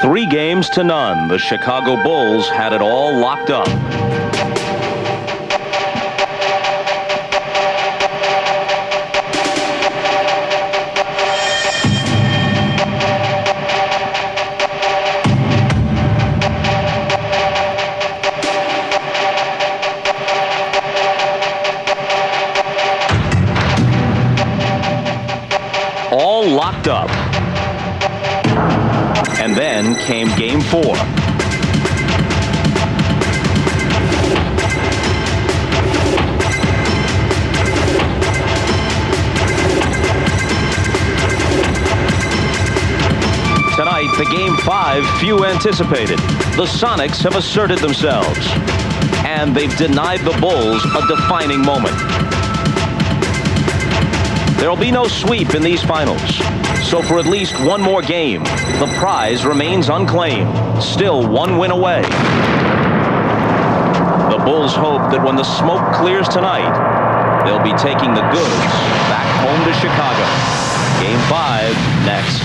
3-0. The Chicago Bulls had it all locked up. All locked up. And then came Game 4. Tonight, the Game 5 few anticipated. The Sonics have asserted themselves. And they've denied the Bulls a defining moment. There'll be no sweep in these finals. So for at least one more game, the prize remains unclaimed, still one win away. The Bulls hope that when the smoke clears tonight, they'll be taking the goods back home to Chicago. Game 5 next.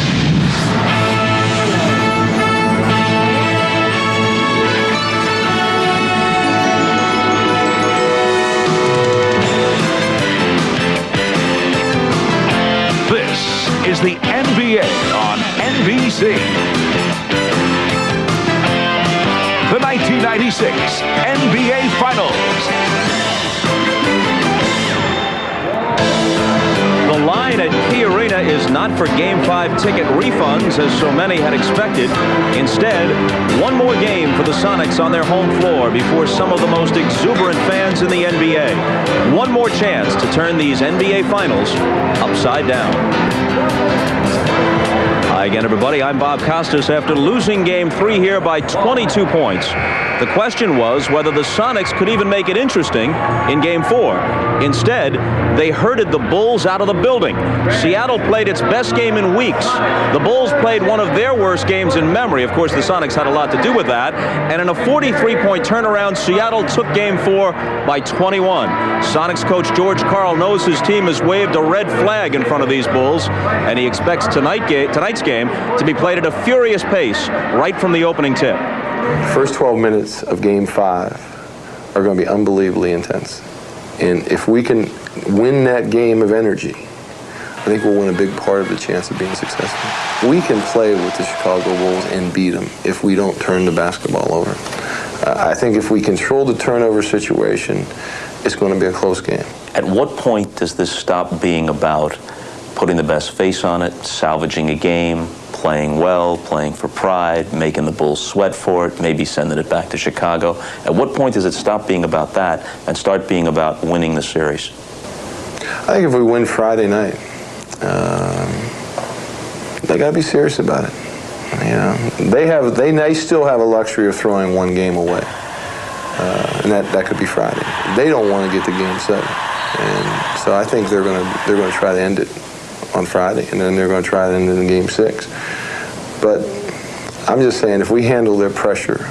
Is the NBA on NBC. The 1996 NBA Finals. The line at Key Arena is not for Game 5 ticket refunds, as so many had expected. Instead, one more game for the Sonics on their home floor before some of the most exuberant fans in the NBA. One more chance to turn these NBA Finals upside down. Hi again, everybody. I'm Bob Costas. After losing Game 3 here by 22 points, the question was whether the Sonics could even make it interesting in Game 4. Instead, they herded the Bulls out of the building. Seattle played its best game in weeks. The Bulls played one of their worst games in memory. Of course, the Sonics had a lot to do with that. And in a 43-point turnaround, Seattle took Game 4 by 21. Sonics coach George Karl knows his team has waved a red flag in front of these Bulls, and he expects tonight's game to be played at a furious pace right from the opening tip. First 12 minutes of Game 5 are going to be unbelievably intense. And if we can win that game of energy, I think we'll win a big part of the chance of being successful. We can play with the Chicago Bulls and beat them if we don't turn the basketball over. I think if we control the turnover situation, it's going to be a close game. At what point does this stop being about putting the best face on it, salvaging a game, playing well, playing for pride, making the Bulls sweat for it, maybe sending it back to Chicago? At what point does it stop being about that and start being about winning the series? I think if we win Friday night, they got to be serious about it. You know, they still have a luxury of throwing one game away, and that could be Friday. They don't want to get to Game 7, and so I think they're going to try to end it on Friday, and then they're going to try to end it in Game 6. But I'm just saying, if we handle their pressure,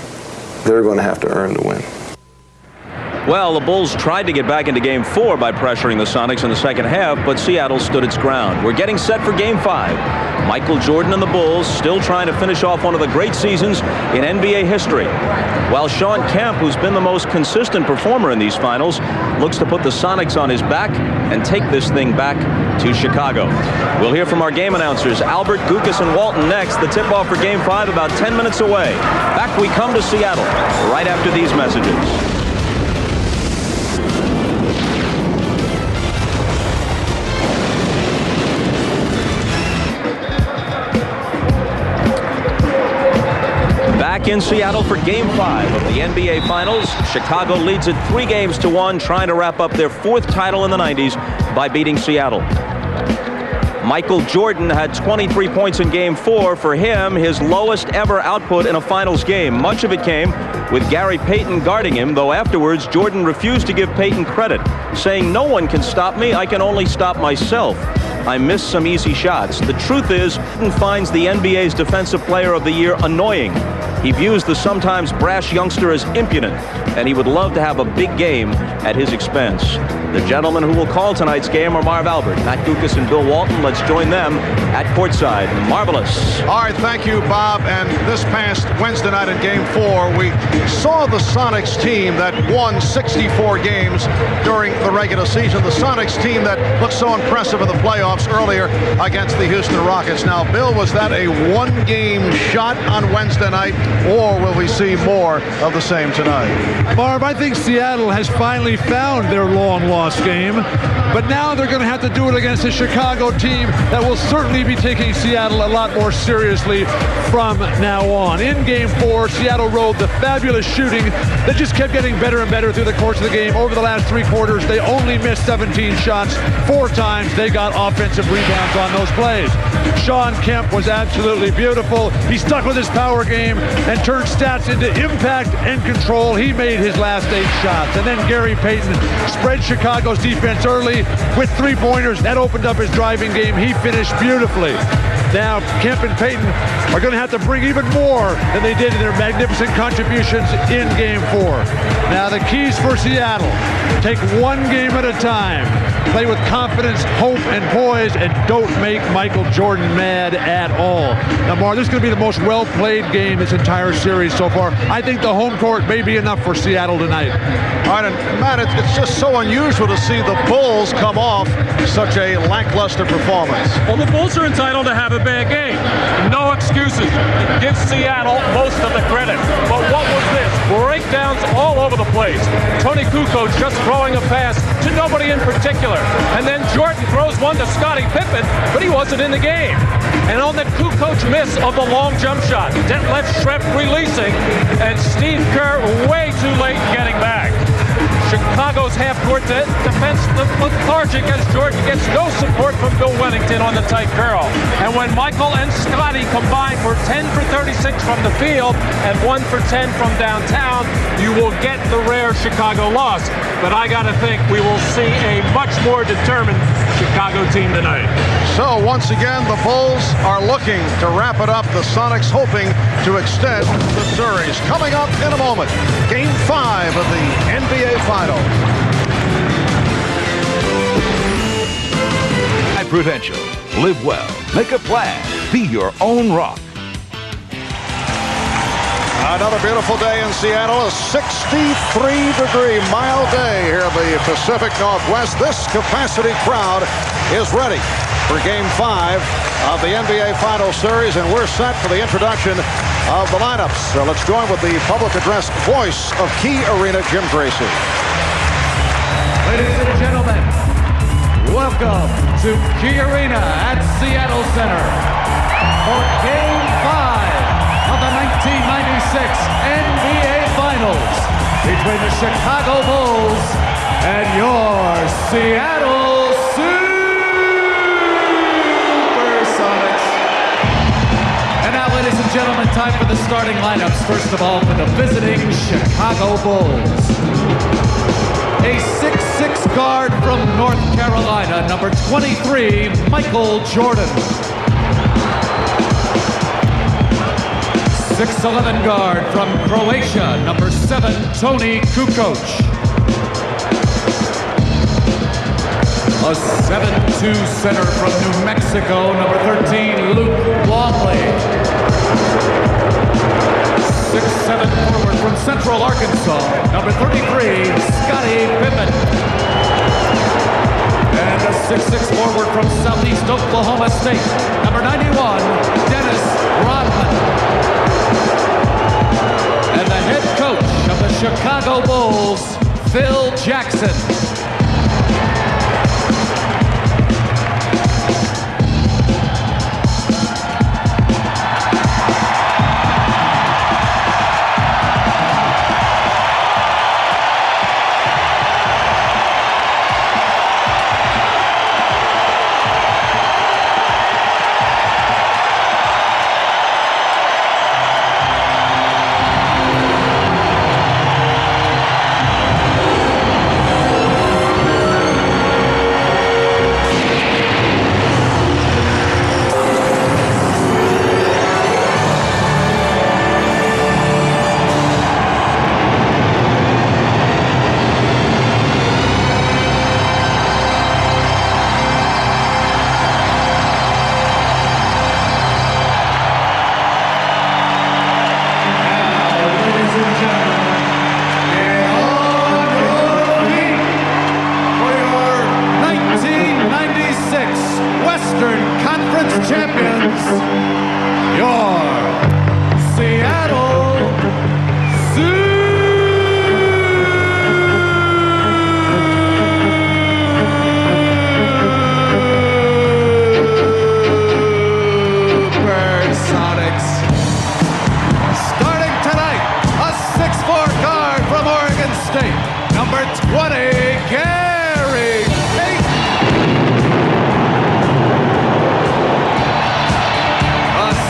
they're going to have to earn the win. Well, the Bulls tried to get back into Game 4 by pressuring the Sonics in the second half, but Seattle stood its ground. We're getting set for Game 5. Michael Jordan and the Bulls still trying to finish off one of the great seasons in NBA history. While Shawn Kemp, who's been the most consistent performer in these finals, looks to put the Sonics on his back and take this thing back to Chicago. We'll hear from our game announcers, Albert, Gukas, and Walton next. The tip-off for Game 5 about 10 minutes away. Back we come to Seattle right after these messages. Back in Seattle for Game 5 of the NBA Finals. Chicago leads it 3-1, trying to wrap up their 4th title in the 90s by beating Seattle. Michael Jordan had 23 points in Game 4. For him, his lowest ever output in a finals game. Much of it came with Gary Payton guarding him, though afterwards Jordan refused to give Payton credit, saying, "No one can stop me, I can only stop myself. I missed some easy shots." The truth is, Jordan finds the NBA's Defensive Player of the Year annoying. He views the sometimes brash youngster as impudent, and he would love to have a big game at his expense. The gentlemen who will call tonight's game are Marv Albert, Matt Gukas, and Bill Walton. Let's join them at courtside. Marvelous. All right, thank you, Bob. And this past Wednesday night in Game 4, we saw the Sonics team that won 64 games during the regular season. The Sonics team that looked so impressive in the playoffs earlier against the Houston Rockets. Now, Bill, was that a one-game shot on Wednesday night, or will we see more of the same tonight? Barb, I think Seattle has finally found their long-lost game, but now they're going to have to do it against a Chicago team that will certainly be taking Seattle a lot more seriously from now on. In Game 4, Seattle rode the fabulous shooting that just kept getting better and better through the course of the game. Over the last 3 quarters, they only missed 17 shots. 4 times they got offensive rebounds on those plays. Sean Kemp was absolutely beautiful. He stuck with his power game and turned stats into impact and control. He made his last 8 shots. And then Gary Payton spread Chicago's defense early with 3-pointers. That opened up his driving game. He finished beautifully. Now, Kemp and Payton are going to have to bring even more than they did in their magnificent contributions in Game 4. Now, the keys for Seattle: take one game at a time, play with confidence, hope, and poise, and don't make Michael Jordan mad at all. Now, Mar, this is going to be the most well-played game this entire series so far. I think the home court may be enough for Seattle tonight. All right, and Matt, it's just so unusual to see the Bulls come off such a lackluster performance. Well, the Bulls are entitled to have a bad game. No excuses. Give Seattle most of the credit. But what was this? Breakdowns all over the place. Tony Kukoc just throwing a pass to nobody in particular. And then Jordan throws one to Scottie Pippen, but he wasn't in the game. And on that Kukoc miss of the long jump shot, Detlef Schrempf releasing, and Steve Kerr way too late getting back. Chicago's half-court defense lethargic as Jordan gets no support from Bill Wennington on the tight curl. And when Michael and Scottie combine for 10 for 36 from the field and 1 for 10 from downtown, you will get the rare Chicago loss. But I got to think we will see a much more determined Chicago team tonight. So once again, the Bulls are looking to wrap it up. The Sonics hoping to extend the series. Coming up in a moment, Game 5 of the NBA Finals. Prudential. Live well. Make a plan. Be your own rock. Another beautiful day in Seattle. A 63-degree mild day here in the Pacific Northwest. This capacity crowd is ready for Game 5 of the NBA Finals Series, and we're set for the introduction of the lineups. So let's join with the public address voice of Key Arena, Jim Gracie. Ladies and gentlemen, welcome to Key Arena at Seattle Center for Game 5 of the 1996 NBA Finals between the Chicago Bulls and your Seattle Supersonics. And now, ladies and gentlemen, time for the starting lineups. First of all, for the visiting Chicago Bulls. A 6'6" guard from North Carolina, number 23, Michael Jordan. 6'11" guard from Croatia, number 7, Tony Kukoc. A 7'2" center from New Mexico, number 13, Luke Longley. 6'7" forward from Central Arkansas, number 33, Scottie Pippen. And a 6'6" forward from Southeast Oklahoma State, number 91, Dennis Rodman. And the head coach of the Chicago Bulls, Phil Jackson.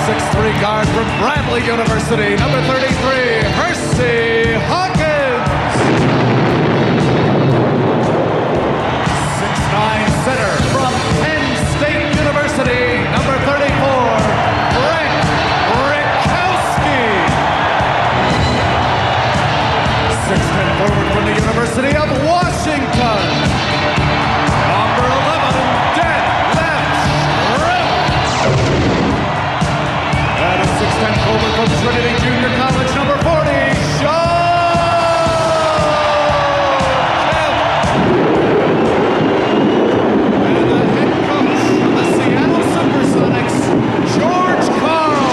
6'3" guard from Bradley University, number 33, Hersey Hawkins. 6'9" center from Penn State University, number 34, Frank Rikowski. 6'10" forward from the University of Washington, number 11, dead left Shrimp. And a 6'10" forward from Trinity Junior College, number 40, Sean Kemp. And the head coach of the Seattle Supersonics, George Karl.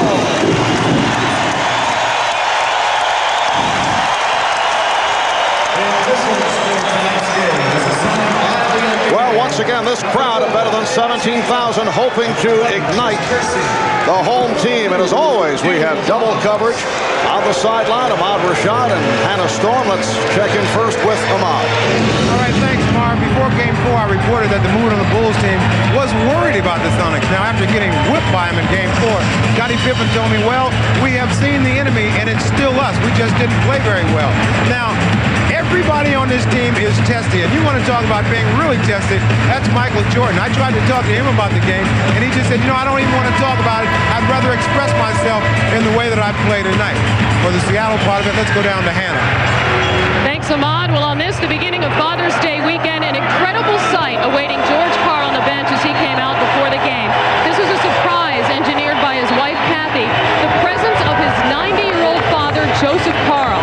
Well, once again, this crowd of better than 17,000 hoping to ignite the home team. And as always, we have double coverage on the sideline. Ahmad Rashad and Hannah Storm. Let's check in first with Ahmad. All right, thanks, Marv. Before Game 4, I reported that the mood on the Bulls team was worried about the Sonics. Now, after getting whipped by them in Game 4, Scottie Pippen told me, well, we have seen the enemy, and it's still us. We just didn't play very well. Now, everybody on this team is tested. And you want to talk about being really tested, that's Michael Jordan. I tried to talk to him about the game, and he just said, you know, I don't even want to talk about it. I'd rather express myself in the way that I play tonight. For the Seattle part of it, let's go down to Hannah. Thanks, Ahmad. Well, on this, the beginning of Father's Day weekend, an incredible sight awaiting George Karl on the bench as he came out before the game. This was a surprise engineered by his wife, Kathy, the presence of his 90-year-old father, Joseph Karl.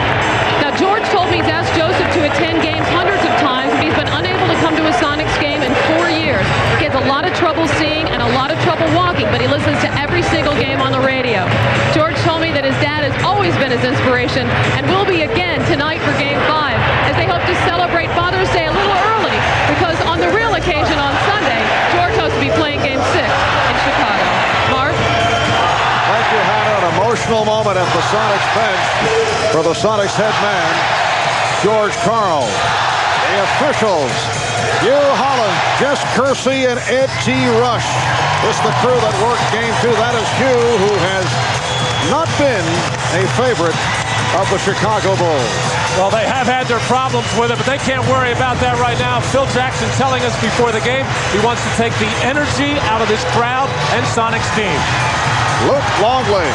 Now, George told me he's asked Joseph to attend games hundreds of times, but he's been unable to come to a Sonics game in 4 years. He has a lot of trouble seeing and a lot of trouble walking, but he listens to every single game on the radio. George told me that his dad has always been his inspiration and will be again tonight for Game 5, as they hope to celebrate Father's Day a little early, because on the real occasion on Sunday, George hopes to be playing Game 6 in Chicago. Mark? Thank you, Hannah. An emotional moment at the Sonics bench for the Sonics head man, George Karl. The officials, Hugh Holland, Jess Kersey, and Ed T. Rush. This is the crew that worked Game 2. That is Hugh, who has not been a favorite of the Chicago Bulls. Well, they have had their problems with it, but they can't worry about that right now. Phil Jackson telling us before the game he wants to take the energy out of this crowd and Sonics team. Luke Longley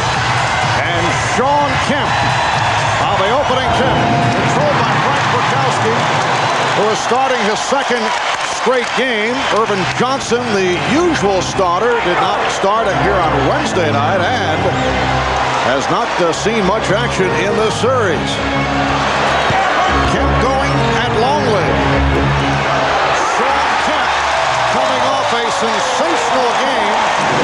and Sean Kemp on the opening tip, controlled by Frank Rikowski, who is starting his second straight game. Irvin Johnson, the usual starter, did not start here on Wednesday night and has not seen much action in this series. Kemp going at Longley. Sean Kemp coming off a sensational game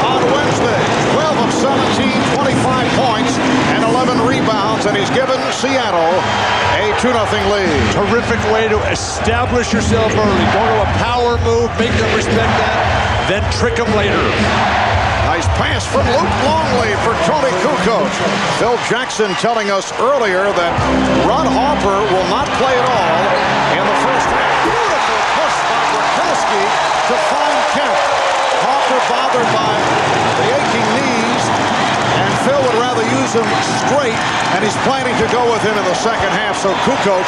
on Wednesday. 12 of 17, 25 points, and 11 rebounds, and he's given Seattle a 2-0 lead. Terrific way to establish yourself early. Go to a power move, make them respect that, then trick them later. Nice pass from Luke Longley for Tony Kukoc. Phil Jackson telling us earlier that Ron Harper will not play at all in the first half. Beautiful push by Rikowski to find Kemp. Harper bothered by the aching knees, and Phil would rather use him straight, and he's planning to go with him in the second half. So Kukoc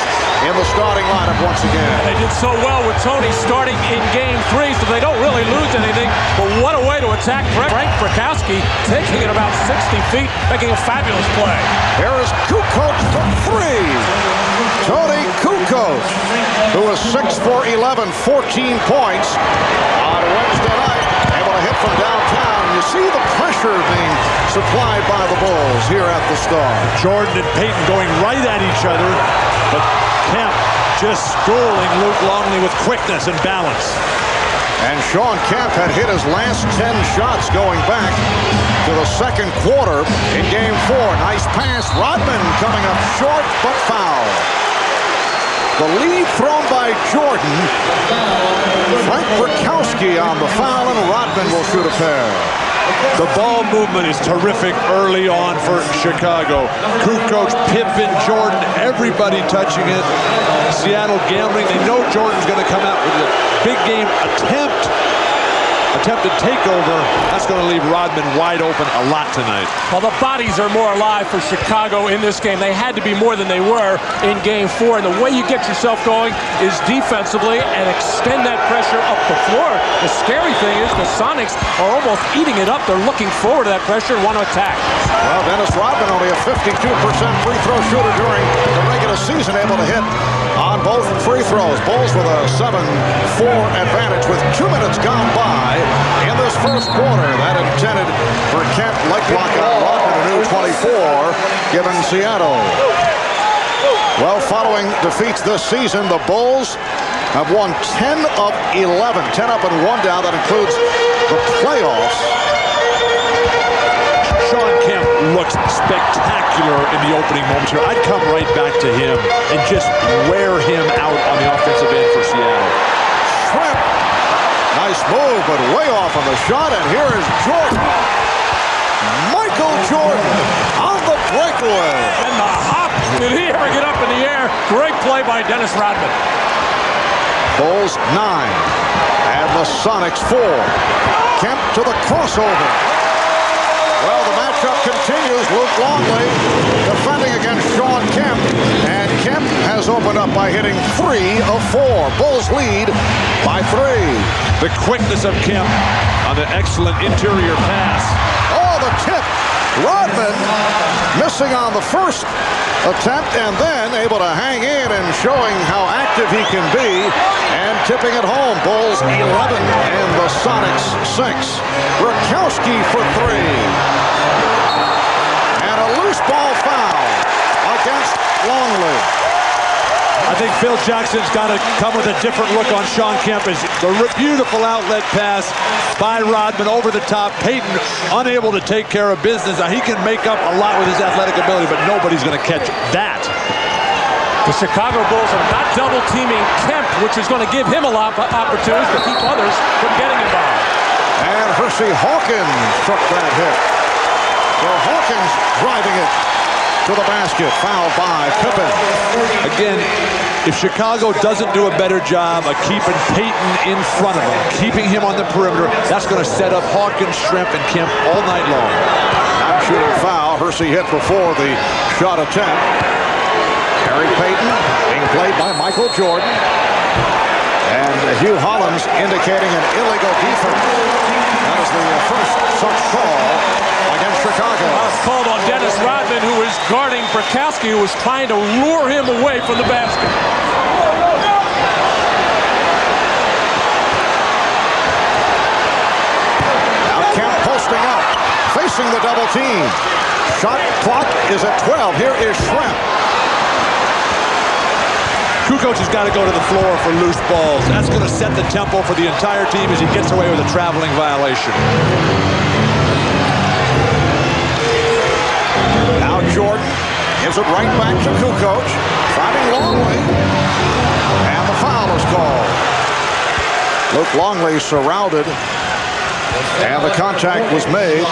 in the starting lineup once again. They did so well with Tony starting in Game 3, so they don't really lose anything. But what a way to attack Frank Rikowski, taking it about 60 feet, making a fabulous play. Here is Kukoc for three. Tony Kukoc, who was 6 for 11, 14 points on Wednesday night, able to hit from downtown. You see the pressure being supplied by the Bulls here at the Star. Jordan and Payton going right at each other, but Kemp just schooling Luke Longley with quickness and balance. And Sean Kemp had hit his last 10 shots going back to the second quarter in Game 4. Nice pass. Rodman coming up short, but foul. The lead thrown by Jordan. Frank Rikowski on the foul, and Rodman will shoot a pair. The ball movement is terrific early on for Chicago. Kukoc, Pippen, Jordan, everybody touching it. Seattle gambling. They know Jordan's going to come out with a big game attempt. attempted takeover. That's going to leave Rodman wide open a lot tonight. Well, the bodies are more alive for Chicago in this game. They had to be more than they were in Game 4. And the way you get yourself going is defensively and extend that pressure up the floor. The scary thing is the Sonics are almost eating it up. They're looking forward to that pressure and want to attack. Well, Dennis Rodman, only a 52% free throw shooter during the regular season, able to hit on both free throws. Bulls with a 7-4 advantage with 2 minutes gone by in this first quarter. That intended for Kent, leg block on Rodman, a new 24, given Seattle. Well, following defeats this season, the Bulls have won 10 of 11. 10 up and 1 down. That includes the playoffs. Sean Kemp looks spectacular in the opening moments here. I'd come right back to him and just wear him out on the offensive end for Seattle. Shrimp. Nice move, but way off on the shot. And here is Jordan. Michael Jordan on the breakaway. And the hop. Did he ever get up in the air? Great play by Dennis Rodman. Bulls 9. And the Sonics 4. Kemp to the crossover. Well, the matchup continues. Luke Longley defending against Sean Kemp. And Kemp has opened up by hitting 3 of 4. Bulls lead by 3. The quickness of Kemp on the excellent interior pass. Oh, the tip. Rodman missing on the first attempt and then able to hang in and showing how active he can be and tipping it home. Bulls 11 and the Sonics 6. Rakowski for 3. And a loose ball foul against Longley. I think Phil Jackson's got to come with a different look on Sean Kemp. As the beautiful outlet pass by Rodman over the top. Payton unable to take care of business. Now, he can make up a lot with his athletic ability, but nobody's going to catch that. The Chicago Bulls are not double teaming Kemp, which is going to give him a lot of opportunities to keep others from getting involved. And Hersey Hawkins took that hit. So Hawkins driving it to the basket, fouled by Pippen. Again, if Chicago doesn't do a better job of keeping Payton in front of him, keeping him on the perimeter, that's going to set up Hawkins, Shrimp, and Kemp all night long. Non-shooting foul. Hersey hit before the shot attempt. Gary Payton being played by Michael Jordan. And Hugh Hollins indicating an illegal defense. That is the first such call against Chicago. It's called on Dennis Rodman, who is guarding Rakowski, who was trying to lure him away from the basket. Now Kemp posting up, facing the double team. Shot clock is at 12. Here is Shrimp. Kukoc has got to go to the floor for loose balls. That's going to set the tempo for the entire team as he gets away with a traveling violation. Now Jordan gives it right back to Kukoc. Driving Longley. And the foul is called. Luke Longley surrounded. And the contact was made.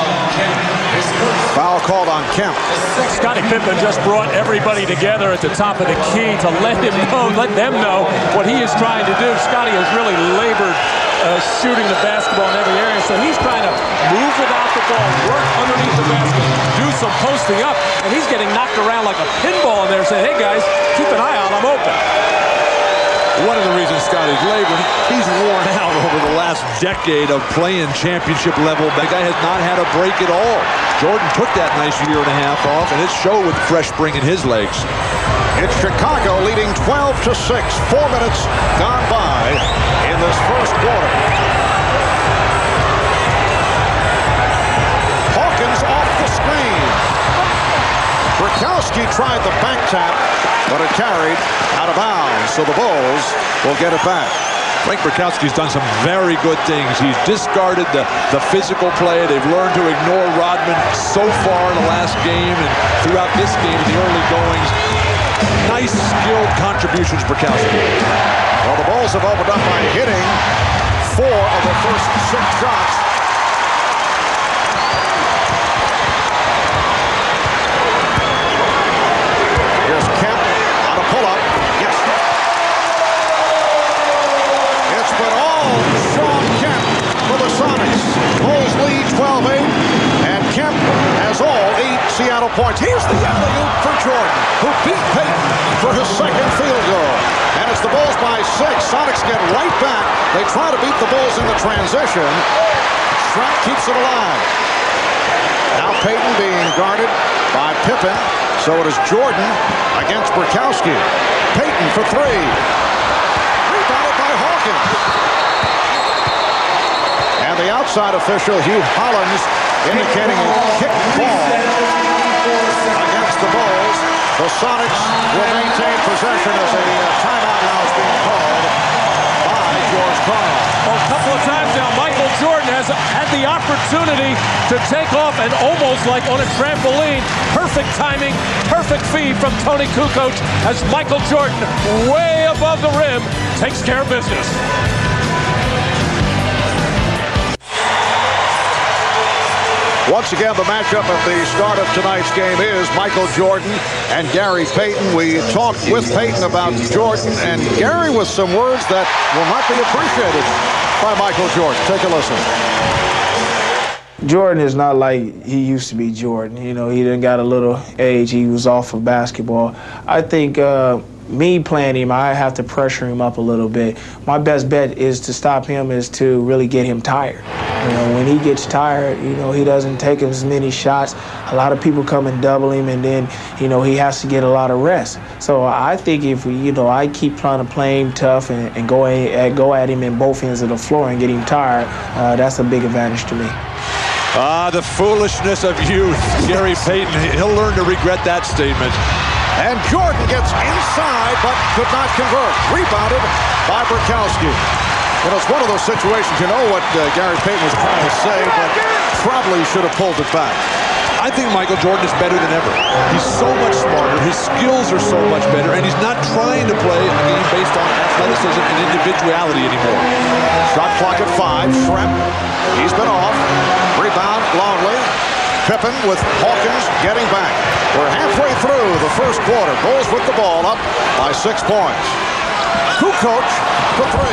Foul called on Kemp. Scottie Pippen just brought everybody together at the top of the key to let them know what he is trying to do. Scottie has really labored shooting the basketball in every area, so he's trying to move without the ball, work underneath the basket, do some posting up, and he's getting knocked around like a pinball in there, saying, hey guys, keep an eye out, I'm open. One of the reasons Scottie's labored, he's worn out over the last decade of playing championship level. That guy has not had a break at all. Jordan took that nice year and a half off, and it showed with fresh spring in his legs. It's Chicago leading 12-6. 4 minutes gone by in this first quarter. Hawkins off the screen. Rakowski tried the back tap, but it carried out of bounds, so the Bulls will get it back. Frank Rakowski's done some very good things. He's discarded the physical play. They've learned to ignore Rodman so far in the last game and throughout this game in the early goings. Nice, skilled contributions, Rakowski. Well, the Bulls have opened up by hitting 4 of the first 6 shots. Here's Kemp on a pull-up. Yes. It's been all Sean Kemp for the Sonics. Seattle points. Here's the alley-oop for Jordan, who beat Payton for his second field goal. And it's the Bulls by 6. Sonics get right back. They try to beat the Bulls in the transition. Schrempf keeps it alive. Now Payton being guarded by Pippen. So it is Jordan against Burkowski. Payton for 3. Rebounded by Hawkins. And the outside official, Hugh Hollins, indicating a kick ball against the Bulls. The Sonics will maintain possession as a timeout now is being called by George Karl. Well, a couple of times now, Michael Jordan has had the opportunity to take off and almost like on a trampoline. Perfect timing, perfect feed from Tony Kukoc as Michael Jordan, way above the rim, takes care of business. Once again, the matchup at the start of tonight's game is Michael Jordan and Gary Payton. We talked with Payton about Jordan, and Gary with some words that will not be appreciated by Michael Jordan. Take a listen. Jordan is not like he used to be Jordan. You know, he done got a little age. He was off of basketball. I think me playing him, I have to pressure him up a little bit. My best bet is to stop him is to really get him tired. You know, when he gets tired, you know, he doesn't take as many shots. A lot of people come and double him, and then, you know, he has to get a lot of rest. So I think if, you know, I keep trying to play him tough and go at him in both ends of the floor and get him tired, that's a big advantage to me. The foolishness of youth. Gary Payton, he'll learn to regret that statement. And Jordan gets inside, but could not convert. Rebounded by Burkowski. You know, it's one of those situations, you know what Gary Payton was trying to say, but probably should have pulled it back. I think Michael Jordan is better than ever. He's so much smarter, his skills are so much better, and he's not trying to play a game based on athleticism and individuality anymore. Shot clock at 5. Schrempf, he's been off. Rebound, Longley. Pippen with Hawkins getting back. We're halfway through the first quarter. Bulls with the ball up by 6 points. Kukoc for 3.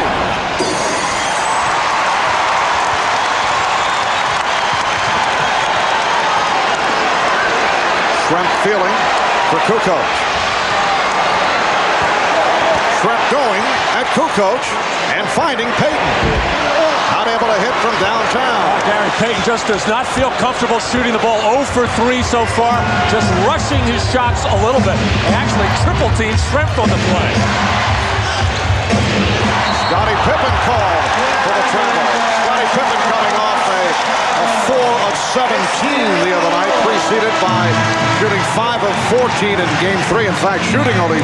Schrempf fielding for Kukoc. Schrempf going at Kukoc and finding Payton. Not able to hit from downtown. Gary Payton just does not feel comfortable shooting the ball. 0 for 3 so far. Just rushing his shots a little bit. They actually triple team Schrempf on the play. Scottie Pippen called for the travel. Scottie Pippen coming off a 4 of 17 the other night, preceded by shooting 5 of 14 in Game 3. In fact, shooting only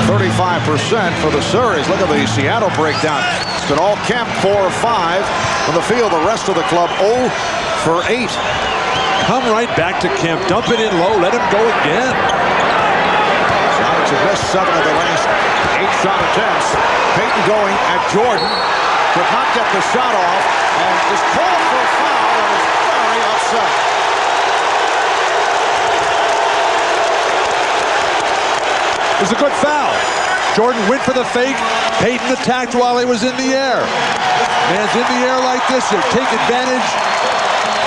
35% for the series. Look at the Seattle breakdown. It's been all Kemp, 4 of 5 from the field. The rest of the club 0 for 8. Come right back to Kemp. Dump it in low. Let him go again. Sonics have missed 7 of the last 8 shot attempts. Payton going at Jordan. Could not get the shot off and is called for a foul and is very upset. It was a good foul. Jordan went for the fake. Payton attacked while he was in the air. Man's in the air like this. He'll take advantage.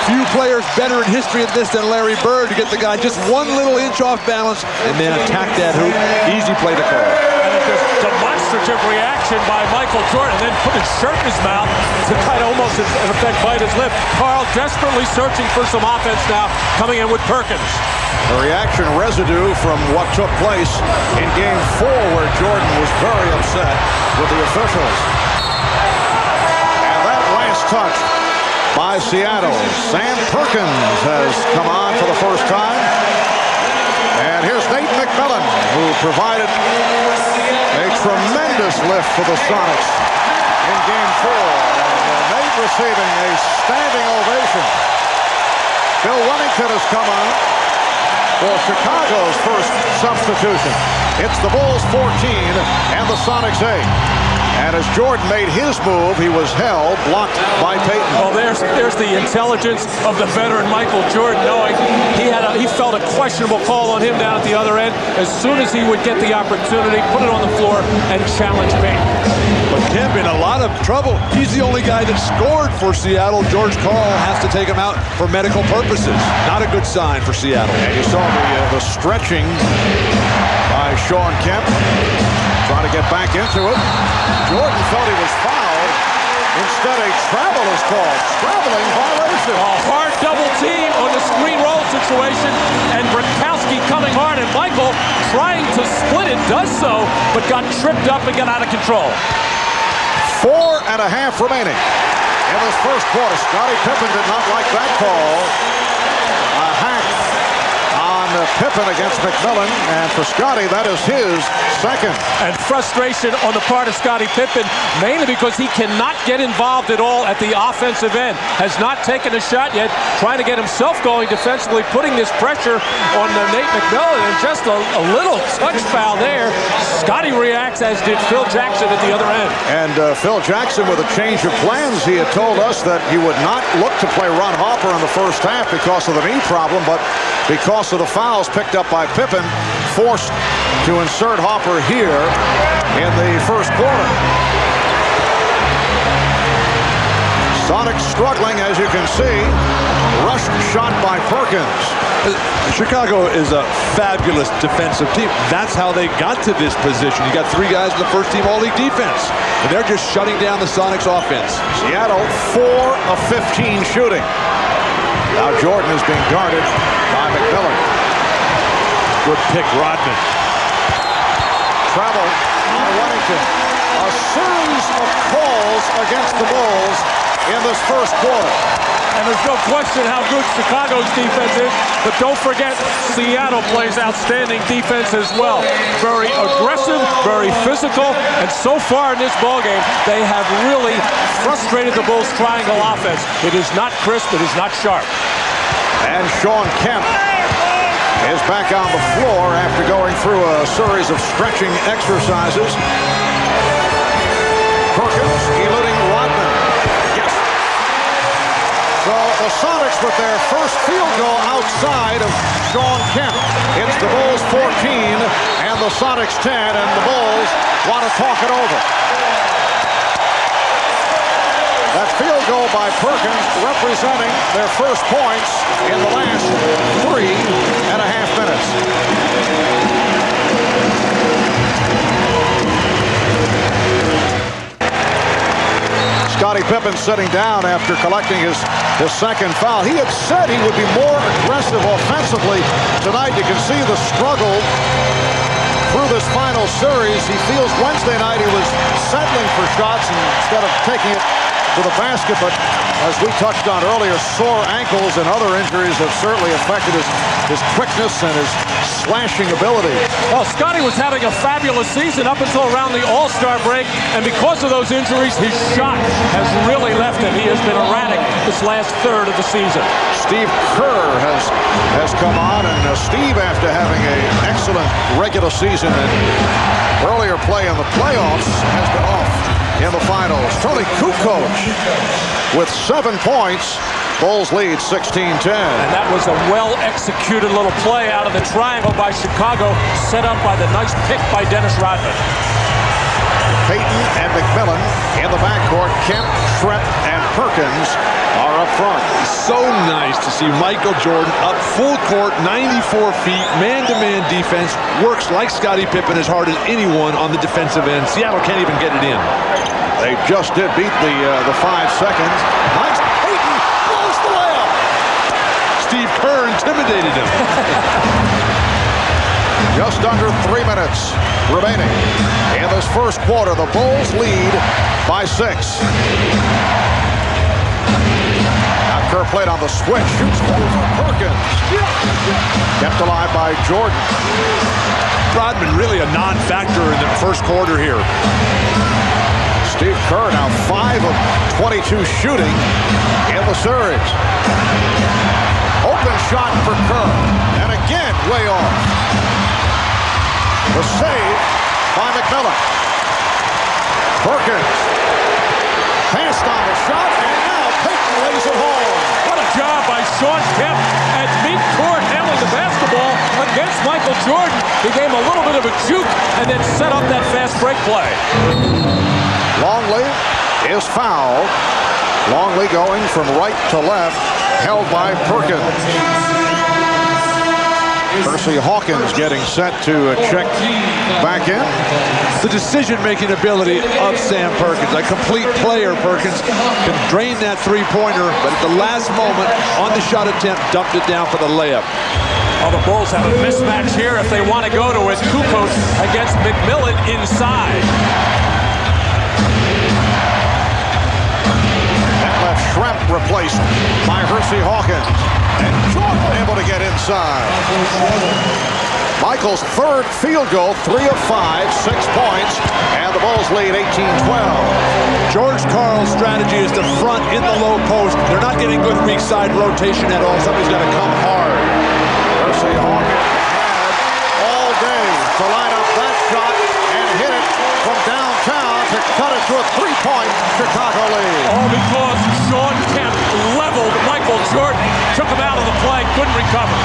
Few players better in history of this than Larry Bird to get the guy just 1 little inch off balance and then attack that hoop. Easy play to call. And it's just demonstrative reaction by Michael Jordan, and then put his shirt in his mouth to try to almost, in effect, bite his lip. Karl desperately searching for some offense now, coming in with Perkins. The reaction residue from what took place in Game 4, where Jordan was very upset with the officials. And that last touch by Seattle. Sam Perkins has come on for the first time. And here's Nate McMillan, who provided a tremendous lift for the Sonics in Game 4. And Nate receiving a standing ovation. Bill Wennington has come on for Chicago's first substitution. It's the Bulls 14 and the Sonics 8. And as Jordan made his move, he was held, blocked by Payton. Well, there's the intelligence of the veteran Michael Jordan, knowing he felt smelled a questionable call on him down at the other end. As soon as he would get the opportunity, put it on the floor and challenge Payton. But Kemp in a lot of trouble. He's the only guy that scored for Seattle. George Karl has to take him out for medical purposes. Not a good sign for Seattle. And you saw the stretching by Sean Kemp. Trying to get back into it. Jordan thought he was fouled. Instead, a travel is called. Traveling violation. A hard double team on the screen roll situation. And Brakowski coming hard. And Michael trying to split it, does so, but got tripped up and got out of control. 4.5 remaining in this first quarter. Scottie Pippen did not like that call. A hack on Pippen against McMillan, and for Scottie, that is his second. And frustration on the part of Scottie Pippen, mainly because he cannot get involved at all at the offensive end. Has not taken a shot yet, trying to get himself going defensively, putting this pressure on Nate McMillan, and just a little touch foul there. Scottie reacts, as did Phil Jackson at the other end. And Phil Jackson, with a change of plans, he had told us that he would not look to play Ron Harper in the first half because of the knee problem, but because of the fouls picked up by Pippen, forced to insert Harper here in the first quarter. Sonics struggling, as you can see. Rushed shot by Perkins. Chicago is a fabulous defensive team. That's how they got to this position. You got 3 guys in the first team All-League defense, and they're just shutting down the Sonics offense. Seattle 4 of 15 shooting. Now Jordan is being guarded by McMillan. Good pick, Rodman. Travel on Wellington. A series of calls against the Bulls in this first quarter. And there's no question how good Chicago's defense is, but don't forget Seattle plays outstanding defense as well. Very aggressive, very physical, and so far in this ballgame, they have really frustrated the Bulls' triangle offense. It is not crisp, it is not sharp. And Sean Kemp is back on the floor after going through a series of stretching exercises. Perkins eluding Rodman. Yes. So the Sonics with their first field goal outside of Sean Kemp. It's the Bulls 14 and the Sonics 10, and the Bulls want to talk it over. That field goal by Perkins representing their first points in the last 3.5 minutes. Scottie Pippen sitting down after collecting his second foul. He had said he would be more aggressive offensively tonight. You can see the struggle through this final series. He feels Wednesday night he was settling for shots instead of taking it to the basket, but as we touched on earlier, sore ankles and other injuries have certainly affected his quickness and his slashing ability. Well, Scottie was having a fabulous season up until around the All-Star break, and because of those injuries, his shot has really left him. He has been erratic this last third of the season. Steve Kerr has come on, and Steve, after having an excellent regular season and earlier play in the playoffs, has been off in the finals. Tony Kukoc with 7 points. Bulls lead 16-10. And that was a well-executed little play out of the triangle by Chicago, set up by the nice pick by Dennis Rodman. Payton and McMillan in the backcourt. Kemp, Trent, and Perkins are up front. So nice to see Michael Jordan up full court, 94 feet, man-to-man defense. Works like Scottie Pippen as hard as anyone on the defensive end. Seattle can't even get it in. They just did beat the 5 seconds. Nice. Payton blows the layup. Steve Kerr intimidated him. Just under 3 minutes remaining in this first quarter. The Bulls lead by 6. Now Kerr played on the switch. Shoots over Perkins. Kept alive by Jordan. Rodman really a non-factor in the first quarter here. Steve Kerr now 5 of 22 shooting in the series. Open shot for Kerr. And again, way off. The save by McMillan. Perkins passed on the shot, and now Payton lays it home. What a job by Sean Kemp at midcourt handling the basketball. Michael Jordan. He gave him a little bit of a juke and then set up that fast break play. Longley is fouled. Longley going from right to left, held by Perkins. Percy Hawkins getting set to check back in. The decision-making ability of Sam Perkins, a complete player. Perkins can drain that three-pointer, but at the last moment on the shot attempt, dumped it down for the layup. Well, the Bulls have a mismatch here if they want to go to it. Kukoc against McMillan inside. That left Schrempf replaced by Hersey Hawkins. And Jordan able to get inside. Michael's third field goal, 3 of 5, 6 points, and the Bulls lead 18-12. George Karl's strategy is to front in the low post. They're not getting good weak side rotation at all. Somebody's got to come hard. Hersey Hawkins had all day to line up that shot and hit it from downtown to cut it to a 3-point Chicago lead. All because Sean Kemp leveled Michael Jordan, took him out of the play, couldn't recover.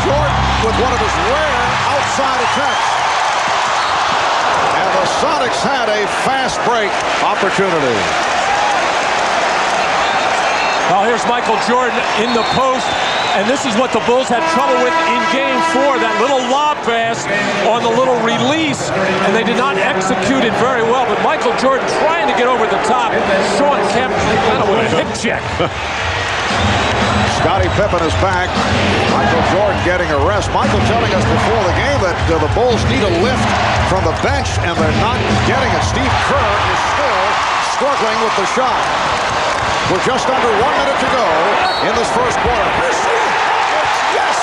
Jordan with one of his rare outside attempts. And the Sonics had a fast break opportunity. Now here's Michael Jordan in the post, and this is what the Bulls had trouble with in Game 4, that little lob pass on the little release, and they did not execute it very well, but Michael Jordan trying to get over the top. Sean Kemp kind of with a hip check. Scottie Pippen is back. Michael Jordan getting a rest. Michael telling us before the game that the Bulls need a lift from the bench, and they're not getting it. Steve Kerr is still struggling with the shot. We're just under 1 minute to go in this first quarter. Yes,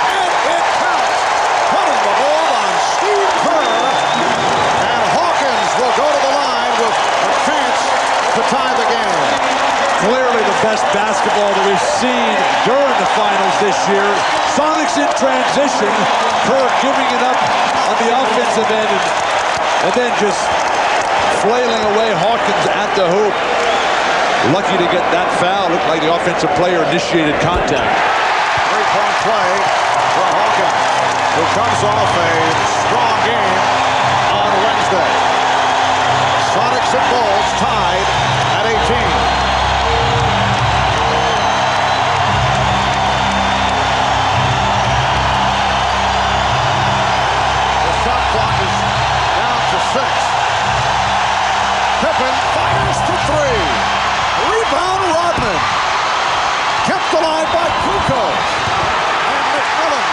and it counts. Putting the move on Steve Kerr, and Hawkins will go to the line with a chance to tie the game. Clearly the best basketball that we've seen during the finals this year. Sonics in transition. Kerr giving it up on the offensive end and then just flailing away Hawkins at the hoop. Lucky to get that foul. Looked like the offensive player initiated contact. 3-point play for Hawkins, who comes off a strong game on Wednesday. Sonics and Bulls tied at 18. Pippen fires for 3. Rebound Rodman. Kept alive by Kukoc. And McMillan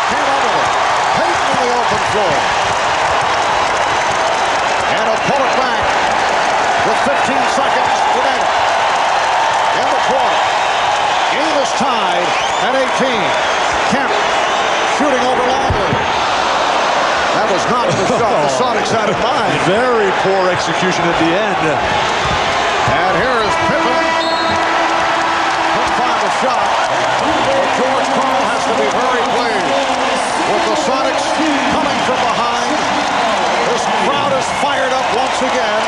came over it. Payton in the open floor. And he'll pull it back with 15 seconds remaining in the quarter. Game is tied at 18. Kemp shooting over Longley. That was not the shot the Sonics had in mind. Very poor execution at the end. And here is Pippen. Couldn't find the shot. But George Karl has to be very pleased with the Sonics coming from behind. This crowd is fired up once again.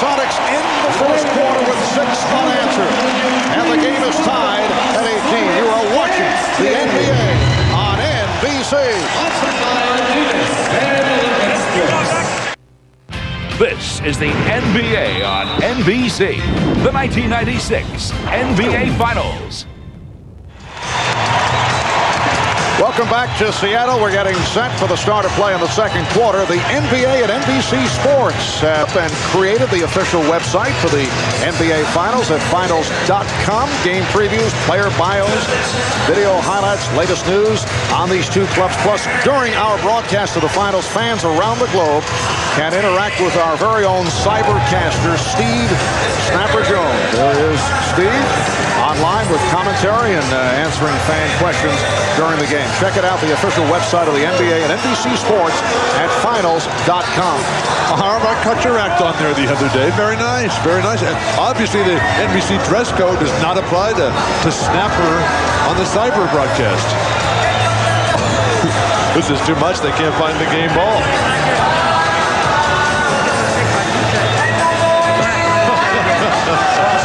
Sonics in the first quarter with 6 unanswered. And the game is tied at 18. You are watching the NBA on NBC. This is the NBA on NBC, the 1996 NBA Finals. Welcome back to Seattle. We're getting set for the start of play in the second quarter. The NBA at NBC Sports have been created, the official website for the NBA Finals at finals.com. Game previews, player bios, video highlights, latest news on these two clubs. Plus, during our broadcast of the Finals, fans around the globe can interact with our very own cybercaster, Steve Snapper Jones. There is Steve online with commentary and answering fan questions during the game. Check it out, the official website of the NBA and NBC Sports at finals.com. Harm, I cut your act on there the other day. Very nice, very nice. And obviously, the NBC dress code does not apply to Snapper on the cyber broadcast. This is too much. They can't find the game ball.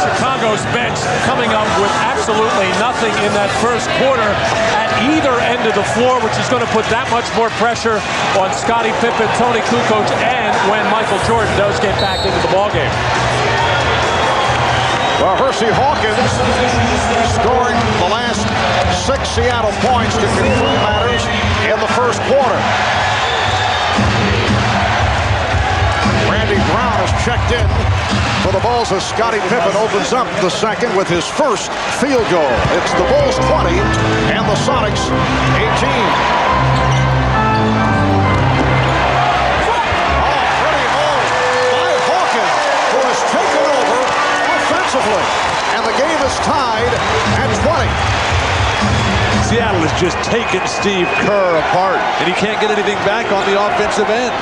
Chicago's bench coming up with absolutely nothing in that first quarter at either end of the floor, which is going to put that much more pressure on Scottie Pippen, Tony Kukoc, and when Michael Jordan does get back into the ballgame. Well, Hersey Hawkins scoring the last 6 Seattle points to conclude matters in the first quarter. Randy Brown has checked in for the Bulls as Scottie Pippen opens up the second with his first field goal. It's the Bulls 20 and the Sonics 18. And the game is tied at 20. Seattle has just taken Steve Kerr apart, and he can't get anything back on the offensive end.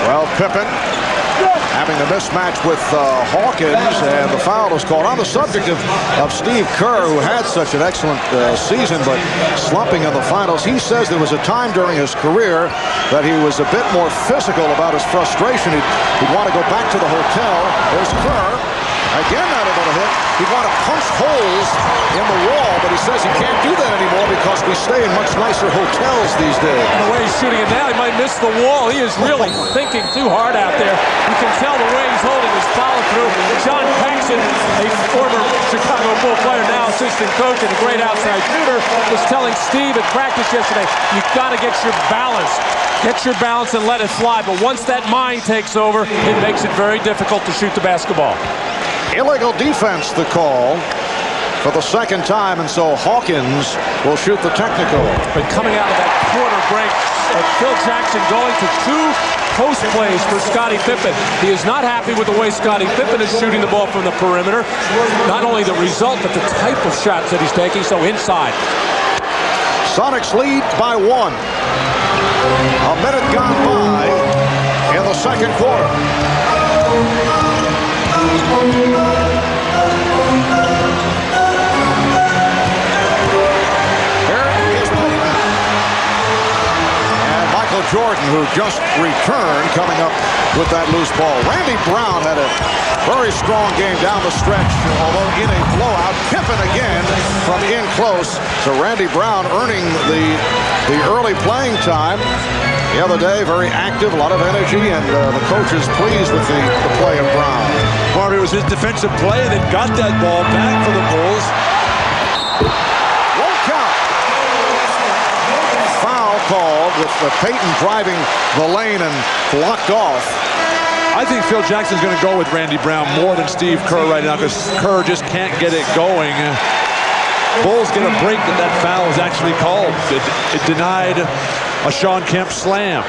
Well, Pippen having the mismatch with Hawkins, and the foul is called. On the subject of Steve Kerr, who had such an excellent season, but slumping in the finals, he says there was a time during his career that he was a bit more physical about his frustration. He'd want to go back to the hotel. There's Kerr. Again, not able to hit. He'd want to punch holes in the wall, but he says he can't do that anymore because we stay in much nicer hotels these days. And the way he's shooting it now, he might miss the wall. He is really thinking too hard out there. You can tell the way he's holding his follow-through. John Paxson, a former Chicago Bull player, now assistant coach and a great outside shooter, was telling Steve at practice yesterday, you've got to get your balance. Get your balance and let it fly. But once that mind takes over, it makes it very difficult to shoot the basketball. Illegal defense, the call for the second time, and so Hawkins will shoot the technical. But coming out of that quarter break, Phil Jackson going to 2 post plays for Scottie Pippen. He is not happy with the way Scottie Pippen is shooting the ball from the perimeter. Not only the result, but the type of shots that he's taking, so inside. Sonics lead by 1. A minute gone by in the second quarter. Jordan, who just returned, coming up with that loose ball. Randy Brown had a very strong game down the stretch, although in a blowout. Pippen again from in close. So Randy Brown earning the early playing time. The other day, very active, a lot of energy, and the coach is pleased with the play of Brown. Marty, it was his defensive play that got that ball back for the Bulls. Won't count. Foul called with Payton driving the lane and blocked off. I think Phil Jackson's going to go with Randy Brown more than Steve Kerr right now because Kerr just can't get it going. Bulls get a break that foul was actually called. It denied a Sean Kemp slam.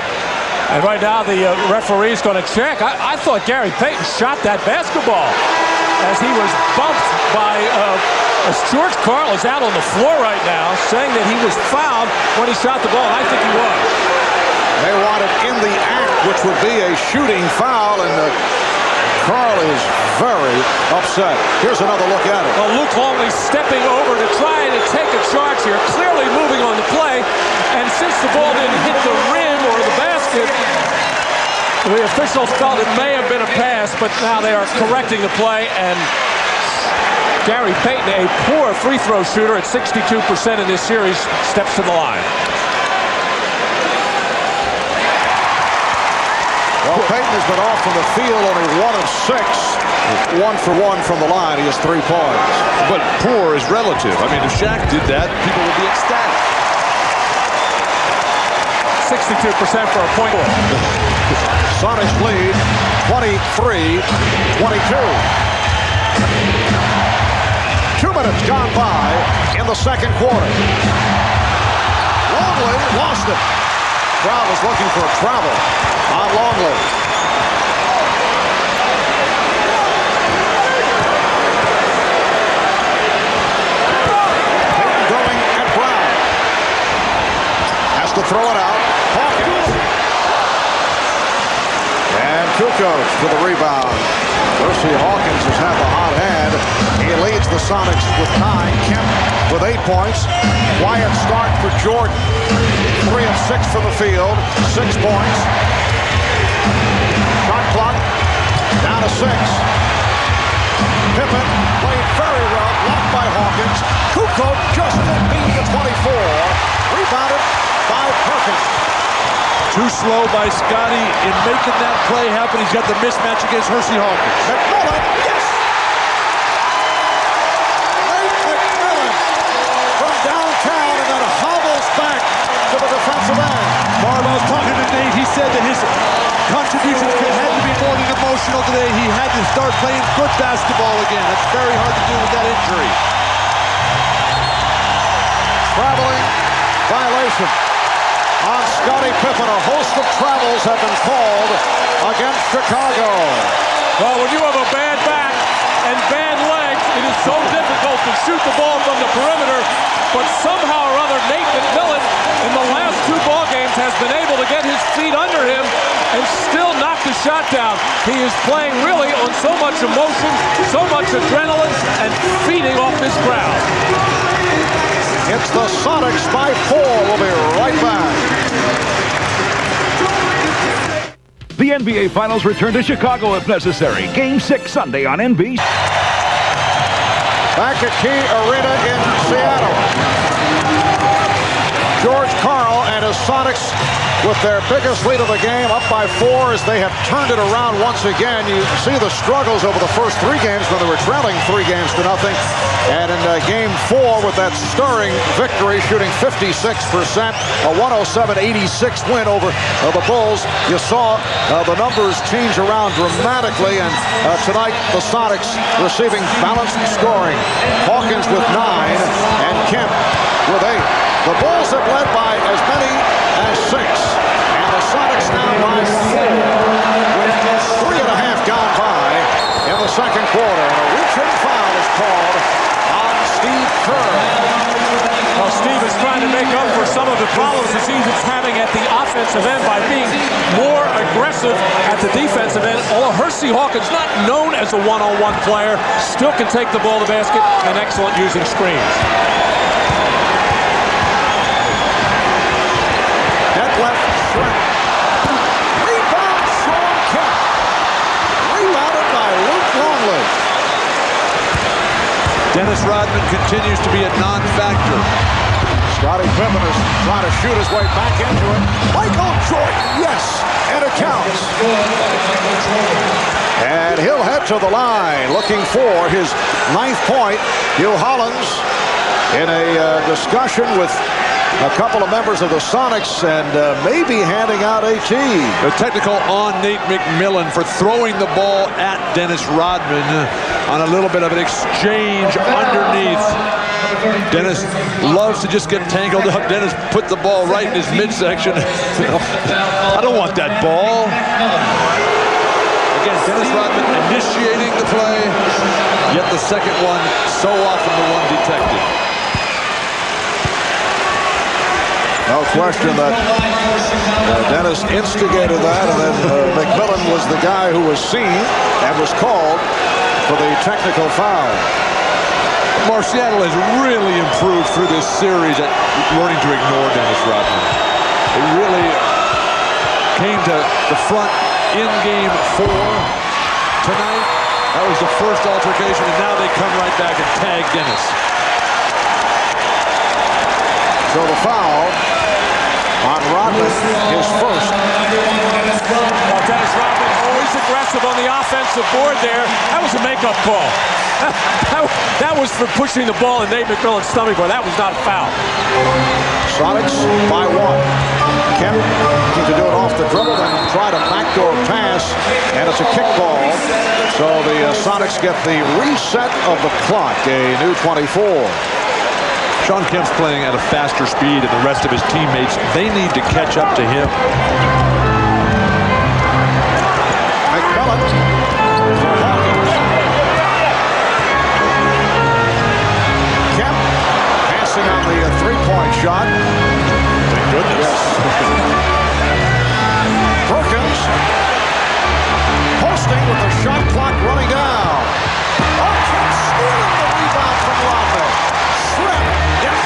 And right now the referee's going to check. I thought Gary Payton shot that basketball as he was bumped by George Karl is out on the floor right now saying that he was fouled when he shot the ball. I think he was. They want it in the act, which would be a shooting foul, and Karl is very upset. Here's another look at it. Well, Luke Longley stepping over to try to take a charge here, clearly moving on the play, and since the ball didn't hit the rim or the basket, the officials felt it may have been a pass, but now they are correcting the play, and Gary Payton, a poor free throw shooter at 62% in this series, steps to the line. Well, Payton has been off from the field, only 1 of 6. 1 for 1 from the line. He has 3 points. But poor is relative. I mean, if Shaq did that, people would be ecstatic. 62% for a point. Sonics lead 23-22. 2 minutes gone by in the second quarter. Longley lost it. Crowd was looking for a travel on Longley. Payton going at Brown. Has to throw it out. Hawkins. And Kukoc for the rebound. Hersey Hawkins has had the hot hand. He leads the Sonics with 9. Kemp with 8 points. Quiet start for Jordan. 3 of 6 from the field. 6 points. Shot clock down to 6. Pippen played very well, blocked by Hawkins. Kukoc just beat the 24. Rebounded by Perkins. Too slow by Scotty in making that play happen. He's got the mismatch against Hersey Hawkins. McMillan, yes! Nate McMillan from downtown and then hobbles back to the defensive end. Marv, I was talking to Nate. He said that his contributions had to be more than emotional today. He had to start playing good basketball again. That's very hard to do with that injury. Traveling violation on Scottie Pippen. A host of travels have been called against Chicago. Well, when you have a bad back and bad legs, it is so difficult to shoot the ball from the perimeter. But somehow or other, Nate McMillan in the last 2 ball games has been able to get his feet under him and still knock the shot down. He is playing really on so much emotion, so much adrenaline, and feeding off this crowd. It's the Sonics by 4. We'll be right back. The NBA Finals return to Chicago if necessary. Game 6 Sunday on NBC. Back at Key Arena in Seattle. George Karl and his Sonics with their biggest lead of the game, up by 4 as they have turned it around once again. You see the struggles over the first 3 games when they were trailing 3 games to nothing. And in game 4 with that stirring victory, shooting 56%, a 107-86 win over the Bulls. You saw the numbers change around dramatically, and tonight the Sonics receiving balanced scoring. Hawkins with 9 and Kemp with 8. The Bulls have led by as many as 6, and the Sonics now by 4 with 3.5 gone by in the second quarter. And a reaching foul is called on Steve Kerr. Well, Steve is trying to make up for some of the problems the season's having at the offensive end by being more aggressive at the defensive end. Although Hersey Hawkins, not known as a one-on-one player, still can take the ball to the basket and excellent using screens. Left Shrimp. Rebound, Sean Kemp. Rebounded by Luke Longley. Dennis Rodman continues to be a non-factor. Scottie Pippen is trying to shoot his way back into it. Michael Jordan, yes, and it counts. And he'll head to the line looking for his 9th point. Hugh Hollins in a discussion with a couple of members of the Sonics and maybe handing out AT. The technical on Nate McMillan for throwing the ball at Dennis Rodman on a little bit of an exchange underneath. Dennis loves to just get tangled up. Dennis put the ball right in his midsection. I don't want that ball. Again, Dennis Rodman initiating the play, yet the second one so often the one detected. No question that Dennis instigated that, and then McMillan was the guy who was seen and was called for the technical foul. Seattle has really improved through this series at learning to ignore Dennis Rodman. They really came to the front in game 4 tonight. That was the first altercation, and now they come right back and tag Dennis. So the foul on Rodman, his first. Well, Dennis Rodman always aggressive on the offensive board there. That was a makeup call. That was for pushing the ball in Nate McMillan's stomach, but that was not a foul. Sonics by 1. Kemp looking to do it off the dribble and try to backdoor pass, and it's a kickball. So the Sonics get the reset of the clock, a new 24. Sean Kemp's playing at a faster speed, and the rest of his teammates, they need to catch up to him. McMillan for Hawkins. Kemp passing on the 3-point shot. Thank goodness. Yes. Perkins posting with the shot clock running down. Oh, Kemp stealing the rebound from Rodman. Shrimp. Yes.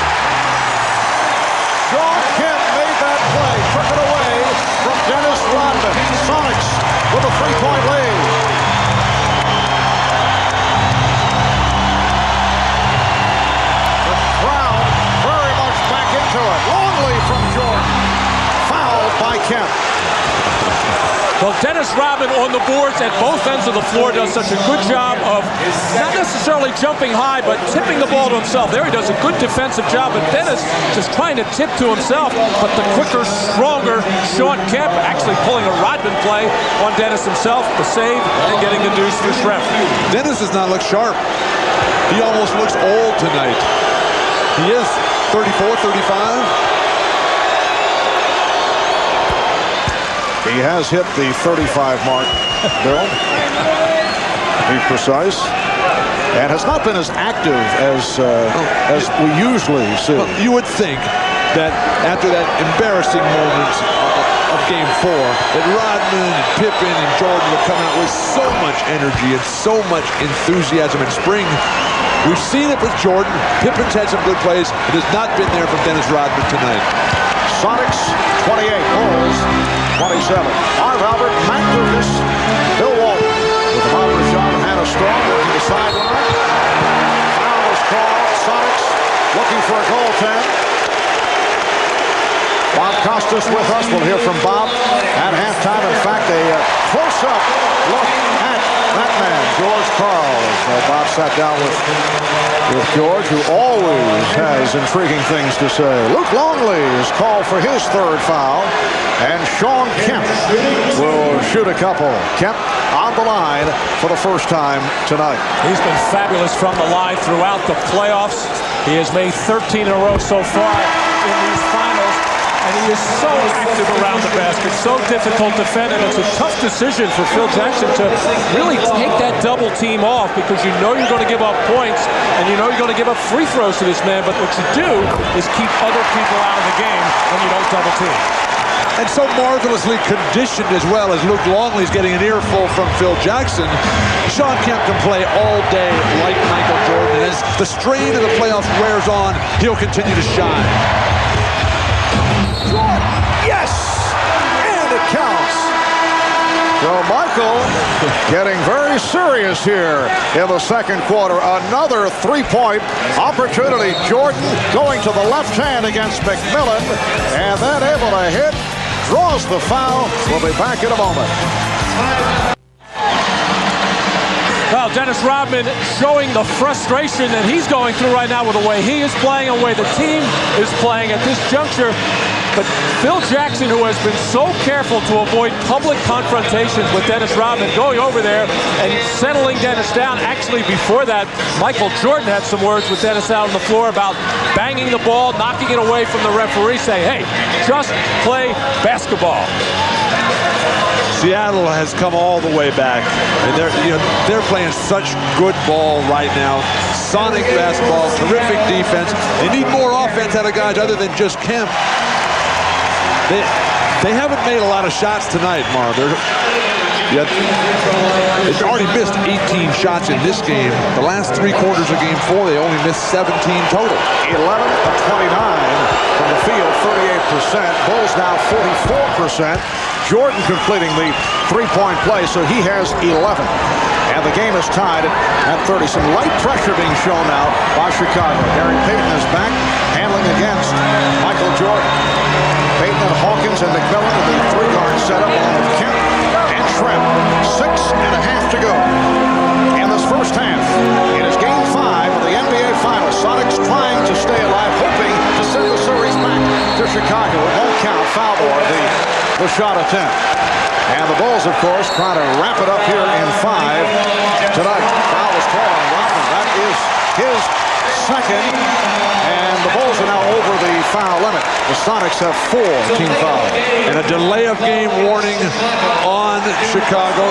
Sean Kemp made that play. Took it away from Dennis Rodman. Sonics with a 3-point lead. Kemp. Well, Dennis Rodman on the boards at both ends of the floor does such a good job of not necessarily jumping high, but tipping the ball to himself. There he does a good defensive job, but Dennis just trying to tip to himself. But the quicker, stronger Sean Kemp actually pulling a Rodman play on Dennis himself, the save, and getting the deuce for Schrempf. Dennis does not look sharp. He almost looks old tonight. He is 34, 35. He has hit the 35 mark, Bill, to be precise, and has not been as active as we usually see. Well, you would think that after that embarrassing moment of Game 4, that Rodman and Pippen and Jordan would come out with so much energy and so much enthusiasm in spring. We've seen it with Jordan. Pippen's had some good plays. It has not been there from Dennis Rodman tonight. Sonics 28, Bulls 27. Marv Albert, Matt Lucas, Bill Walton with the bottom shot. Hannah Strong working the sideline. Foul is called. Sonics looking for a goaltend. Bob Costas with us. We'll hear from Bob at halftime. In fact, a close-up look at that man, George Karl. As Bob sat down with George, who always has intriguing things to say. Luke Longley is called for his third foul, and Sean Kemp will shoot a couple. Kemp on the line for the first time tonight. He's been fabulous from the line throughout the playoffs. He has made 13 in a row so far in these finals. And he is so active around the basket, so difficult to defend, and it's a tough decision for Phil Jackson to really take that double team off, because you know you're going to give up points and you know you're going to give up free throws to this man, but what you do is keep other people out of the game when you don't double team. And so marvelously conditioned as well as Luke Longley's getting an earful from Phil Jackson. Sean Kemp can play all day like Michael Jordan. As the strain of the playoffs wears on, he'll continue to shine. Yes! And it counts. So Michael getting very serious here in the second quarter. Another three-point opportunity. Jordan going to the left hand against McMillan, and then able to hit. Draws the foul. We'll be back in a moment. Well, Dennis Rodman showing the frustration that he's going through right now with the way he is playing and the way the team is playing at this juncture. But Phil Jackson, who has been so careful to avoid public confrontations with Dennis Rodman, going over there and settling Dennis down. Actually, before that, Michael Jordan had some words with Dennis out on the floor about banging the ball, knocking it away from the referee, saying, hey, just play basketball. Seattle has come all the way back, and they're playing such good ball right now. Sonic basketball, terrific defense. They need more offense out of guys other than just Kemp. They haven't made a lot of shots tonight, Marv. They've already missed 18 shots in this game. The last three quarters of Game 4, they only missed 17 total. 11 of 29 from the field, 38%. Bulls now 44%. Jordan completing the three-point play, so he has 11. And the game is tied at 30. Some light pressure being shown now by Chicago. Gary Payton is back, handling against Michael Jordan. Payton and Hawkins and McMillan in the three-guard setup, along with Kemp and Schrempf. 6.5 to go in this first half. It is Game 5 of the NBA Finals. Sonics trying to stay alive, hoping to send the series back to Chicago. It won't count. Foul or the shot attempt. And the Bulls, of course, trying to wrap it up here in 5 tonight. Foul was called on Rodman. That is his second. And the Bulls are now over the foul limit. The Sonics have 4 team fouls. And a delay of game warning on Chicago.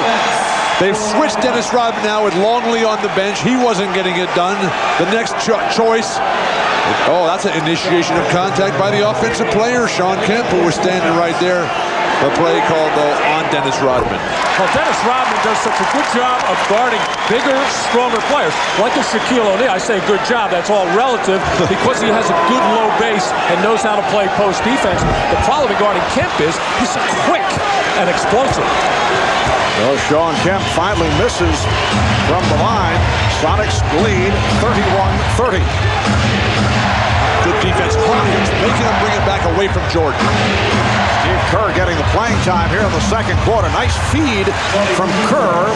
They've switched Dennis Rodman now with Longley on the bench. He wasn't getting it done. The next choice. Oh, that's an initiation of contact by the offensive player, Sean Kemp, who was standing right there. The play called, though, on Dennis Rodman. Well, Dennis Rodman does such a good job of guarding bigger, stronger players. Like a Shaquille O'Neal, I say good job, that's all relative, because he has a good low base and knows how to play post defense. The problem regarding Kemp is he's quick and explosive. Well, Sean Kemp finally misses from the line. Sonics lead 31-30. Good defense. Hawkins making him bring it back away from Jordan. Steve Kerr getting the playing time here in the second quarter. Nice feed from Kerr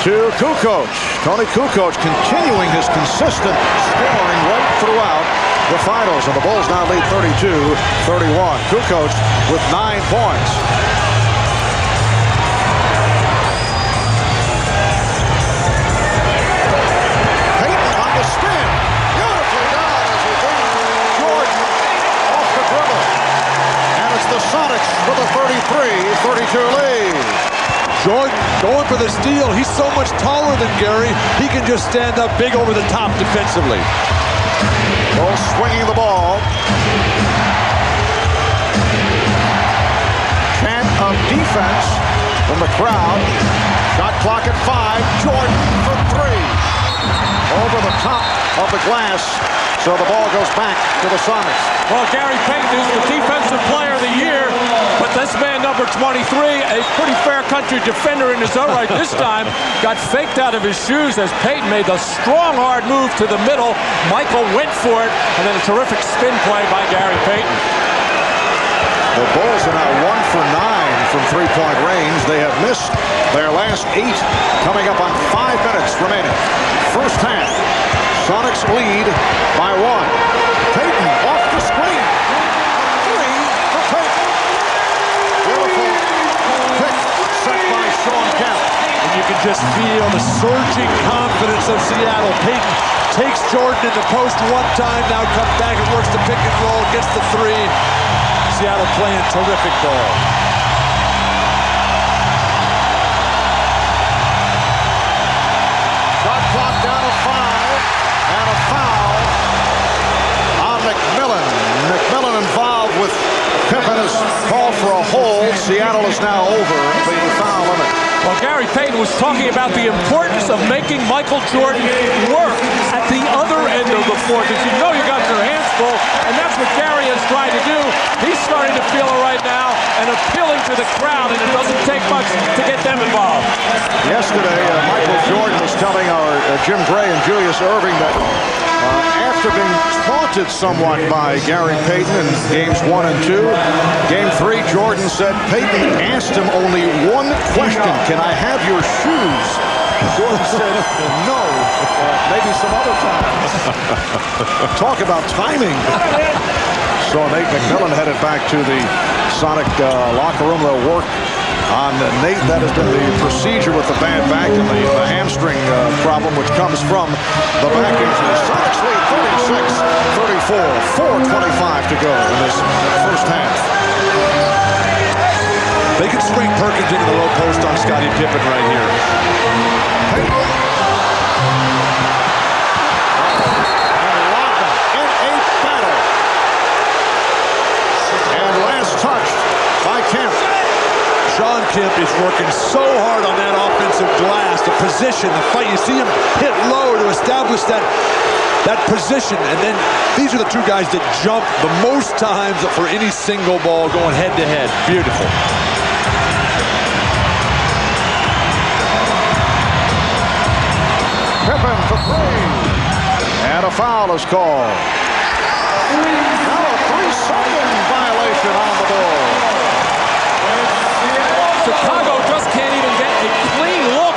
to Kukoc. Tony Kukoc continuing his consistent scoring right throughout the finals. And the Bulls now lead 32-31. Kukoc with 9 points. Payton on the spin. Beautifully done as he brings Jordan off the dribble. And it's the Sonics with a 33-32 lead. Jordan going for the steal. He's so much taller than Gary. He can just stand up big over the top defensively. Bulls swinging the ball. Chant of defense from the crowd. Shot clock at 5. Jordan for 3. Over the top of the glass. So the ball goes back to the Sonics. Well, Gary Payton is the defensive player of the year, but this man, number 23, a pretty fair country defender in his own right this time, got faked out of his shoes as Payton made the strong, hard move to the middle. Michael went for it, and then a terrific spin play by Gary Payton. The Bulls are now 1 for 9 from three-point range. They have missed their last 8, coming up on 5 minutes remaining. First half, Sonics lead by 1. Payton off the screen. 3 for Payton. Beautiful pick set by Sean Kemp. And you can just feel the surging confidence of Seattle. Payton takes Jordan in the post one time, now comes back and works the pick and roll, gets the 3. Seattle playing terrific ball. Shot clock down to 5, and a foul on McMillan. McMillan involved with Pippen is called for a hold. Seattle is now over the foul limit. Well, Gary Payton was talking about the importance of making Michael Jordan work at the other end of the floor, because you know you got your hands full, and that's what Gary is trying to do. He's starting to feel it right now and appealing to the crowd, and it doesn't take much to get them involved. Yesterday, Michael Jordan was telling our Jim Gray and Julius Erving that after being taunted somewhat by Gary Payton in games 1 and 2, game 3, Jordan said Payton asked him only one question: "Can I have your shoes?" Jordan said, "No, maybe some other time." Talk about timing. So Nate McMillan headed back to the Sonic locker room. They'll work on Nate. That has been the procedure with the bad back and the hamstring problem, which comes from the back injury. Sonics lead 36-34. 4:25 to go in this first half. They can swing Perkins into the low post on Scottie Pippen right here. Payton. And Lockman in a battle. And last touched by Kemp. Sean Kemp is working so hard on that offensive glass, the position, the fight. You see him hit low to establish that position, and then these are the two guys that jump the most times for any single ball going head-to-head. Beautiful. Pippen for 3. And a foul is called. Now a 3-second violation on the ball. Chicago just can't even get a clean look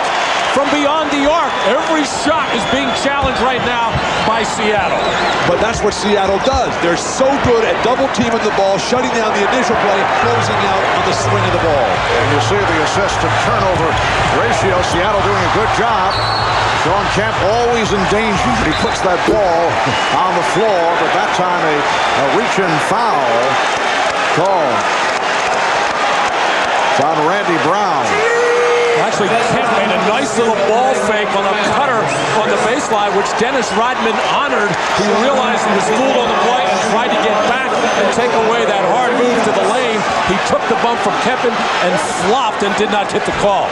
from beyond the arc. Every shot is being challenged right now by Seattle. But that's what Seattle does. They're so good at double-teaming the ball, shutting down the initial play, and closing out on the swing of the ball. And you see the assist to turnover ratio. Seattle doing a good job. Sean Kemp always in danger. He puts that ball on the floor, but that time a reach-in foul call. It's on Randy Brown. Actually, Kemp made a nice little ball fake on a cutter on the baseline, which Dennis Rodman honored. He realized he was fooled on the play and tried to get back and take away that hard move to the lane. He took the bump from Kemp and flopped and did not get the call.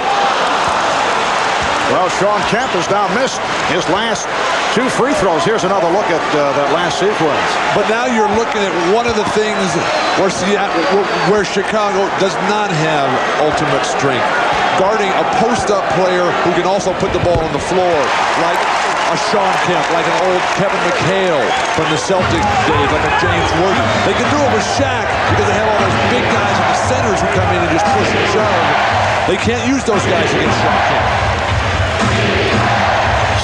Well, Sean Kemp has now missed his last 2 free throws. Here's another look at that last sequence. But now you're looking at one of the things where Chicago does not have ultimate strength. Guarding a post-up player who can also put the ball on the floor, like a Sean Kemp, like an old Kevin McHale from the Celtic days, like a James Worthy. They can do it with Shaq because they have all those big guys in the centers who come in and just push and shove. They can't use those guys against Sean Kemp.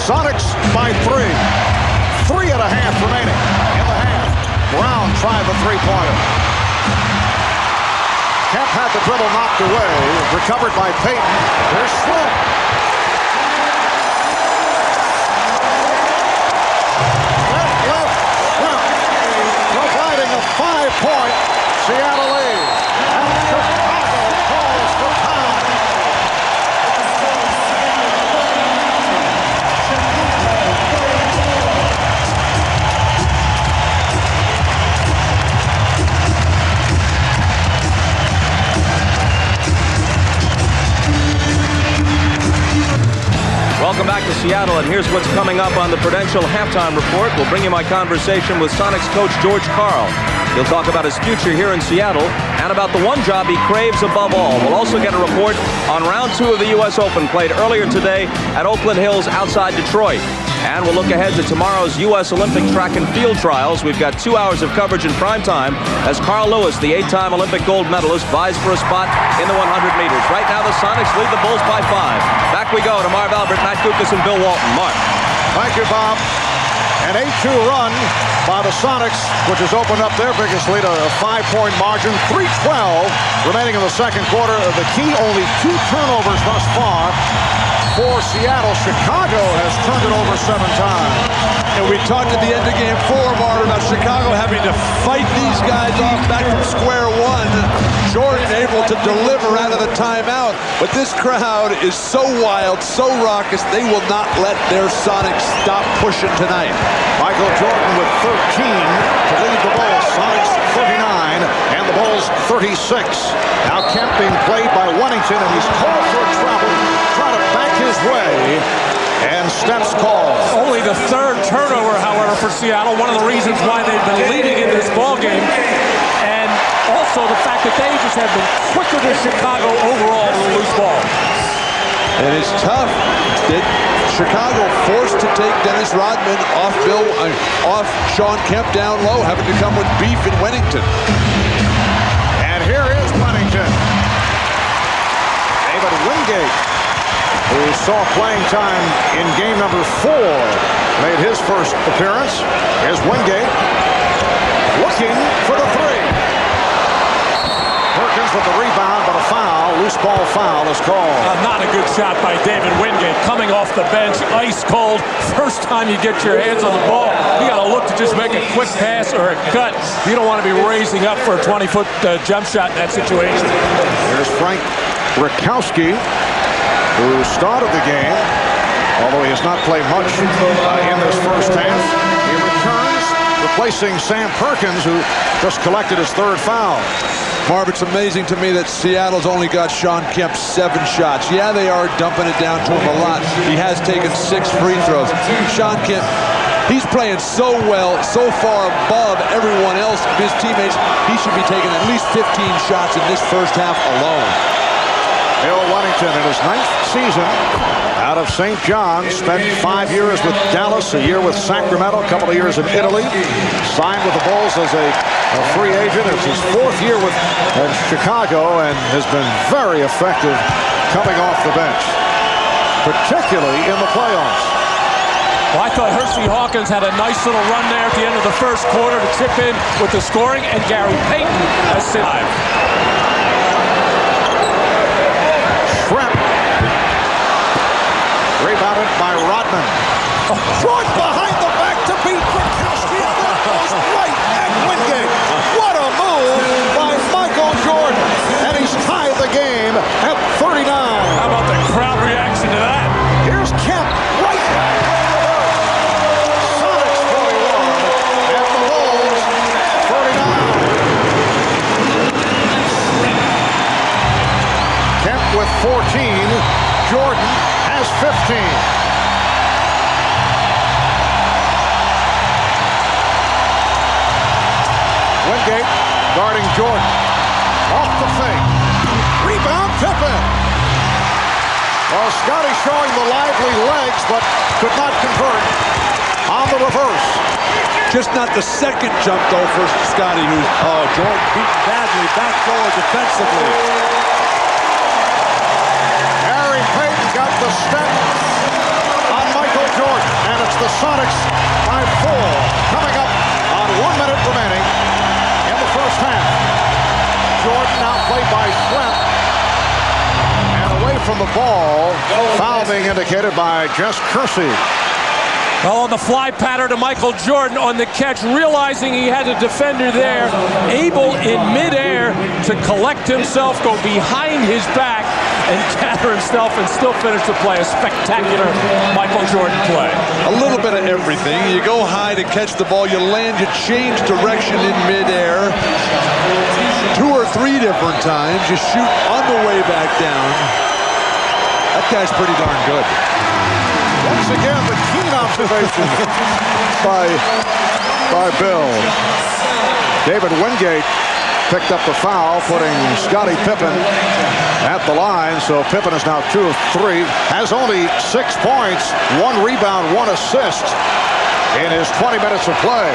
Sonics by 3. 3.5 remaining in the half. Brown tried the three-pointer. Kemp had the dribble knocked away. Recovered by Payton. Here's Slip. Left. Providing a 5-point Seattle lead. And Chicago calls for time. Welcome back to Seattle, and here's what's coming up on the Prudential Halftime Report. We'll bring you my conversation with Sonics coach George Karl. He'll talk about his future here in Seattle and about the one job he craves above all. We'll also get a report on round 2 of the U.S. Open played earlier today at Oakland Hills outside Detroit. And we'll look ahead to tomorrow's U.S. Olympic track and field trials. We've got 2 hours of coverage in prime time as Carl Lewis, the 8-time Olympic gold medalist, vies for a spot in the 100 meters. Right now, the Sonics lead the Bulls by 5. Back we go to Marv Albert, Matt Kukas, and Bill Walton. Marv. Thank you, Bob. An 8-2 run by the Sonics, which has opened up their biggest lead, a 5-point margin. 3:12 remaining in the second quarter. The key, only 2 turnovers thus far for Seattle. Chicago has turned it over 7 times. And we talked at the end of game 4, Marv, about Chicago having to fight these guys off back from square one. Jordan able to deliver out of the timeout. But this crowd is so wild, so raucous, they will not let their Sonics stop pushing tonight. Michael Jordan with 13 to lead the Bulls. Sonics 39 and the Bulls 36. Now Kemp being played by Wennington, and he's called for a travel. Trying to back his way, and steps called. Only the 3rd turnover, however, for Seattle. One of the reasons why they've been leading in this ball game, and also the fact that they just have been quicker than Chicago overall with a loose ball. And it's tough. Chicago forced to take Dennis Rodman off Sean Kemp down low, having to come with beef in Wennington. And here is Wennington. David Wingate, who saw playing time in game number 4, made his first appearance. Here's Wingate looking for the 3. Perkins with the rebound, but a foul, loose ball foul is called. Not a good shot by David Wingate, coming off the bench, ice cold. First time you get your hands on the ball, you got to look to just make a quick pass or a cut. You don't want to be raising up for a 20-foot jump shot in that situation. Here's Frank Rakowski, who started the game, although he has not played much in this first half. He returns, replacing Sam Perkins, who just collected his 3rd foul. Marv, it's amazing to me that Seattle's only got Sean Kemp 7 shots. Yeah, they are dumping it down to him a lot. He has taken 6 free throws. Sean Kemp, he's playing so well, so far above everyone else, his teammates. He should be taking at least 15 shots in this first half alone. Bill Wennington in his 9th season out of St. John, spent 5 years with Dallas, a year with Sacramento, a couple of years in Italy, signed with the Bulls as a free agent. It's his 4th year with Chicago and has been very effective coming off the bench, particularly in the playoffs. Well, I thought Hersey Hawkins had a nice little run there at the end of the first quarter to chip in with the scoring, and Gary Payton has sit live. Shrimp. Rebounded by Rodman. Short behind the back to beat Rakowski. That goes right at Wingate. What a move by Michael Jordan. And he's tied the game at 39. How about the crowd reaction to that? Here's Kemp right there. Sonics 41 and the Bulls 39. Kemp with 14. Jordan has 15. Wingate guarding Jordan. Off the fake. Rebound, Pippen. Well, Scotty showing the lively legs, but could not convert on the reverse. Just not the second jump, though, for Scotty, who's, Jordan beat badly back forward defensively. Gary Payton got the step on Michael Jordan, and it's the Sonics by 4 coming up on 1 minute remaining in the first half. Jordan now played by Schlepp, and away from the ball, foul being indicated by Jess Kersey. Well, on the fly pattern to Michael Jordan on the catch, realizing he had a defender there, able in midair to collect himself, go behind his back, and gather himself and still finish the play. A spectacular Michael Jordan play. A little bit of everything. You go high to catch the ball, you land, you change direction in midair. 2 or 3 different times. You shoot on the way back down. That guy's pretty darn good. Once again, the keen observation by Bill. David Wingate picked up the foul, putting Scottie Pippen at the line. So Pippen is now 2 of 3, has only 6 points, 1 rebound, 1 assist in his 20 minutes of play.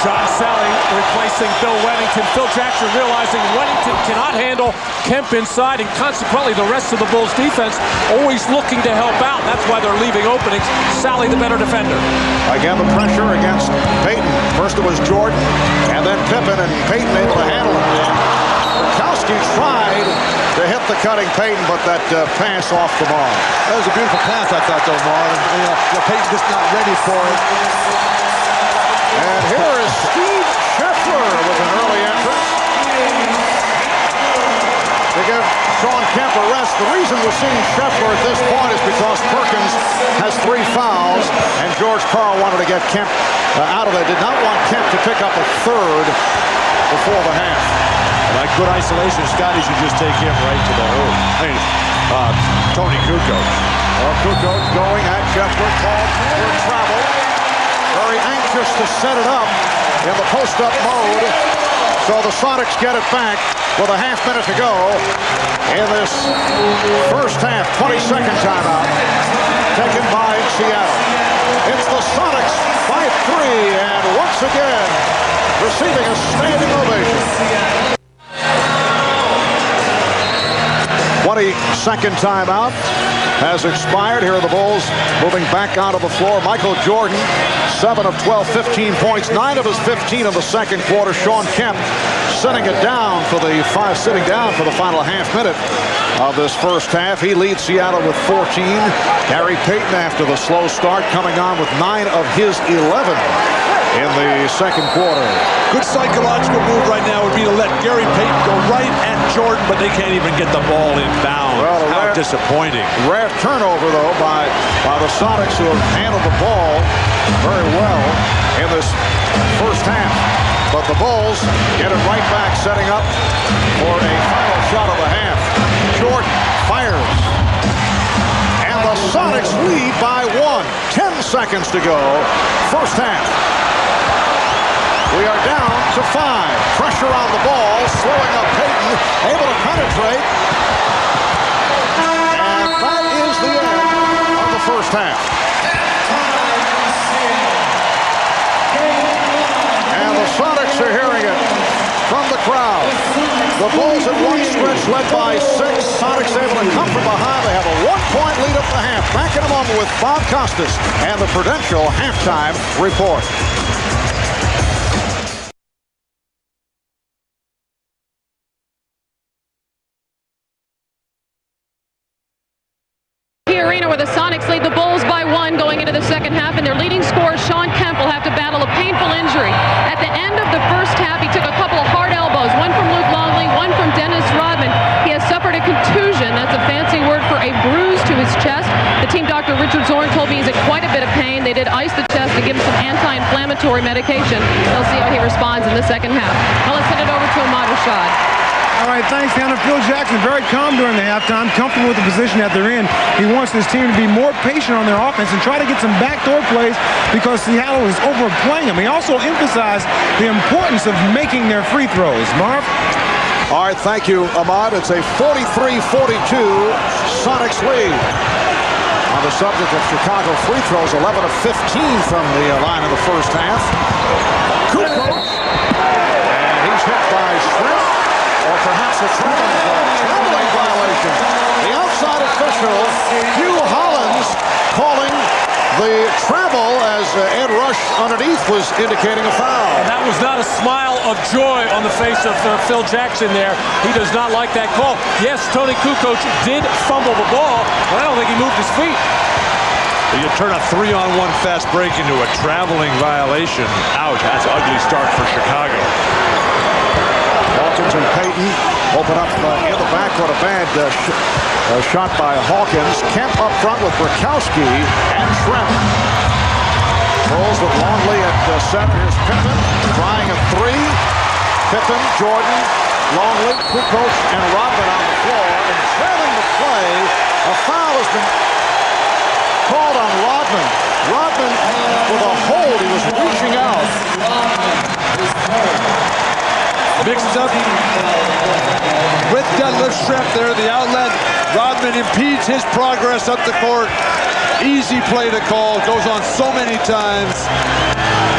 John Sally replacing Bill Weddington. Phil Jackson realizing Weddington cannot handle Kemp inside, and consequently the rest of the Bulls defense always looking to help out. That's why they're leaving openings. Sally the better defender. Again, the pressure against Payton. First it was Jordan, and then Pippen, and Payton able to handle it. Bukowski tried to hit the cutting Payton, but that pass off the ball. That was a beautiful pass, I thought, though, Marv. Payton just not ready for it. And here is Steve Scheffler with an early entrance to give Shawn Kemp a rest. The reason we're seeing Scheffler at this point is because Perkins has 3 fouls, and George Karl wanted to get Kemp out of there. Did not want Kemp to pick up a 3rd before the half. Like good isolation, Scotty should just take him right to the hole. Hey, Tony Kukoc. Well, Kukoc going at Scheffler, called for travel. Very anxious to set it up in the post-up mode. So the Sonics get it back with a half minute to go in this first half. 22nd timeout taken by Seattle. It's the Sonics by 3, and once again receiving a standing ovation. 22nd timeout has expired. Here are the Bulls moving back onto the floor. Michael Jordan, 7 of 12, 15 points, 9 of his 15 in the second quarter. Shawn Kemp sitting down for the final half minute of this first half. He leads Seattle with 14. Gary Payton, after the slow start, coming on with 9 of his 11 in the second quarter. Good psychological move right now would be to let Gary Payton go right at Jordan, but they can't even get the ball inbound. Well, how disappointing. Rare turnover, though, by the Sonics, who have handled the ball very well in this first half. But the Bulls get it right back, setting up for a final shot of the half. Jordan fires. And the Sonics lead by 1. 10 seconds to go. First half. We are down to 5. Pressure on the ball, slowing up Payton, able to penetrate. And that is the end of the first half. And the Sonics are hearing it from the crowd. The Bulls at one stretch led by 6. Sonics able to come from behind. They have a 1-point lead at the half. Back in a moment with Bob Costas and the Prudential halftime report. Arena where the Sonics lead the Bulls by 1 going into the second half, and their leading scorer, Shawn Kemp, will have to battle a painful injury. At the end of the first half, he took a couple of hard elbows, one from Luke Longley, one from Dennis Rodman. He has suffered a contusion. That's a fancy word for a bruise to his chest. The team doctor, Richard Zorn, told me he's in quite a bit of pain. They did ice the chest to give him some anti-inflammatory medication. They'll see how he responds in the second half. Now let's send it over to Ahmad Rashad. All right, thanks, Hannah. Phil Jackson very calm during the halftime, comfortable with the position that they're in. He wants his team to be more patient on their offense and try to get some backdoor plays because Seattle is overplaying them. He also emphasized the importance of making their free throws. Marv? All right, thank you, Ahmad. It's a 43-42 Sonics lead. On the subject of Chicago free throws, 11 of 15 from the line in the first half. Kukoc, and he's hit by Shrimp, or perhaps a traveling violation. The outside official, Hugh Hollins, calling the travel as Ed Rush underneath was indicating a foul. And that was not a smile of joy on the face of Phil Jackson there. He does not like that call. Yes, Tony Kukoc did fumble the ball, but I don't think he moved his feet. You turn a 3-on-1 fast break into a traveling violation. Ouch, that's an ugly start for Chicago. Hawkins and Payton open up in the backcourt. A bad shot by Hawkins. Kemp up front with Brakowski and Shrimp. Pulls with Longley at center. Here's Pippen trying a three. Pippen, Jordan, Longley, Kukoc, and Rodman on the floor. And trailing the play, a foul has been called on Rodman. Rodman with a hold. He was reaching out. Mixed up with deadlift Shrimp there, the outlet. Rodman impedes his progress up the court. Easy play to call. Goes on so many times.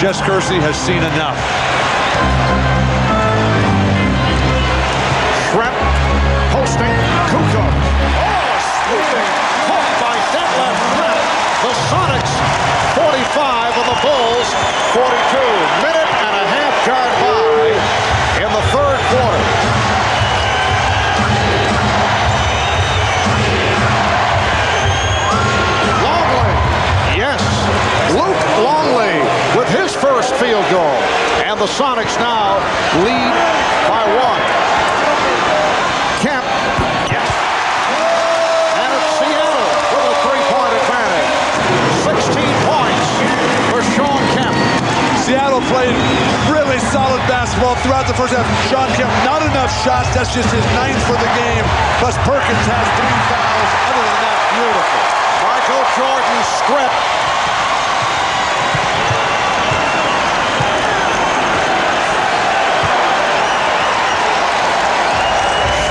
Jess Kersey has seen enough. Shrimp posting Kukoc. Oh, sweeping hook by deadlift Shrimp. The Sonics 45 and the Bulls 42. Minute and a half gone by in the third quarter. Longley, yes, Luke Longley with his first field goal. And the Sonics now lead by one. Kemp, yes. And it's Seattle with a three-point advantage. 16 points for Sean Kemp. Seattle played really solid basketball throughout the first half. Sean Kemp, not enough shots. That's just his 9th for the game. Plus Perkins has 3 fouls. Other than that, beautiful. Michael Jordan script.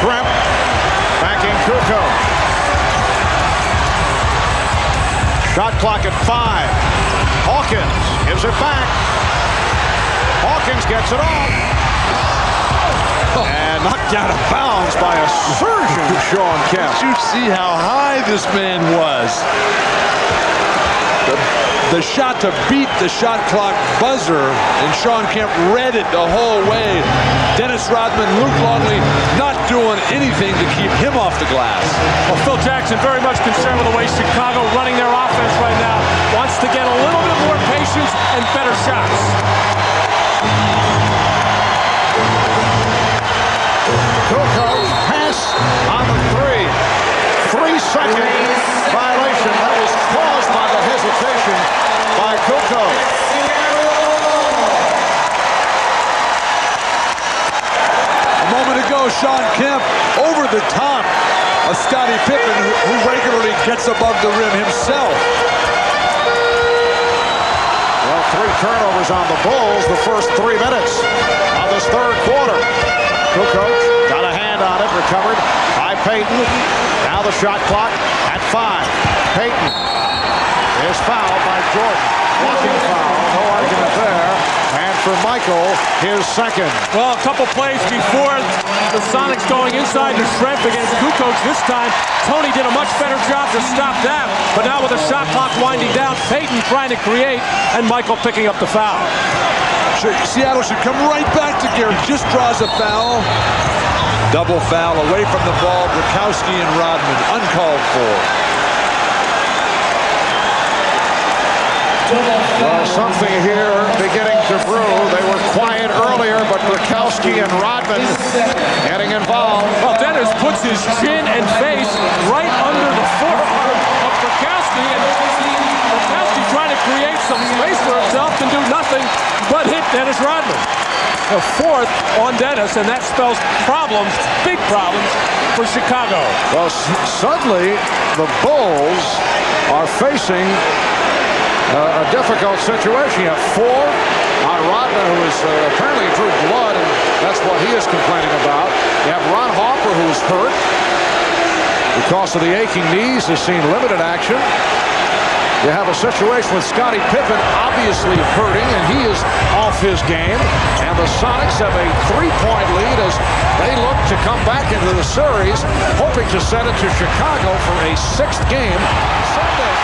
Shrimp backing Kukoc. Shot clock at 5. Hawkins gives it back. Hawkins gets it off. And knocked out of bounds by a surgeon, Sean Kemp. Did you see how high this man was? The shot to beat the shot clock buzzer, and Sean Kemp read it the whole way. Dennis Rodman, Luke Longley not doing anything to keep him off the glass. Well, Phil Jackson very much concerned with the way Chicago running their offense right now. Wants to get a little bit more patience and better shots. Kukoc pass on the 3-second violation. That was caused by the hesitation by Kukoc. A moment ago, Sean Kemp over the top of Scottie Pippen, who regularly gets above the rim himself. Well, 3 turnovers on the Bulls the first 3 minutes of this third quarter. Kukoc got a hand on it, recovered by Payton. Now the shot clock at 5. Payton is fouled by Jordan. Walking foul, no argument there. And for Michael, his second. Well, a couple plays before the Sonics going inside to Shrimp against Kukoc. This time, Tony did a much better job to stop that. But now with the shot clock winding down, Payton trying to create, and Michael picking up the foul. Seattle should come right back to gear. Just draws a foul. Double foul away from the ball. Brakowski and Rodman uncalled for. Well, something here beginning to brew. They were quiet earlier, but Brakowski and Rodman getting involved. Well, Dennis puts his chin and face right under the forearm of Brakowski, and Brakowski trying to create some space for himself can do nothing but hit Dennis Rodman. A 4th on Dennis, and that spells problems, big problems, for Chicago. Well, suddenly the Bulls are facing a difficult situation. You have 4 on Rodman, who is apparently drew blood, and that's what he is complaining about. You have Ron Harper, who's hurt because of the aching knees, has seen limited action. You have a situation with Scottie Pippen obviously hurting, and he is off his game. And the Sonics have a 3-point lead as they look to come back into the series, hoping to send it to Chicago for a 6th game Sunday.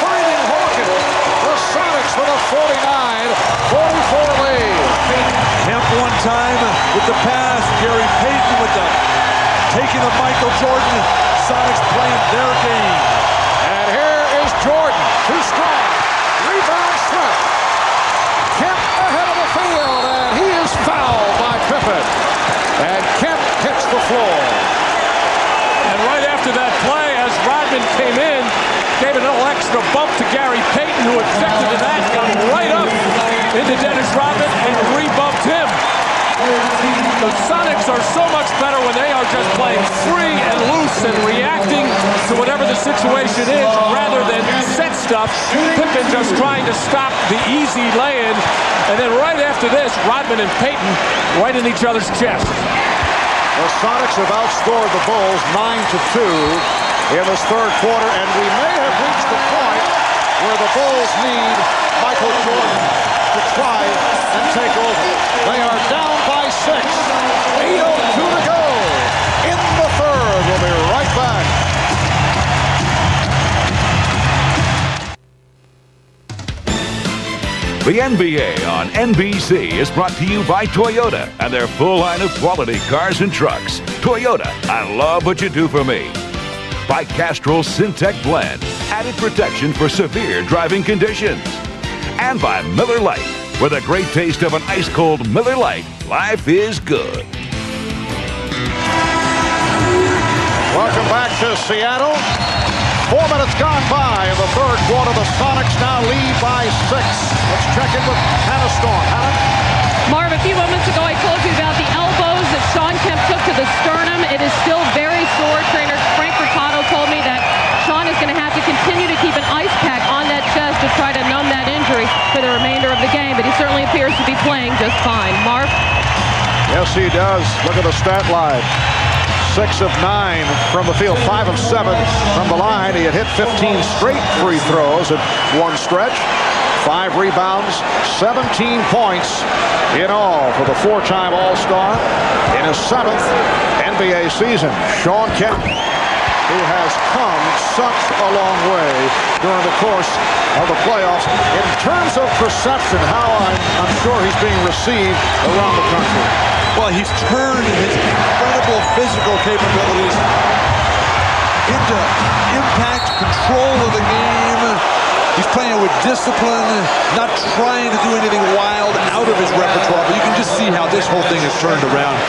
Finding Hawkins, the Sonics with a 49-44 lead. Kemp one time with the pass, Gary Payton with the taking of Michael Jordan. Sonics playing their game. And here is Jordan, too strong. Rebound stripped. Kemp ahead of the field, and he is fouled by Pippen. And Kemp hits the floor. And right after that play, as Rodman came in, gave a little extra bump to Gary Payton, who objected to that, got right up into Dennis Rodman and re-bumped him. The Sonics are so much better when they are just playing free and loose and reacting to whatever the situation is rather than set stuff. Pippen just trying to stop the easy lay-in. And then right after this, Rodman and Payton right in each other's chest. The Sonics have outscored the Bulls 9-2 in this 3rd quarter, and we may have reached the point where the Bulls need Michael Jordan to try and take over. They are down by 6. 8:02 to go in the 3rd. We'll be right back. The NBA on NBC is brought to you by Toyota and their full line of quality cars and trucks. Toyota, I love what you do for me. By Castrol Syntec Blend, added protection for severe driving conditions. And by Miller Lite, with a great taste of an ice-cold Miller Lite, life is good. Welcome back to Seattle. 4 minutes gone by in the 3rd quarter. The Sonics now lead by 6. Let's check in with Hannah Storm. Hannah? Marv, a few moments ago I told you about the elbows that Shawn Kemp took to the sternum. It is still very sore. Trainer Frank Furtado told me that Shawn is going to have to continue to keep an ice pack on that chest to try to numb that injury for the remainder of the game, but he certainly appears to be playing just fine. Marv? Yes, he does. Look at the stat line. 6 of 9 from the field, 5 of 7 from the line. He had hit 15 straight free throws at one stretch. 5 rebounds, 17 points in all for the 4-time All-Star in his 7th NBA season. Shawn Kemp, who has come such a long way during the course of the playoffs. In terms of perception, how I'm sure he's being received around the country. Well, he's turned his incredible physical capabilities into impact, control of the game. He's playing with discipline, not trying to do anything wild out of his repertoire, but you can just see how this whole thing has turned around.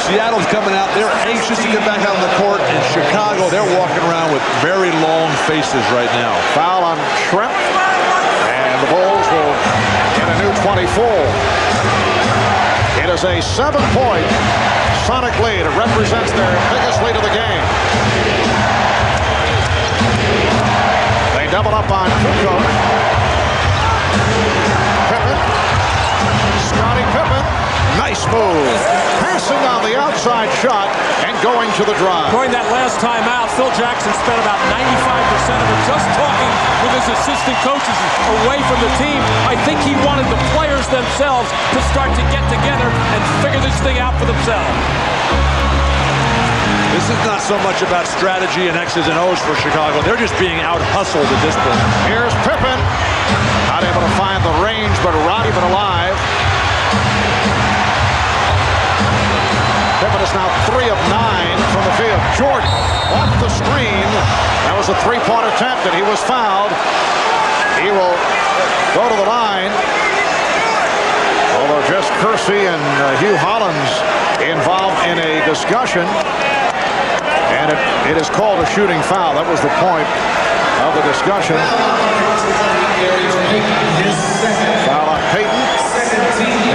Seattle's coming out. They're anxious to get back out on the court. In Chicago, they're walking around with very long faces right now. Foul on Trent, and the Bulls will get a new 24. It is a 7-point Sonic lead. It represents their biggest lead of the game. They double up on Kukoc. Pippen. Scottie Pippen. Nice move. Passing on the outside shot and going to the drive. During that last time out, Phil Jackson spent about 95% of it just talking with his assistant coaches away from the team. I think he wanted the players themselves to start to get together and figure this thing out for themselves. This is not so much about strategy and X's and O's for Chicago. They're just being out-hustled at this point. Here's Pippen. Not able to find the range, but not even alive. Pippen is now 3 of 9 from the field. Jordan off the screen. That was a 3-point attempt, and he was fouled. He will go to the line. Although Jess Kersey and Hugh Hollins involved in a discussion. And it is called a shooting foul. That was the point of the discussion. Foul on Payton.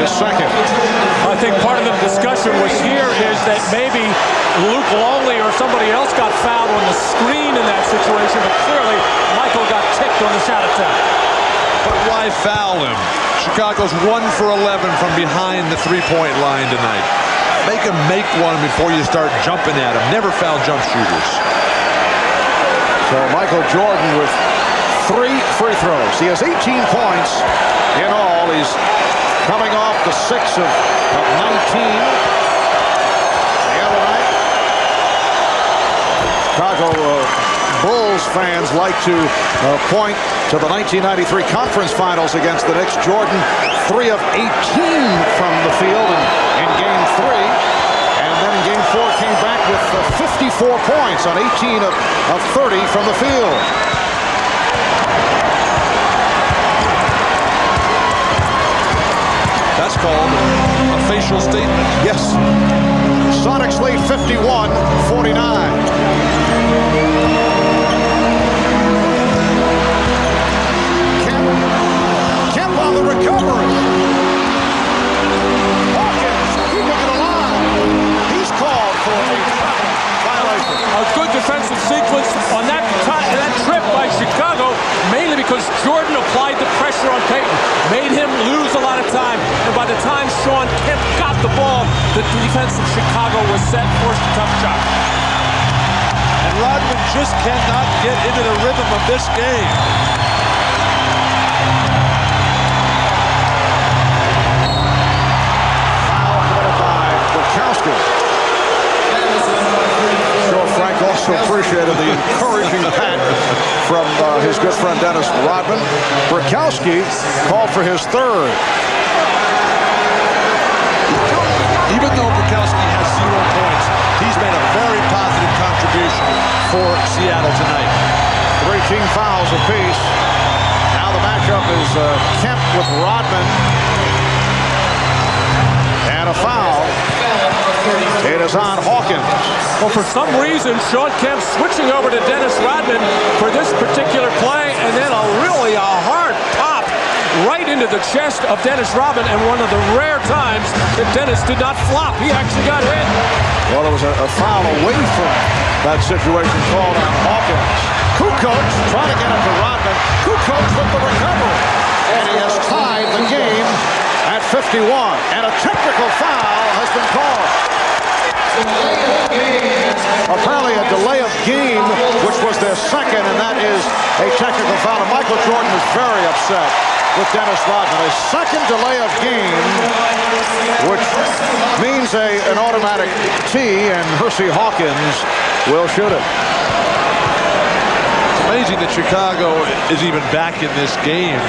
His second. I think part of the discussion was here is that maybe Luke Longley or somebody else got fouled on the screen in that situation, but clearly Michael got ticked on the shot attempt. But why foul him? Chicago's 1 for 11 from behind the three-point line tonight. Make them make one before you start jumping at them. Never foul jump shooters. So Michael Jordan with 3 free throws. He has 18 points in all. He's coming off the 6 of 19 the other night. Chicago Bulls fans like to point to the 1993 conference finals against the Knicks. Jordan 3 of 18 from the field in game 3. And then in game 4 came back with 54 points on 18 of 30 from the field. That's called a facial statement. Yes. Sonics lead 51-49. Kemp on the recovery. Hawkins keeping it alive. He's called for a violation. A good defensive sequence on that trip by Chicago, mainly because Jordan applied the pressure on Payton, made him lose a lot of time, and by the time Shawn Kemp got the ball, the defense of Chicago was set, forced a tough shot. And Rodman just cannot get into the rhythm of this game. Foul committed by Bukowski. Sure, Frank also appreciated the encouraging pat from his good friend Dennis Rodman. Bukowski called for his 3rd. Even though Bukowski has 0 points, he's made a very positive contribution for Seattle tonight. 3 team fouls apiece. Now the matchup is Kemp with Rodman. And a foul. It is on Hawkins. Well, for some reason, Shawn Kemp switching over to Dennis Rodman for this particular play, and then a hard pop right into the chest of Dennis Rodman, and one of the rare times that Dennis did not flop. He actually got hit. Well, there was a foul away from that situation called on Hawkins. Kukoc trying to get it to Rodman. Kukoc with the recovery. And he has tied the game at 51. And a technical foul has been called. Apparently a delay of game, which was their 2nd, and that is a technical foul. And Michael Jordan is very upset with Dennis Rodman. A 2nd delay of game, which means an automatic tee, and Hersey Hawkins will shoot it. It's amazing that Chicago is even back in this game.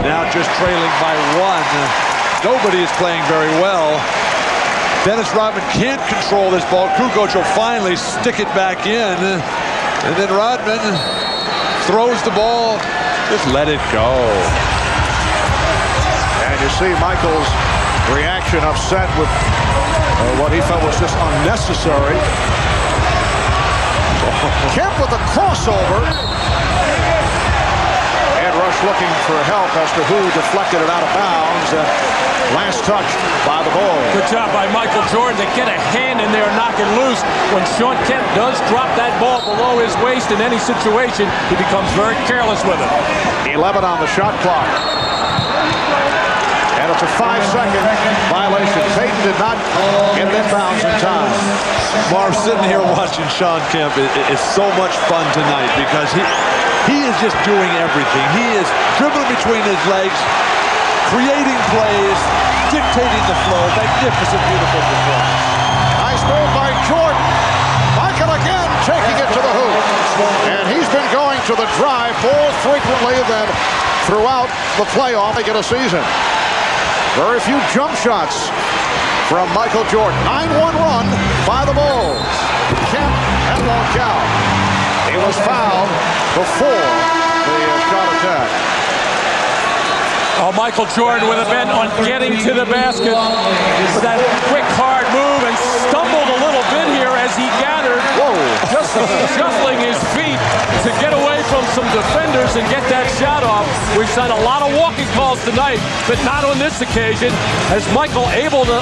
Now just trailing by 1. Nobody is playing very well. Dennis Rodman can't control this ball. Kukoc will finally stick it back in. And then Rodman throws the ball. Just let it go. And you see Michael's reaction, upset with what he felt was just unnecessary. Kemp with a crossover. Ed Rush looking for help as to who deflected it out of bounds. Last touch by the Bulls. Good job by Michael Jordan to get a hand in there and knock it loose. When Shawn Kemp does drop that ball below his waist in any situation, he becomes very careless with it. 11 on the shot clock. And it's a 5-second violation. Payton did not get it inbounds in time. Marv, sitting here watching Shawn Kemp is so much fun tonight because he is just doing everything. He is dribbling between his legs, creating plays, dictating the flow. Magnificent, beautiful performance. Nice move by Jordan. Michael again taking it to the hoop. And he's been going to the drive more frequently than throughout the playoff regular season. Very few jump shots from Michael Jordan. 9-1 run by the Bulls. Kemp, that won't count. He was fouled before the shot attack. Oh, Michael Jordan with a bent on getting to the basket with that quick, hard move, and stumbled a little bit here as he gathered. Whoa. Just shuffling his feet to get away from some defenders and get that shot off. We've seen a lot of walking calls tonight, but not on this occasion, as Michael able to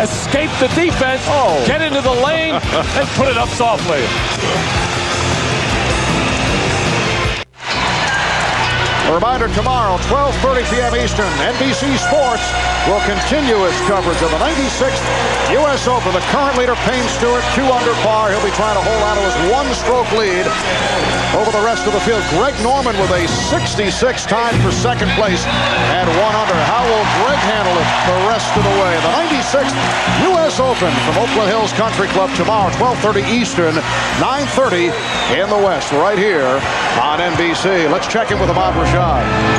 escape the defense, get into the lane, and put it up softly. A reminder, tomorrow, 12:30 p.m. Eastern, NBC Sports will continue its coverage of the 96th U.S. Open. The current leader, Payne Stewart, 2 under par. He'll be trying to hold on to his 1-stroke lead over the rest of the field. Greg Norman with a 66 tied for second place at 1 under. How will Greg handle it the rest of the way? The 96th U.S. Open from Oakland Hills Country Club tomorrow, 12:30 Eastern, 9:30 in the West, right here on NBC. Let's check in with Ahmad Rashad.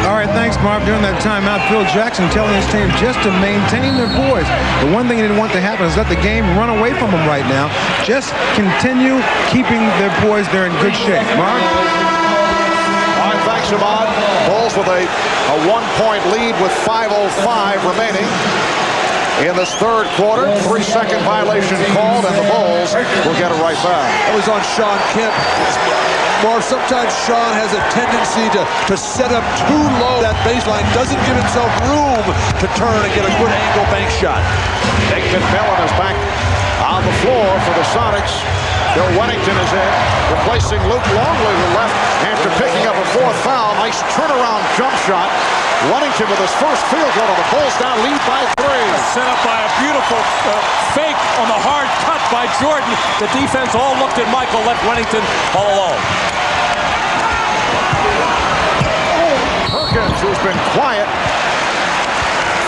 All right, thanks, Marv. During that timeout, Phil Jackson telling his team just to maintain their poise. The one thing he didn't want to happen is let the game run away from them right now. Just continue keeping their poise. They're in good shape. Marv? All right, thanks, Ahmad. Bulls with a 1-point lead with 5:05 remaining in this third quarter. 3-second violation called, and the Bulls will get it right back. That was on Sean Kemp. Marv, sometimes Sean has a tendency to set up too low. That baseline doesn't give himself room to turn and get a good angle bank shot. Nick McMillan is back on the floor for the Sonics. Bill Wennington is in, replacing Luke Longley, who left after picking up a 4th foul. Nice turnaround jump shot. Wennington with his first field goal, and the Bulls now lead by 3. Set up by a beautiful fake on the hard cut by Jordan. The defense all looked at Michael, left Wennington all alone. Perkins, who's been quiet,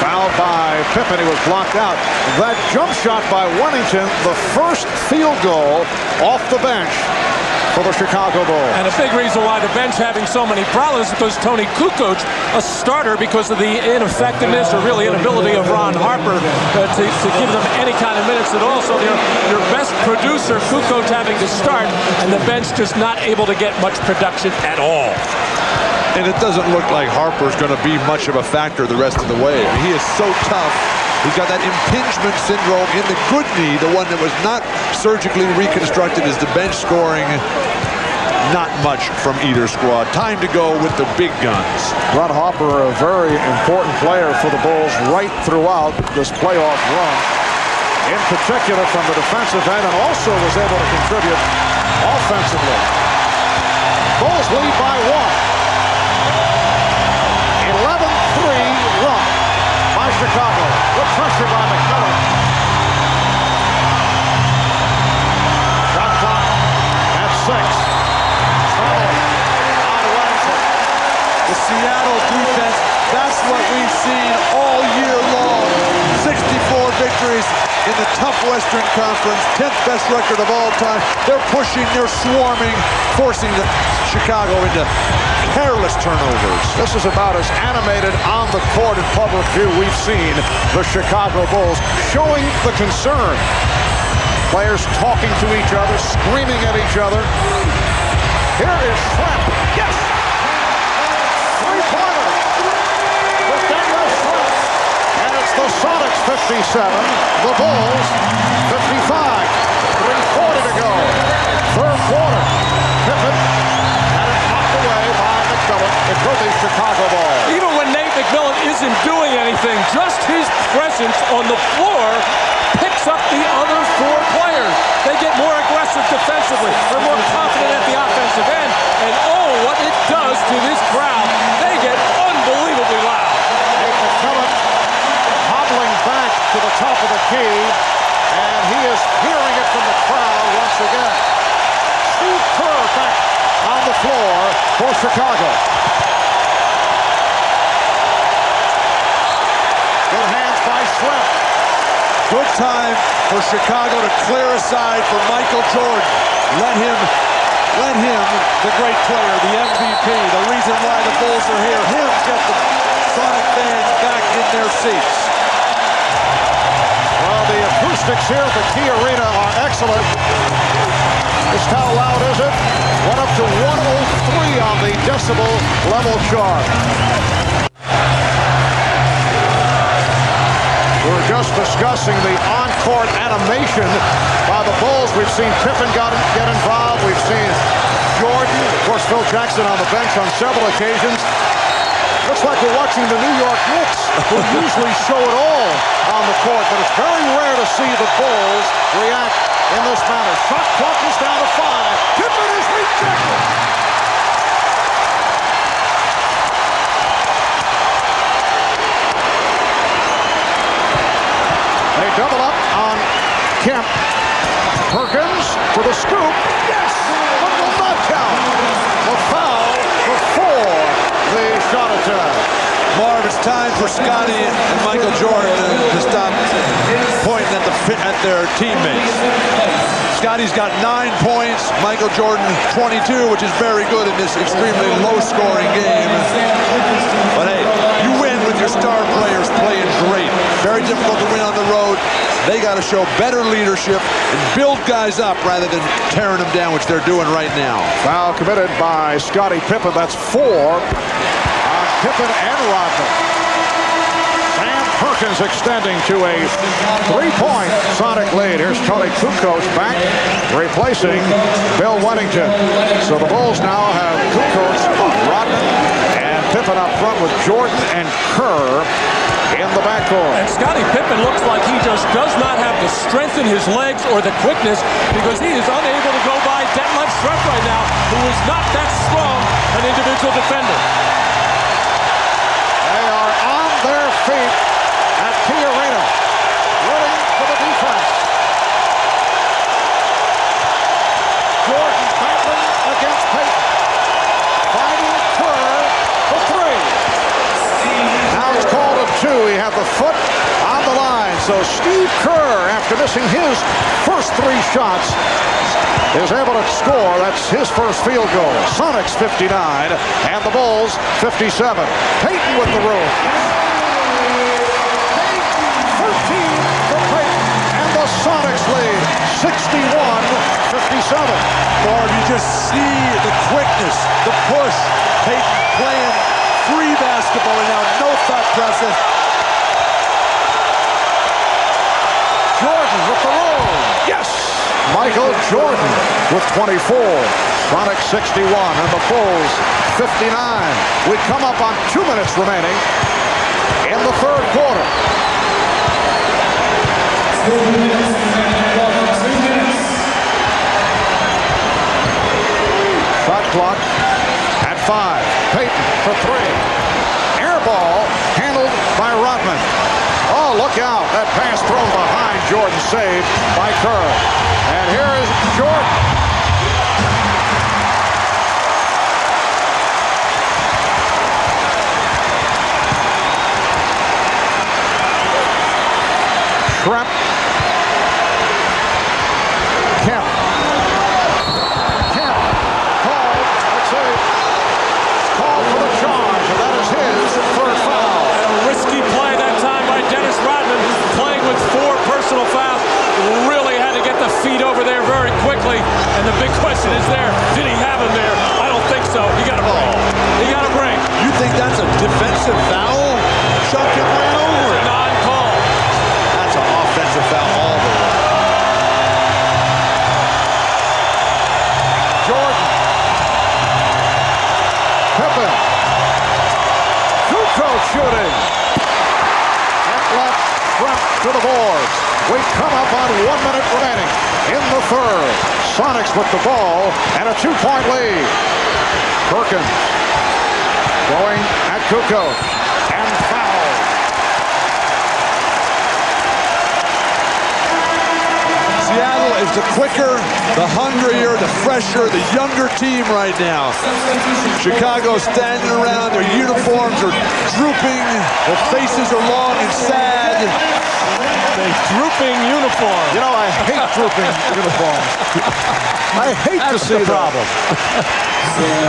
fouled by Pippen. He was blocked out. That jump shot by Wennington, the first field goal off the bench for the Chicago Bulls. And a big reason why the bench having so many problems is because Tony Kukoc, a starter, because of the ineffectiveness or really inability of Ron Harper to give them any kind of minutes at all. So your best producer, Kukoc, having to start, and the bench just not able to get much production at all. And it doesn't look like Harper's going to be much of a factor the rest of the way. He is so tough. He's got that impingement syndrome in the good knee, the one that was not surgically reconstructed. Is the bench scoring not much from either squad. Time to go with the big guns. Ron Harper, a very important player for the Bulls right throughout this playoff run, in particular from the defensive end, and also was able to contribute offensively. Bulls lead by 1. 11-3 run by Chicago. Good pressure by McMillan. Shot clock at 6. On Wellington. The Seattle defense, that's what we've seen all year long. 64 victories in the tough Western Conference, 10th best record of all time. They're pushing, they're swarming, forcing Chicago into careless turnovers. This is about as animated on the court in public view we've seen the Chicago Bulls, showing the concern. Players talking to each other, screaming at each other. Here is Schlepp. Yes! Three-pointer with Daniel Schlepp. And it's the Sonics 57, the Bulls 55. 3:40 to go. Third quarter. Pippen had it knocked away by McMillan. It will be Chicago ball. Even when Nate McMillan isn't doing anything, just his presence on the floor picks up the other 4 players. They get more aggressive defensively. They're more confident at the offensive end. And oh, what it does to this crowd. They get unbelievably loud. Nate McMillan hobbling back to the top of the key, and he is hearing it from the crowd once again. Steve Kerr back on the floor for Chicago. Good hands by Schlepp. Good time for Chicago to clear aside for Michael Jordan. Let him, the great player, the MVP, the reason why the Bulls are here, him get the Sonic fans back in their seats. Well, the acoustics here at the Key Arena are excellent. Just how loud is it? Went up to 103 on the decibel level chart. We were just discussing the on-court animation by the Bulls. We've seen Pippen get involved. We've seen Jordan, of course, Phil Jackson on the bench on several occasions. Looks like we're watching the New York Knicks, who usually show it all on the court, but it's very rare to see the Bulls react in this manner. Shot clock is down to 5. Pippen is rejected. Kemp. Perkins for the scoop. Yes! But will not count. The foul before the shot attempt. Marv, it's time for Scotty and Michael Jordan to stop pointing at their teammates. Scotty's got 9 points, Michael Jordan 22, which is very good in this extremely low-scoring game. But hey, you win with your star players playing great. Very difficult to win on the road. They got to show better leadership and build guys up rather than tearing them down, which they're doing right now. Foul committed by Scottie Pippen. That's 4 on Pippen and Rodman. Sam Perkins extending to a 3-point Sonic lead. Here's Tony Kukoc back, replacing Bill Wennington. So the Bulls now have Kukoc, Rodman, and Pippen up front with Jordan and Kerr in the backcourt. And Scottie Pippen looks like he just does not have the strength in his legs or the quickness, because he is unable to go by Detlef Schrempf right now, who is not that strong an individual defender. They are on their feet at Key Arena, rooting for the defense. Jordan battling against Payton, finding Kerr for 3. Now it's called a 2. He had the foot on the line. So Steve Kerr, after missing his first 3 shots, is able to score. That's his first field goal. Sonics 59 and the Bulls 57. Payton with the room. 13 for Payton, and the Sonics lead 61-57. Marv, you just see the quickness, the push. Payton playing free basketball right now, no thought process. Jordan with the roll. Yes! Michael Jordan with 24. Sonics 61 and the Bulls 59. We come up on 2 minutes remaining in the third quarter. 2 minutes. Shot clock at 5. Payton for 3. Air ball handled by Rodman. Oh, look out. That pass thrown behind Jordan, saved by Kerr. And here is Jordan. Schrempf. Kemp. Kemp called. Let's see. Called for the charge, and that is his third foul. And a risky play that time by Dennis Rodman, playing with 4 personal fouls. Really had to get the feet over there very quickly. And the big question is there, did he have him there? I don't think so. He got a break. He got a break. You think that's a defensive foul? Shotgun ran over it. Non-call. That's an offensive foul all the way. Jordan. Pippen. Kukoc shooting. And left Schrempf to the boards. We come up on 1 minute remaining in the third. Sonics with the ball and a 2-point lead. Perkins going at Kukoc and foul. Seattle is the quicker, the hungrier, the fresher, the younger team right now. Chicago standing around, their uniforms are drooping, their faces are long and sad. A drooping uniform. You know, I hate drooping uniforms. I hate to see the problem.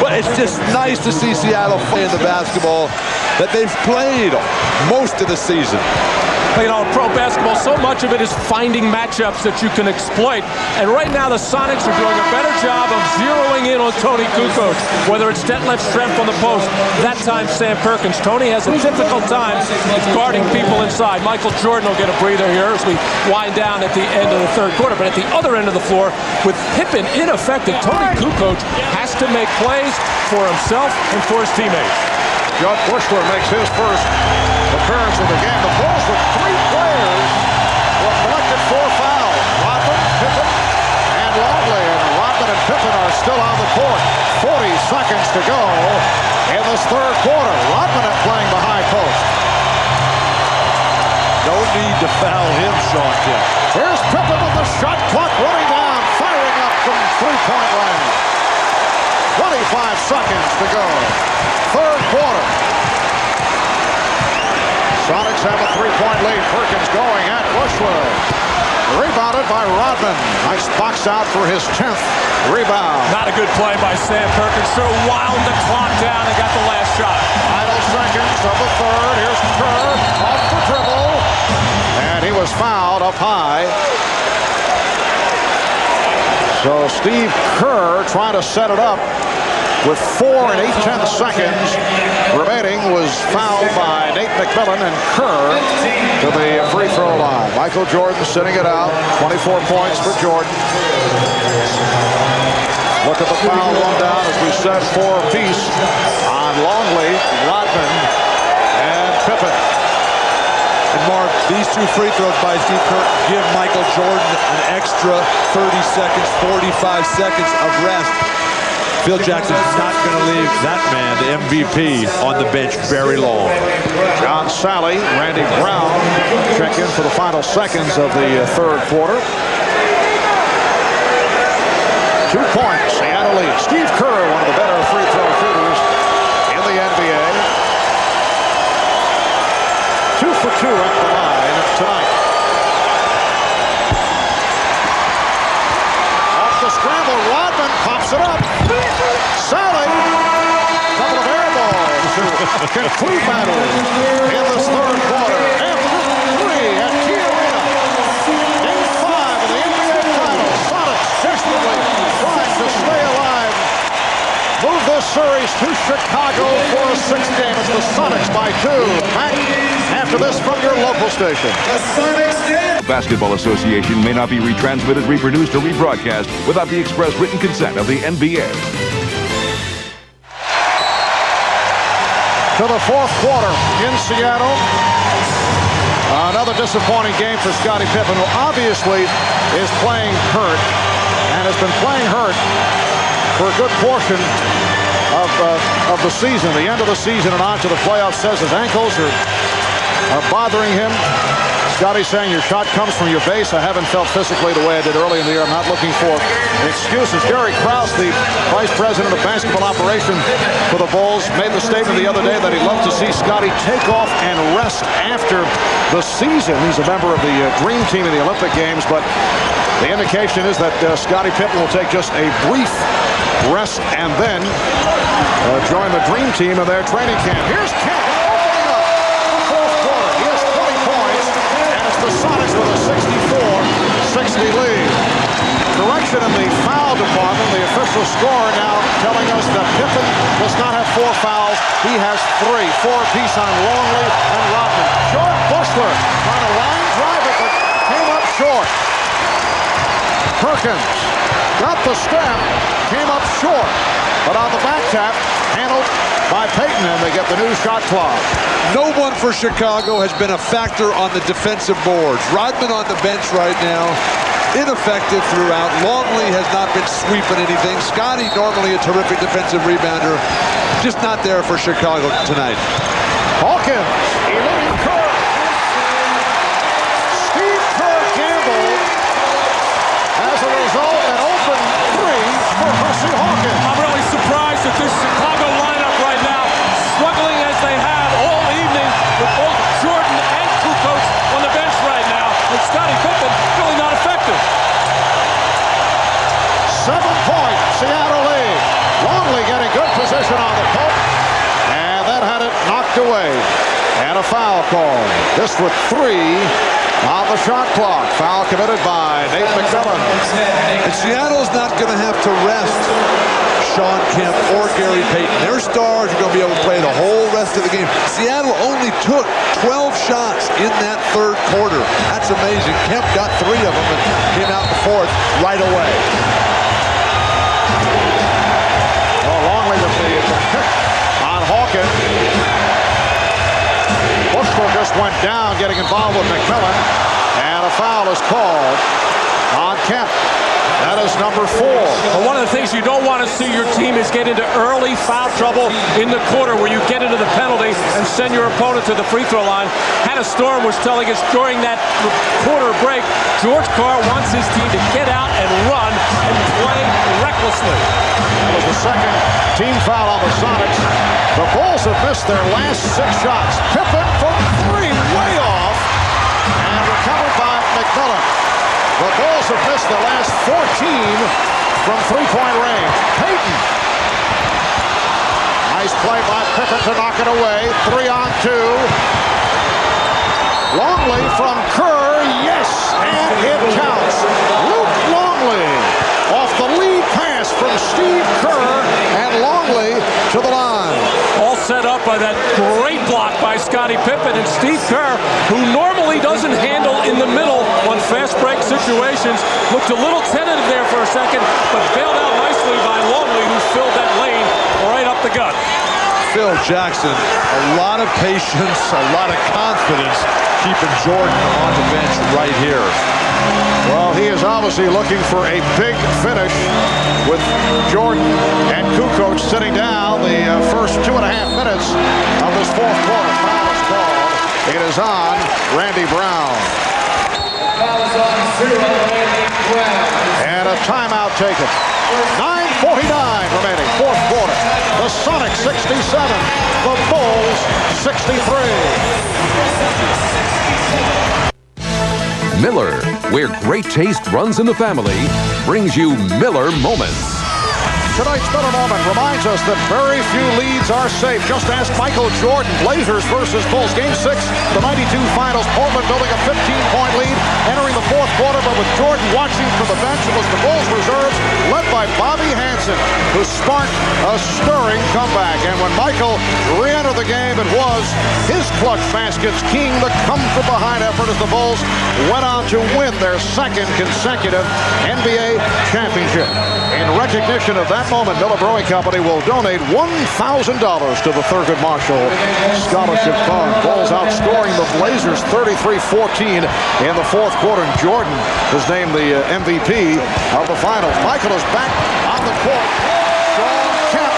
But it's just nice to see Seattle playing the basketball that they've played most of the season. You know, pro basketball, so much of it is finding matchups that you can exploit. And right now, the Sonics are doing a better job of zeroing in on Tony Kukoc, whether it's Detlef Schrempf on the post, that time Sam Perkins. Tony has a difficult time guarding people inside. Michael Jordan will get a breather here as we wind down at the end of the third quarter. But at the other end of the floor, with Pippen ineffective, Tony Kukoc has to make plays for himself and for his teammates. Judd Bushler makes his first appearance of the game. The Bulls with 3 players were collected 4 fouls. Rodman, Pippen, and Longley. And Rodman and Pippen are still on the court. 40 seconds to go in this third quarter. Rodman playing the high post. No need to to foul him, Sean Kemp. Here's Pippen with the shot clock running down, firing up from three-point range. 25 seconds to go. Third quarter. Sonics have a three-point lead. Perkins going at Bushwood. Rebounded by Rodman. Nice box out for his 10th rebound. Not a good play by Sam Perkins. Sure wound the clock down and got the last shot. Final seconds of the third. Here's Kerr off the dribble. And he was fouled up high. So Steve Kerr trying to set it up with 4 8/10 seconds remaining was fouled by Nate McMillan, and Kerr to the free throw line. Michael Jordan sitting it out. 24 points for Jordan. Look at the foul one down, as we said, 4 apiece on Longley, Rodman, and Pippen. And Mark, these 2 free throws by Steve Kerr give Michael Jordan an extra 30 seconds, 45 seconds of rest. Phil Jackson's not going to leave that man, the MVP, on the bench very long. John Sally, Randy Brown check in for the final seconds of the third quarter. 2 points, Seattle lead. Steve Kerr, one of the better free throw shooters in the NBA. 2 for 2 at the line tonight. Off the scramble, Rodman pops it up. Sally, couple of air balls to conclude matters in this third quarter. After 3 at Key Arena. Game 5 of the NBA Finals. Sonics desperately trying to stay alive. Move this series to Chicago for a 6th game. It's the Sonics by 2. Back after this from your local station. The Basketball Association may not be retransmitted, reproduced, or rebroadcast without the express written consent of the NBA. To the fourth quarter in Seattle. Another disappointing game for Scottie Pippen, who obviously is playing hurt and has been playing hurt for a good portion of the season. The end of the season and on to the playoffs says his ankles are bothering him. Scottie's saying your shot comes from your base. I haven't felt physically the way I did early in the year. I'm not looking for excuses. Gary Krause, the vice president of basketball operation for the Bulls, made the statement the other day that he'd love to see Scottie take off and rest after the season. He's a member of the Dream Team in the Olympic Games, but the indication is that Scottie Pippen will take just a brief rest and then join the Dream Team in their training camp. Here's Kemp opening up the fourth quarter. He has 20 points, and it's the Sonics with a 64-60 lead. Correction in the foul department. The official score now telling us that Pippen does not have 4 fouls. He has 3. 4 apiece on Longley and Rodman. Short Bushler trying to line drive it, but came up short. Perkins got the step, came up short, but on the back tap, handled by Payton, and they get the new shot clock. No one for Chicago has been a factor on the defensive boards. Rodman on the bench right now, ineffective throughout. Longley has not been sweeping anything. Scottie, normally a terrific defensive rebounder, just not there for Chicago tonight. Hawkins, eluding Kerr. Steve Kerr gambled. As a result, an open 3 for Hersey Hawkins. I'm really surprised at this Chicago lineup right now, struggling as they have all evening with both Jordan and Kukoc on the bench right now, with Scottie Pippen really not effective. 7-point Seattle lead. Longley getting good position on the poke, and then had it knocked away. And a foul call. This with 3 on the shot clock. Foul committed by Nate McMillan. And Seattle's not going to have to rest Sean Kemp or Gary Payton. Their stars are going to be able to play the whole rest of the game. Seattle only took 12 shots in that third quarter. That's amazing. Kemp got 3 of them and came out in the fourth right away. Well, Longley with the pick on Hawkins. Bushler just went down, getting involved with McMillan, and a foul is called on Kemp. That is number 4. Well, one of the things you don't want to see your team is get into early foul trouble in the quarter where you get into the penalty and send your opponent to the free throw line. Hannah Storm was telling us during that quarter break, George Carr wants his team to get out and run and play recklessly. That was the second team foul on the Sonics. The Bulls have missed their last 6 shots. Pippen from 3, way off, and recovered by McMillan. The Bulls have missed the last 14 from three-point range. Payton. Nice play by Pippen to knock it away. 3-on-2. Longley from Kerr. Yes, and it counts. Luke Longley off the lead pass from Steve Kerr, and Longley to the line. All set up by that great block by Scottie Pippen, and Steve Kerr, who normally doesn't handle in the middle on fast break situations, looked a little tentative there for a second, but bailed out nicely by Longley, who filled that lane right up the gut. Phil Jackson, a lot of patience, a lot of confidence, keeping Jordan on the bench right here. Well, he is obviously looking for a big finish with Jordan and Kukoc sitting down the first 2.5 minutes of this fourth quarter. Foul is called. It is on Randy Brown. Foul is on Randy Brown. And a timeout taken. 9:49 remaining, fourth quarter. The Sonics 67, the Bulls 63. Miller, where great taste runs in the family, brings you Miller Moments. Tonight's Miller Moment reminds us that very few leads are safe. Just ask Michael Jordan. Blazers versus Bulls. Game 6, the 92 finals. Portland building a 15-point lead, entering the fourth quarter, but with Jordan watching from the bench, it was the Bulls reserves, led by Bobby Hansen, who sparked a stirring comeback. And when Michael re-entered the game, it was his clutch baskets king, the come-from-behind effort as the Bulls went on to win their second consecutive NBA championship. In recognition of that moment, Miller Brewing Company will donate $1,000 to the Thurgood Marshall Scholarship Fund. Bulls outscoring the Blazers 33-14 in the fourth quarter. And Jordan was named the MVP of the finals. Michael is back on the court. Sean Kemp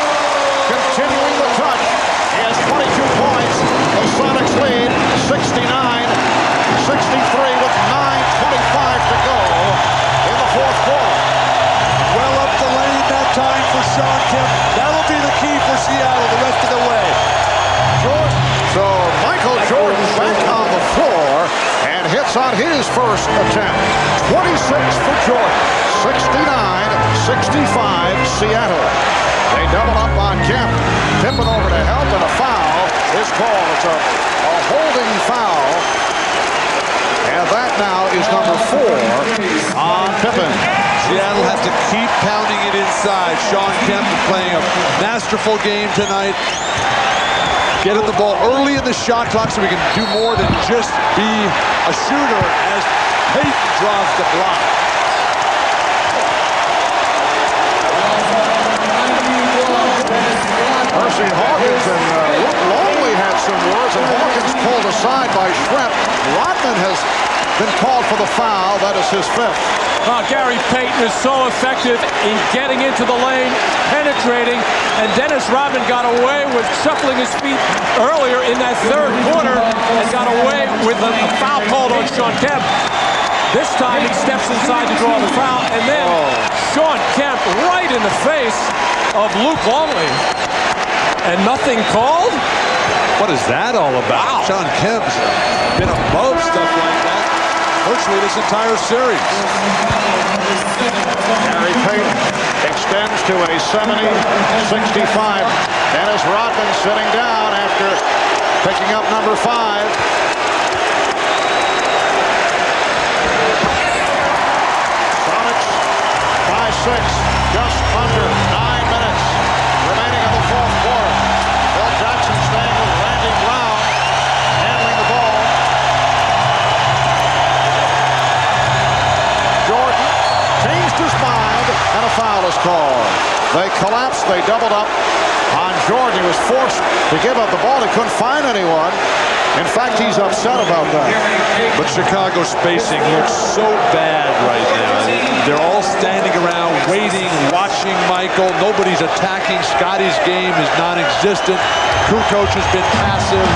continuing the touch. He has 22 points. The Sonics lead 69-63 with 9:25 to go in the fourth quarter. Well up the lane that time for Sean Kemp. That'll be the key for Seattle the rest of the way. So Michael Jordan back on the floor and hits on his first attempt. 26 for Jordan. 69-65 Seattle. They double up on Kemp. Pippen over to help, and a foul is called. It's a holding foul. And that now is number 4 on Pippen. Seattle has to keep pounding it inside. Sean Kemp is playing a masterful game tonight. Get him the ball early in the shot clock so we can do more than just be a shooter as Payton draws the block. Percy Hawkins and Luke Longley had some words, and Hawkins pulled aside by Schrepp. Rodman has been called for the foul. That is his 5th. Gary Payton is so effective in getting into the lane, penetrating, and Dennis Rodman got away with shuffling his feet earlier in that third quarter and got away with a foul called on Sean Kemp. This time he steps inside to draw the foul, and then Sean Kemp right in the face of Luke Longley. And nothing called? What is that all about? Wow. Sean Kemp's been above stuff like that virtually this entire series. Gary Payton extends to a 70-65. Dennis Rodman sitting down after picking up number 5. Sonics by 6, just under 9 minutes remaining in the fourth quarter. Phil Jackson staying with Randy Brown, handling the ball. Jordan changed his mind, and a foul is called. They collapsed, they doubled up on Jordan. He was forced to give up the ball. He couldn't find anyone. In fact, he's upset about that. But Chicago's spacing looks so bad right now. They're all standing around, waiting, watching Michael. Nobody's attacking. Scotty's game is non-existent. Kukoc has been passive.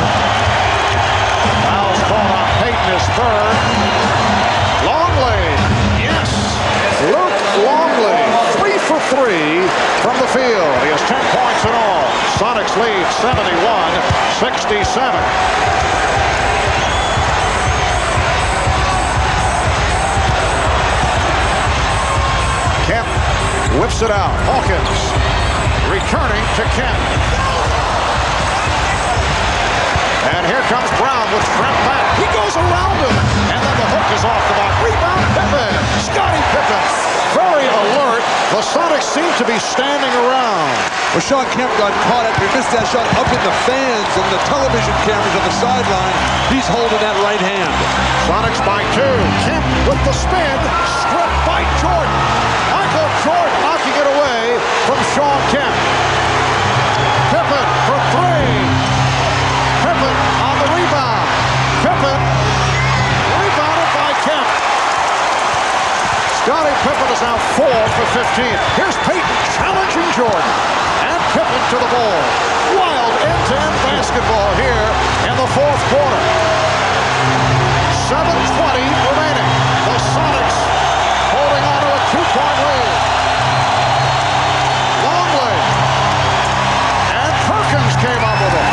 Fouls called on Payton, his third. Longley, yes. Luke Longley, 3 for 3 from the field. He has 10 points in all. Sonics lead 71-67. Kemp whips it out. Hawkins returning to Kemp. And here comes Brown with Trent back. He goes around him. And then the hook is off the mark. Rebound Pippen. Scottie Pippen. Very alert. The Sonics seem to be standing around. Well, Sean Kemp got caught after he missed that shot up in the fans and the television cameras on the sideline. He's holding that right hand. Sonics by 2. Kemp with the spin. Stripped by Jordan. Michael Jordan knocking it away from Sean Kemp. Pippen for 3. Pippen on the rebound. Pippen rebounded by Kemp. Scottie Pippen is now 4 for 15. Here's Payton challenging Jordan. And Pippen to the ball. Wild end-to-end basketball here in the fourth quarter. 7:20 remaining. The Sonics holding on to a 2-point lead. Longley. And Perkins came up with it.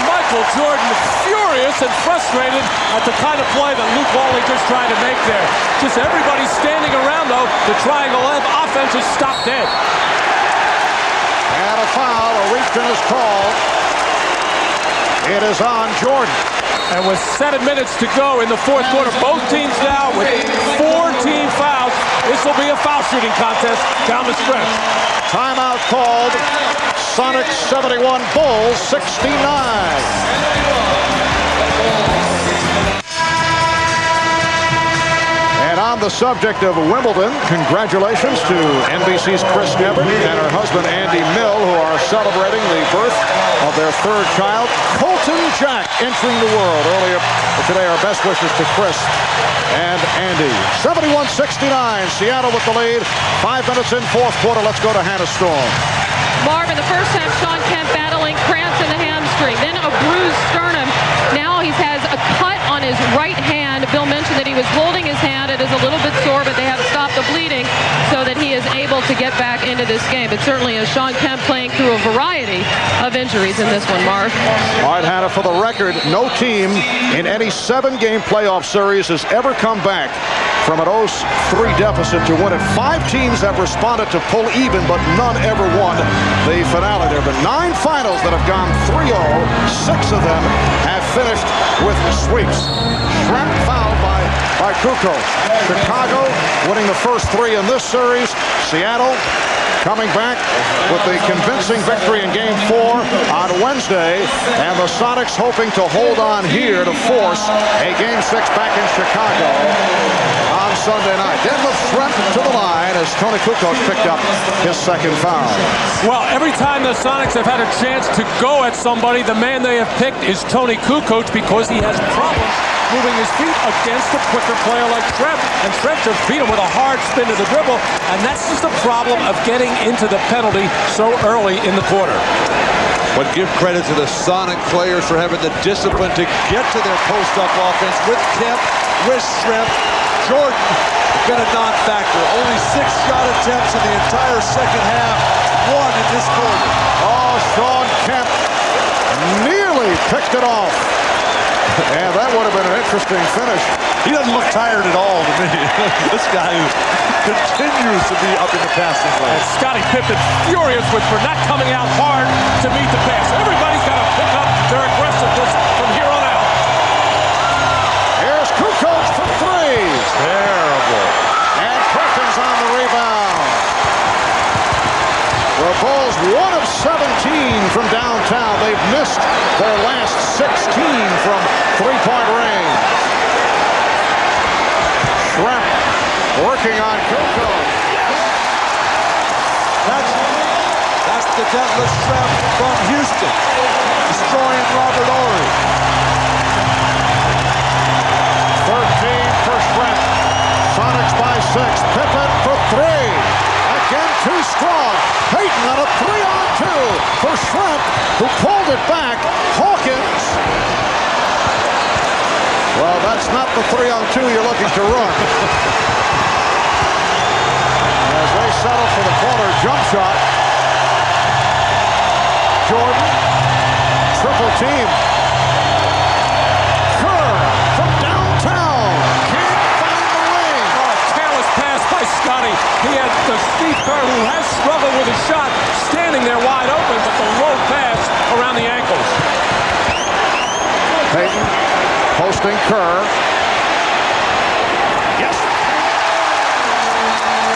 Michael Jordan furious and frustrated at the kind of play that Luke Longley just trying to make there. Just everybody standing around, though. The triangle offense is stopped dead. And a foul, a reach-in is called. It is on Jordan. And with 7 minutes to go in the fourth quarter, both teams now with 4 team fouls. This will be a foul shooting contest down the stretch. Timeout called. Sonics 71, Bulls 69. And on the subject of Wimbledon, congratulations to NBC's Chris Evert and her husband Andy Mill, who are celebrating the birth of their third child, Colton Jack, entering the world. Earlier today, our best wishes to Chris and Andy. 71-69, Seattle with the lead. 5 minutes in fourth quarter. Let's go to Hannah Storm. Marv, in the first half, Sean Kemp battling cramps in the hamstring, then a bruised sternum. Now he has a cut on his right hand. Bill mentioned that he was holding his hand. It is a little bit sore, but they have stopped the bleeding so that he is able to get back into this game. But certainly is Sean Kemp playing through a variety of injuries in this one, Marv. All right, Hannah, for the record, no team in any 7-game playoff series has ever come back from an 0-3 deficit to win it. 5 teams have responded to pull even, but none ever won the finale. There have been 9 finals that have gone 3-0. 6 of them have finished with sweeps. Schrempf fouled by Kukoc. Chicago winning the first 3 in this series. Seattle coming back with the convincing victory in Game 4 on Wednesday. And the Sonics hoping to hold on here to force a Game 6 back in Chicago on Sunday night. Deadlift Schrempf to the line as Tony Kukoc picked up his second foul. Well, every time the Sonics have had a chance to go at somebody, the man they have picked is Tony Kukoc because he has problems moving his feet against a quicker player like Schrempf. And Schrempf just beat him with a hard spin to the dribble. And that's just a problem of getting into the penalty so early in the quarter. But give credit to the Sonic players for having the discipline to get to their post-up offense with Kemp, with Schrempf. Jordan been a non-factor. Only 6 shot attempts in the entire second half. 1 in this quarter. Oh, Sean Kemp nearly picked it off. And that would have been an interesting finish. He doesn't look tired at all to me. This guy continues to be up in the passing lane. And Scottie Pippen furious for not coming out hard to meet the pass. Everybody's got to pick up their aggressiveness from here on out. Here's Kukoc for 3. Terrible. And Perkins on the rebound. The Bulls 1 of 17 from downtown. They've missed their last 16 from 3-point range. Schrempf working on Kukoc. That's the Detlef Schrempf from Houston, destroying Robert Horry. for Shrimp, who pulled it back. Hawkins. Well, that's not the 3-on-2 you're looking to run. As they settle for the corner jump shot. Jordan, triple team. Kerr from downtown. Can't find the lane. Oh, a careless pass by Scotty. He had the Steve Kerr, who has struggled with his shot, standing there wide open, but the low pass around the ankles. Payton posting Kerr. Yes.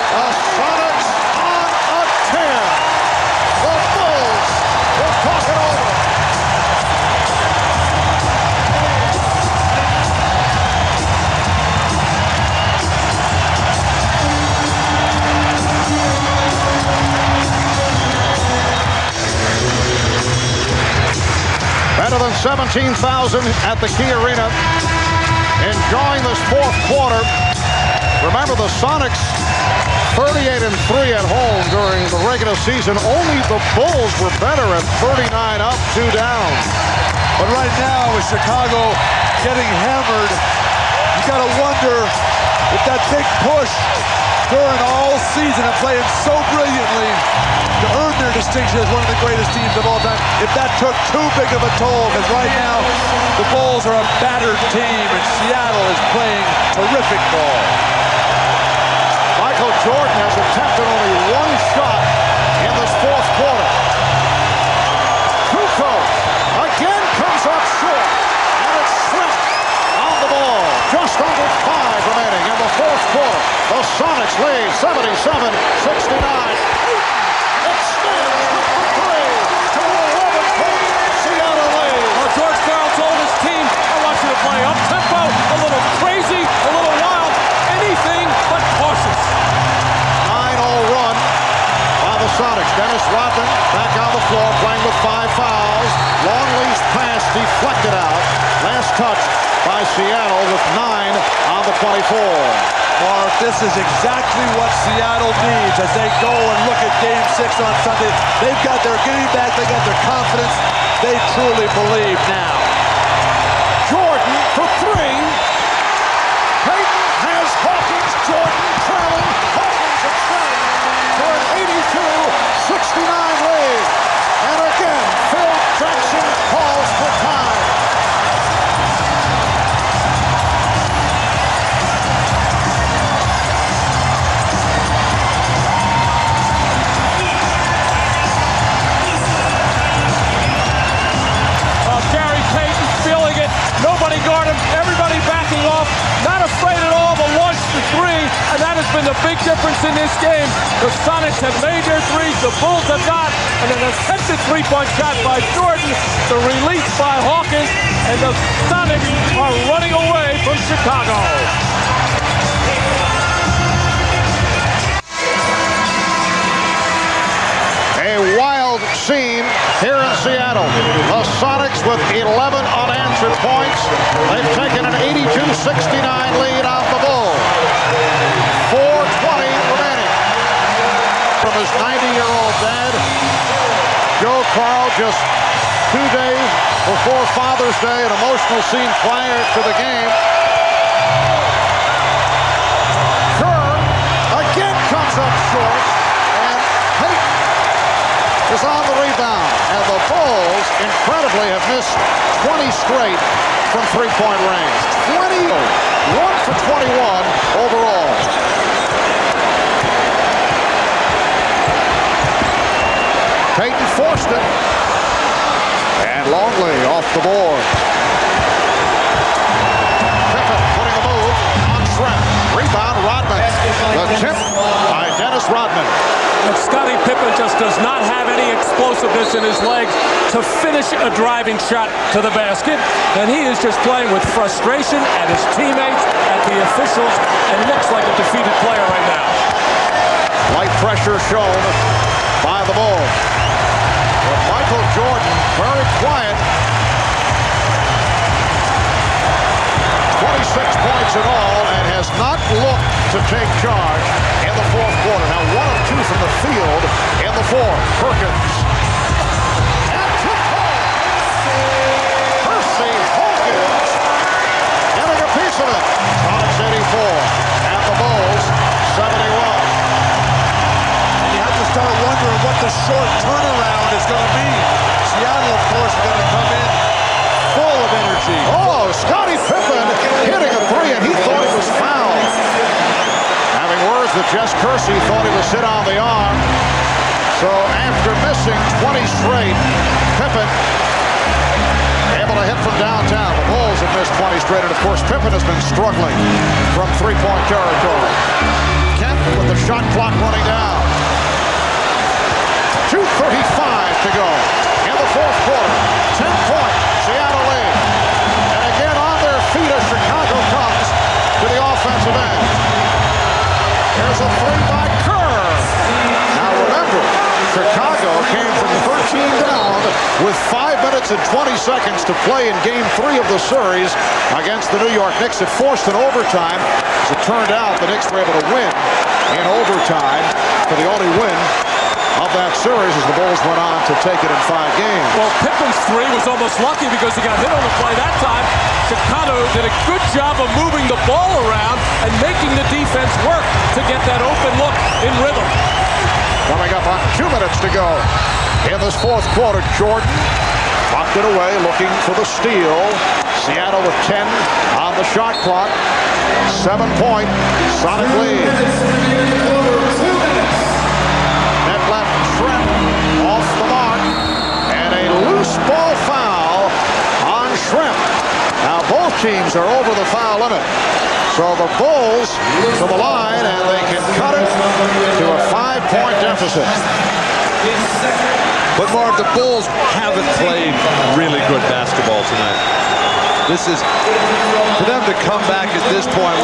The Sonics on a tear. The Bulls will talk it over. Better than 17,000 at the Key Arena. Enjoying this fourth quarter. Remember, the Sonics 38-3 at home during the regular season. Only the Bulls were better at 39 up, 2 down. But right now, with Chicago getting hammered, you got to wonder if that big push during all season and playing so brilliantly to earn their distinction as one of the greatest teams of all time, if that took too big of a toll, because right now the Bulls are a battered team and Seattle is playing terrific ball. Michael Jordan has attempted only one shot in this fourth quarter. Kukoc again comes up short, and it's Shrimp on the ball. Just under 5 remaining in the fourth quarter. The Sonics lead 77-69. George Karl told his team, I want you to play up-tempo, a little crazy, a little wild, anything but cautious. 9-0 run by the Sonics. Dennis Rodman back on the floor playing with 5 fouls. Longley's pass deflected out. Last touch by Seattle with 9 on the 24. Mark, this is exactly what Seattle needs as they go and look at Game 6 on Sunday. They've got their game back. They got their confidence. They truly believe now. Jordan for 3. Payton has Hawkins. Jordan trailing. Hawkins extends for an 82-69 lead. And again, Phil Jackson calls for time. Nobody guard him, everybody backing off, not afraid at all to launch the 3, and that has been the big difference in this game. The Sonics have made their threes, the Bulls have not, and an attempted 3-point shot by Jordan, the release by Hawkins, and the Sonics are running away from Chicago. A wild scene here in Seattle. The Sonics with 11 unanswered points. They've taken an 82-69 lead off the Bulls. 4:20 remaining. From his 90-year-old dad, Joe Karl, just 2 days before Father's Day, an emotional scene prior to the game. Kerr again comes up short, and Payton is on the rebound. And the Bulls, incredibly, have missed 20 straight from 3-point range. 1 for 21 overall. Payton forced it. And Longley off the board. Pippen putting a move on Shrimp. Rebound, Rodman. The tip by Dennis Rodman. And Scottie Pippen just does not have any explosiveness in his legs to finish a driving shot to the basket. And he is just playing with frustration at his teammates, at the officials, and looks like a defeated player right now. Light pressure shown by the Bulls. But Michael Jordan, very quiet. 26 points in all, and has not looked to take charge in the fourth quarter. Now 1 of 2 from the field in the fourth. Perkins short turnaround is going to mean. Seattle, of course, is going to come in full of energy. Oh, Scottie Pippen hitting a three, and he thought it was foul. Having words with Jess Kersey, thought he was hit on the arm. So after missing 20 straight, Pippen able to hit from downtown. The Bulls have missed 20 straight, and of course Pippen has been struggling from three-point territory. Kent with the shot clock running down. 2:35 to go in the fourth quarter. 10-point Seattle lead. And again on their feet as Chicago comes to the offensive end. There's a three by Kerr. Now remember, Chicago came from 13 down with 5 minutes and 20 seconds to play in Game 3 of the series against the New York Knicks. It forced an overtime. As it turned out, the Knicks were able to win in overtime for the only win of that series as the Bulls went on to take it in 5 games. Well, Pippen's three was almost lucky because he got hit on the play that time. Chicago did a good job of moving the ball around and making the defense work to get that open look in rhythm. Coming up on 2 minutes to go in this fourth quarter, Jordan locked it away, looking for the steal. Seattle with 10 on the shot clock. 7-point Sonic lead. Net left Trent off the mark, and a loose ball foul on Shrimp. Now both teams are over the foul limit. So the Bulls to the line, and they can cut it to a 5-point deficit. But Marv, the Bulls haven't played really good basketball tonight. This is, for them to come back at this point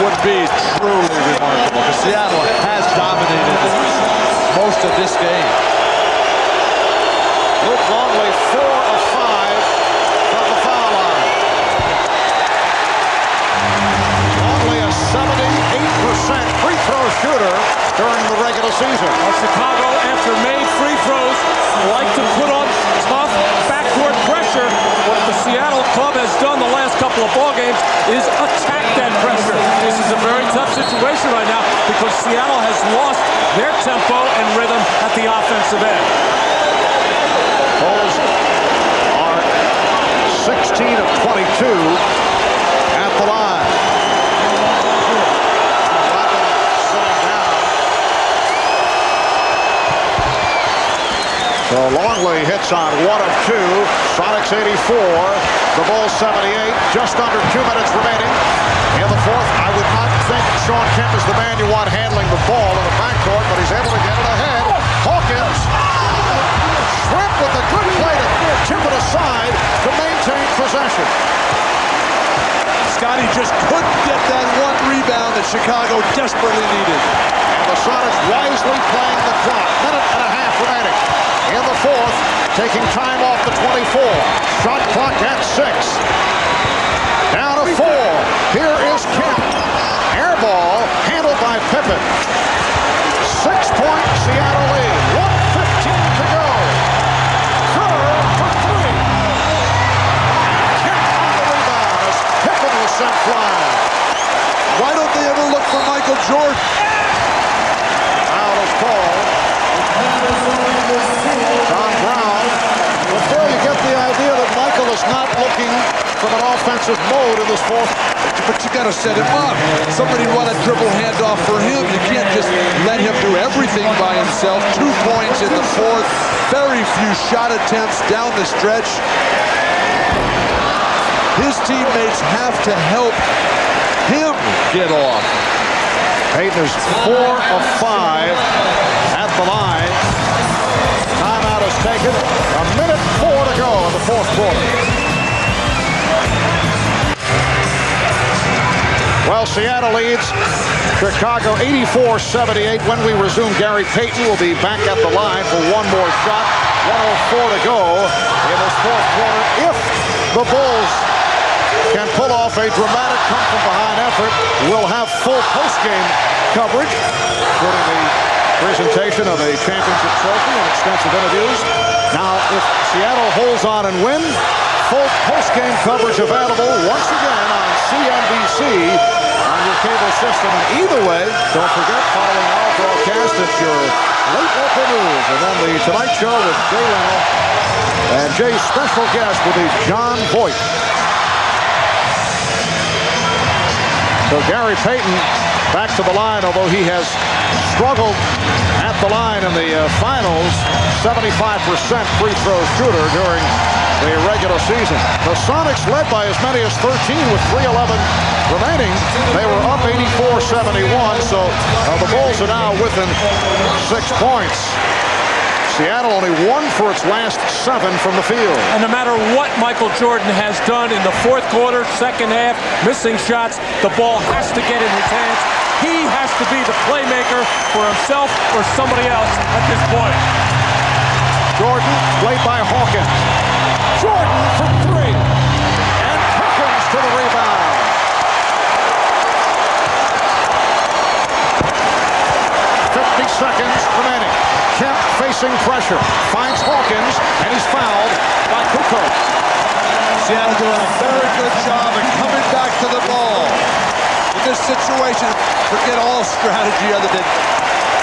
would be truly remarkable, because Seattle has dominated most of this game. Luke Longley 4 of 5 from the foul line. Only a 78% free throw shooter during the regular season. Well, Chicago, after made free throws, like to put on tough backcourt pressure. What the Seattle club has done the last couple of ball games is attack that pressure. This is a very tough situation right now because Seattle has lost their tempo and rhythm at the offensive end. Bulls are 16 of 22 at the line. So Longley hits on 1 of 2. Sonics 84. The Bulls 78. Just under 2 minutes remaining in the fourth. I would not think Sean Kemp is the man you want handling the ball in the backcourt, but he's able to get it ahead. Hawkins. Shrimp with a good play to tip it aside to maintain possession. Scottie just couldn't get that one rebound that Chicago desperately needed. And the Sonics wisely playing the clock. Minute and a half remaining in the fourth, taking time off the 24. Shot clock at 6. Down to 4. Here is Kemp. Air ball handled by Pippen. 6-point Seattle lead. 1:15 to go. Kerr for 3. Kemp on the rebound as Pippen was sent flying. Why don't they ever look for Michael Jordan? Foul is called. John Brown. But there you get the idea that Michael is not looking from an offensive mode in this fourth. But you got to set him up. Somebody run a dribble handoff for him. You can't just let him do everything by himself. 2 points in the fourth. Very few shot attempts down the stretch. His teammates have to help him get off. Payton is 4 of 5 at the line. Timeout is taken. 1:04 to go in the fourth quarter. Well, Seattle leads Chicago 84-78. When we resume, Gary Payton will be back at the line for one more shot. 1:04 to go in this fourth quarter. If the Bulls can pull off a dramatic come-from-behind effort, we'll have full post-game coverage, including the presentation of a championship trophy and extensive interviews. Now, if Seattle holds on and wins, full post-game coverage available once again on CNBC on your cable system. And either way, don't forget, following our broadcast, it's your late local news. And then the Tonight Show with Jay Leno. And Jay's special guest will be John Voight. So Gary Payton back to the line, although he has struggled at the line in the finals, 75% free throw shooter during the regular season. The Sonics led by as many as 13 with 3:11 remaining. They were up 84-71, so the Bulls are now within 6 points. Seattle only 1 for its last 7 from the field. And no matter what Michael Jordan has done in the fourth quarter, second half, missing shots, the ball has to get in his hands. He has to be the playmaker for himself or somebody else at this point. Jordan, played by Hawkins. Jordan for 3. And Perkins to the rebound. 50 seconds remaining. Kemp facing pressure. Finds Hawkins, and he's fouled by Kukoc. Seattle doing a very good job of coming back to the ball. In this situation, forget all strategy other than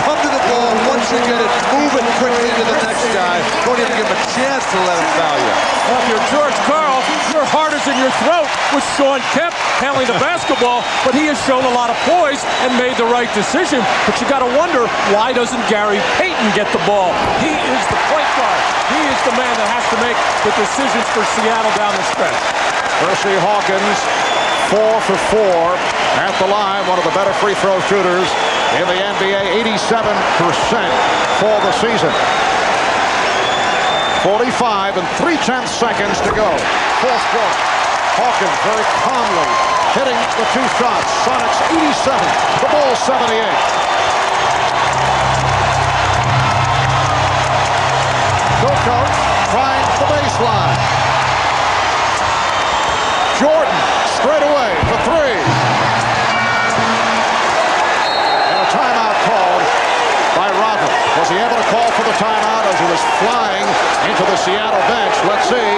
come to the ball. Once you get it, move it quickly to the next guy. Don't even give him a chance to let him foul you. Well, if you're George Karl, your heart is in your throat with Sean Kemp handling the basketball, but he has shown a lot of poise and made the right decision. But you got to wonder, why doesn't Gary Payton get the ball? He is the point guard. He is the man that has to make the decisions for Seattle down the stretch. Percy Hawkins, 4 for 4 at the line. One of the better free throw shooters in the NBA, 87% for the season. 45 and 3/10 seconds to go. Fourth quarter. Hawkins very calmly hitting the 2 shots. Sonics 87, the Bulls 78. Kukoc trying the baseline. Jordan straight away for 3. And a timeout called by Rodman. Was he able to call for the timeout as he was flying into the Seattle bench? Let's see.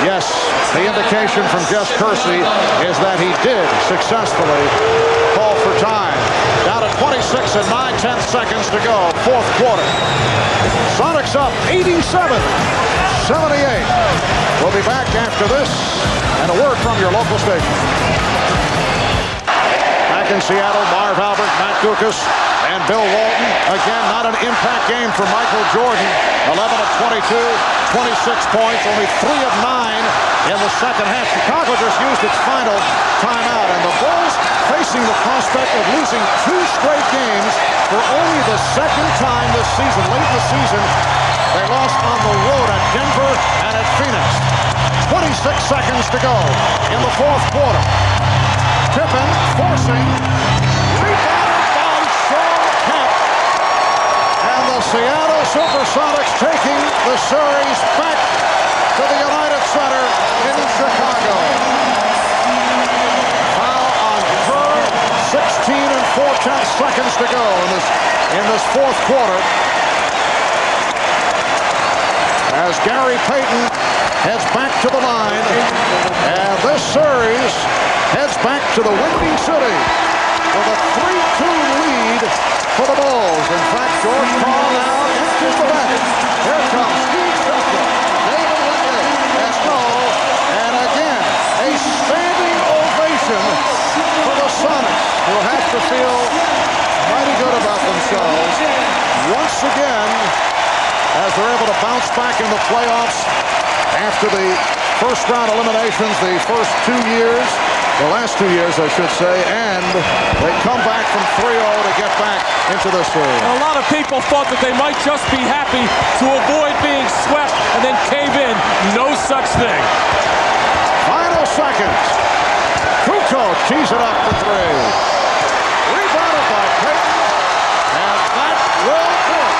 Yes, the indication from Jess Kersey is that he did successfully call for time. Down to 26 and 9/10 seconds to go. Fourth quarter. Sonics up 87-78. We'll be back after this and a word from your local station. Back in Seattle, Marv Albert, Matt Dukas, and Bill Walton. Again, not an impact game for Michael Jordan. 11 of 22, 26 points, only 3 of 9 in the second half. Chicago just used its final timeout, and the Bulls facing the prospect of losing 2 straight games for only the second time this season. Late in the season, they lost on the road at Denver and at Phoenix. 26 seconds to go in the fourth quarter. Pippen forcing, rebounded by Sean Kemp. And the Seattle Supersonics taking the series back to the United Center in Chicago. Foul on Kerr, 16 and 4/10 seconds to go in this fourth quarter. As Gary Payton heads back to the line, and this series heads back to the Windy City with a 3-2 lead for the Bulls. In fact, George Karl now enters the bench. Here comes Steve Spector, David Windley, and Snow, and again, a standing ovation for the Sonics, who have to feel mighty good about themselves. Once again, as they're able to bounce back in the playoffs after the first round eliminations, the first 2 years, the last 2 years, I should say, and they come back from 3-0 to get back into this series. A lot of people thought that they might just be happy to avoid being swept and then cave in. No such thing. Final seconds. Kukoc tees it up for 3. Rebounded by Payton, and that will do it.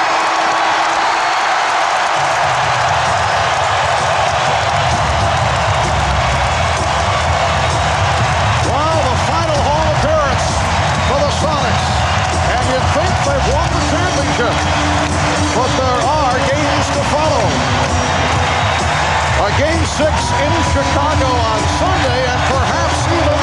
Think they've won the championship, but there are games to follow. A Game 6 in Chicago on Sunday, and perhaps even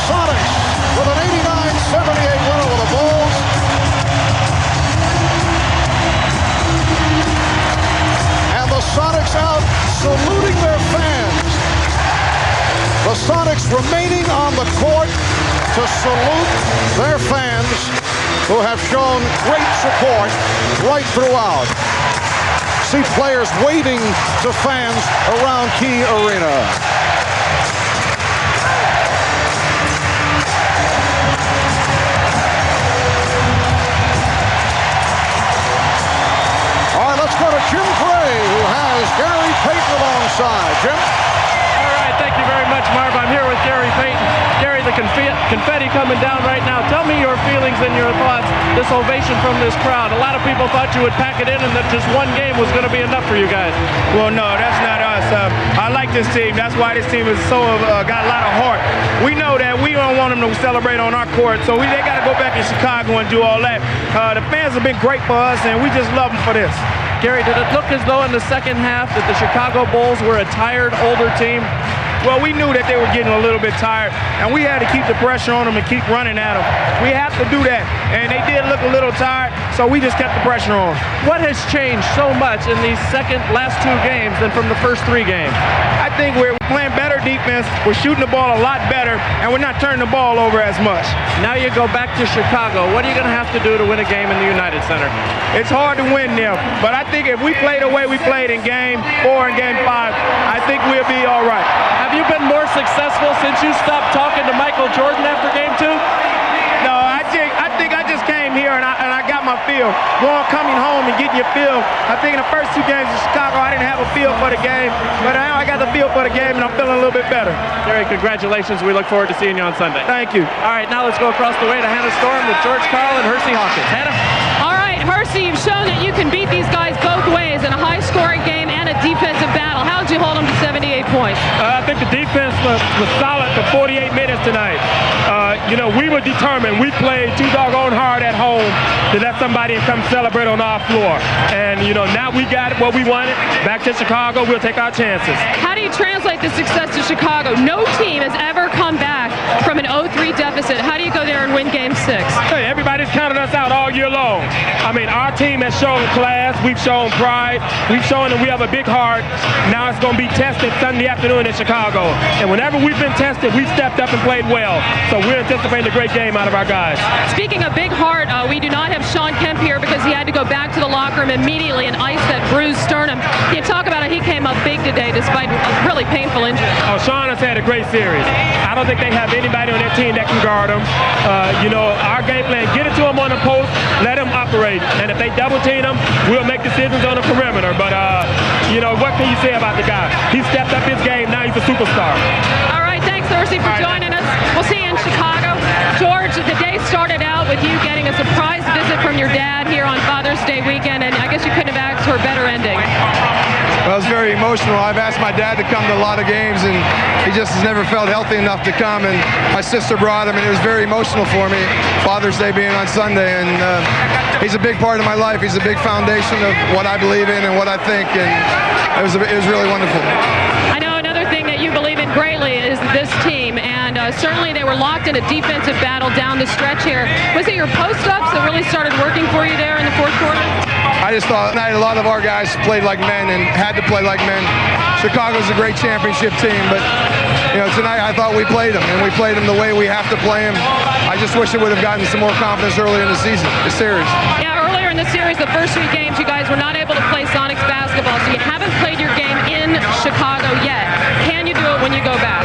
Sonics with an 89-78 win over the Bulls. And the Sonics out saluting their fans. The Sonics remaining on the court to salute their fans who have shown great support right throughout. See players waving to fans around Key Arena. All right, let's go to Jim Gray, who has Gary Payton alongside. Jim? All right, thank you very much, Marv. I'm here with Gary Payton. Gary, the confetti coming down right now. Tell me your feelings and your thoughts, this ovation from this crowd. A lot of people thought you would pack it in and that just one game was going to be enough for you guys. Well, no, that's not us. I like this team. That's why this team is so got a lot of heart. We know that we don't want them to celebrate on our court, so they got to go back to Chicago and do all that. The fans have been great for us, and we just love them for this. Gary, did it look as though in the second half that the Chicago Bulls were a tired, older team? Well, we knew that they were getting a little bit tired, and we had to keep the pressure on them and keep running at them. We have to do that, and they did look a little tired, so we just kept the pressure on. What has changed so much in these last two games than from the first three games? I think we're playing better defense, we're shooting the ball a lot better, and we're not turning the ball over as much. Now you go back to Chicago. What are you going to have to do to win a game in the United Center? It's hard to win there, but I think if we play the way we played in Game 4 and Game 5, I think we'll be all right. Have you been more successful since you stopped talking to Michael Jordan after Game 2? No, I think I just came here and I got my feel. Coming home and getting your feel. I think in the first two games in Chicago, I didn't have a feel for the game, but now I got the feel for the game and I'm feeling a little bit better. Gary, congratulations. We look forward to seeing you on Sunday. Thank you. All right, now let's go across the way to Hannah Storm with George Karl and Hersey Hawkins. Hannah? All right, Hersey, you've shown that you can beat these guys both ways in a high-scoring game and a defensive battle. How did you hold them to 78 points? I think the defense was solid for 48 minutes tonight. We were determined. We played too doggone hard at home to let somebody come celebrate on our floor. And, now we got what we wanted. Back to Chicago, we'll take our chances. How do you translate the success to Chicago? No team has ever come back from an 0-3 deficit. How do you go there and win Game 6? Hey, everybody's counted us out all year long. I mean, our team has shown class. We've shown pride. We've shown that we have a big heart. Now it's going to be tested Sunday afternoon in Chicago. And whenever we've been tested, we've stepped up and played well. So we're anticipating a great game out of our guys. Speaking of big heart, we do not have Sean Kemp here because he had to go back to the locker room immediately and ice that bruised sternum. Can you talk about how he came up big today despite a really painful injury? Oh, Sean has had a great series. I don't think they have anybody on their team that can guard him. Our game plan, get it to him on the post, let him operate. And if they double team him, we'll make decisions on the perimeter. But, what can you say about the guy? He stepped up his game. Now he's a superstar. All right, thanks, Hersey, for joining us. We'll see you in Chicago. George, the day started out with you getting a surprise visit from your dad here on Father's Day weekend, and I guess you couldn't have asked for a better ending. Well, it's very emotional. I've asked my dad to come to a lot of games, and he just has never felt healthy enough to come. And my sister brought him, and it was very emotional for me, Father's Day being on Sunday. And he's a big part of my life. He's a big foundation of what I believe in and what I think. And it was really wonderful. I know another thing that you believe in greatly is this team, and certainly they were locked in a defensive battle down the stretch here. Was it your post-ups that really started working for you there in the fourth quarter? I just thought tonight a lot of our guys played like men and had to play like men. Chicago's a great championship team, but tonight I thought we played them, and we played them the way we have to play them. I just wish it would have gotten some more confidence earlier in the season, the series. Yeah, earlier in the series, the first three games, you guys were not able to play Sonics basketball, so you haven't played your game in Chicago yet. Can you do it when you go back?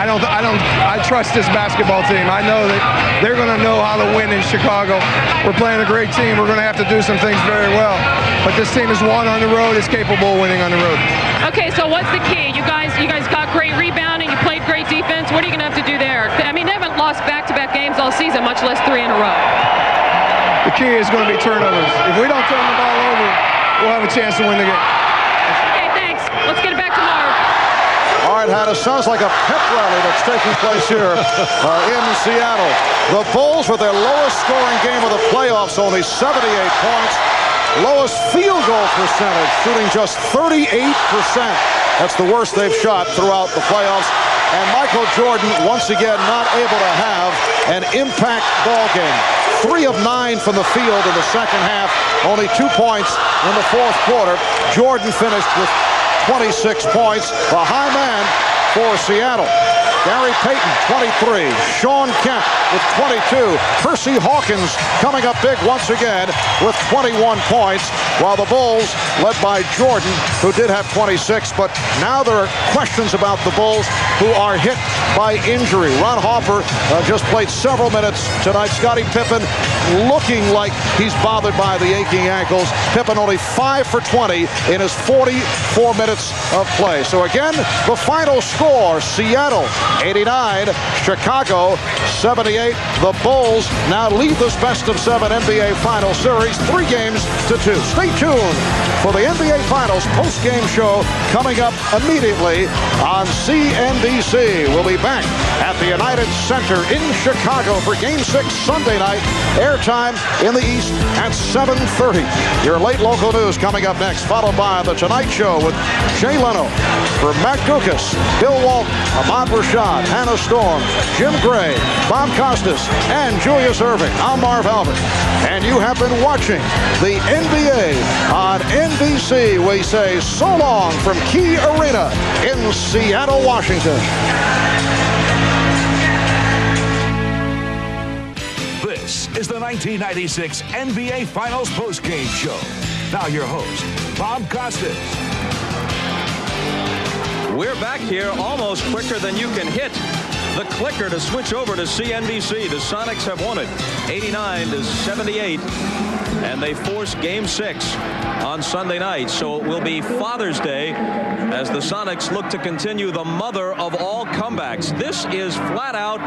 I trust this basketball team. I know that they're going to know how to win in Chicago. We're playing a great team. We're going to have to do some things very well. But this team has won on the road. It's capable of winning on the road. Okay, so what's the key? You guys got great rebounding. You played great defense. What are you going to have to do there? I mean, they haven't lost back-to-back games all season, much less 3 in a row. The key is going to be turnovers. If we don't turn the ball over, we'll have a chance to win the game. Okay, thanks. Let's get it back to Marv. All right, Hannah, sounds like a pep rally that's taking place here in Seattle. The Bulls with their lowest scoring game of the playoffs, only 78 points. Lowest field goal percentage, shooting just 38%. That's the worst they've shot throughout the playoffs. And Michael Jordan, once again, not able to have an impact ball game. 3 of 9 from the field in the second half. Only 2 points in the fourth quarter. Jordan finished with 26 points. The high man for Seattle. Gary Payton, 23. Sean Kemp with 22. Percy Hawkins coming up big once again with 21 points, while the Bulls, led by Jordan, who did have 26. But now there are questions about the Bulls, who are hit by injury. Ron Harper just played several minutes tonight. Scottie Pippen looking like he's bothered by the aching ankles. Pippen only 5 for 20 in his 44 minutes of play. So again, the final score, Seattle 89, Chicago 78. The Bulls now lead this best-of-7 NBA Final Series 3-2. Stay tuned for the NBA Finals post-game show coming up immediately on CNBC. We'll be back at the United Center in Chicago for Game 6 Sunday night. Airtime in the East at 7:30. Your late local news coming up next, followed by The Tonight Show with Jay Leno. For Matt Dukas, Bill Walton, Ahmad Rashad, Hannah Storm, Jim Gray, Bob Costas, and Julius Erving. I'm Marv Albert, and you have been watching the NBA on NBC. We say so long from Key Arena in Seattle, Washington. This is the 1996 NBA Finals postgame show. Now your host, Bob Costas. We're back here almost quicker than you can hit the clicker to switch over to CNBC. The Sonics have won it 89-78, and they force Game 6 on Sunday night. So it will be Father's Day as the Sonics look to continue the mother of all comebacks. This is flat out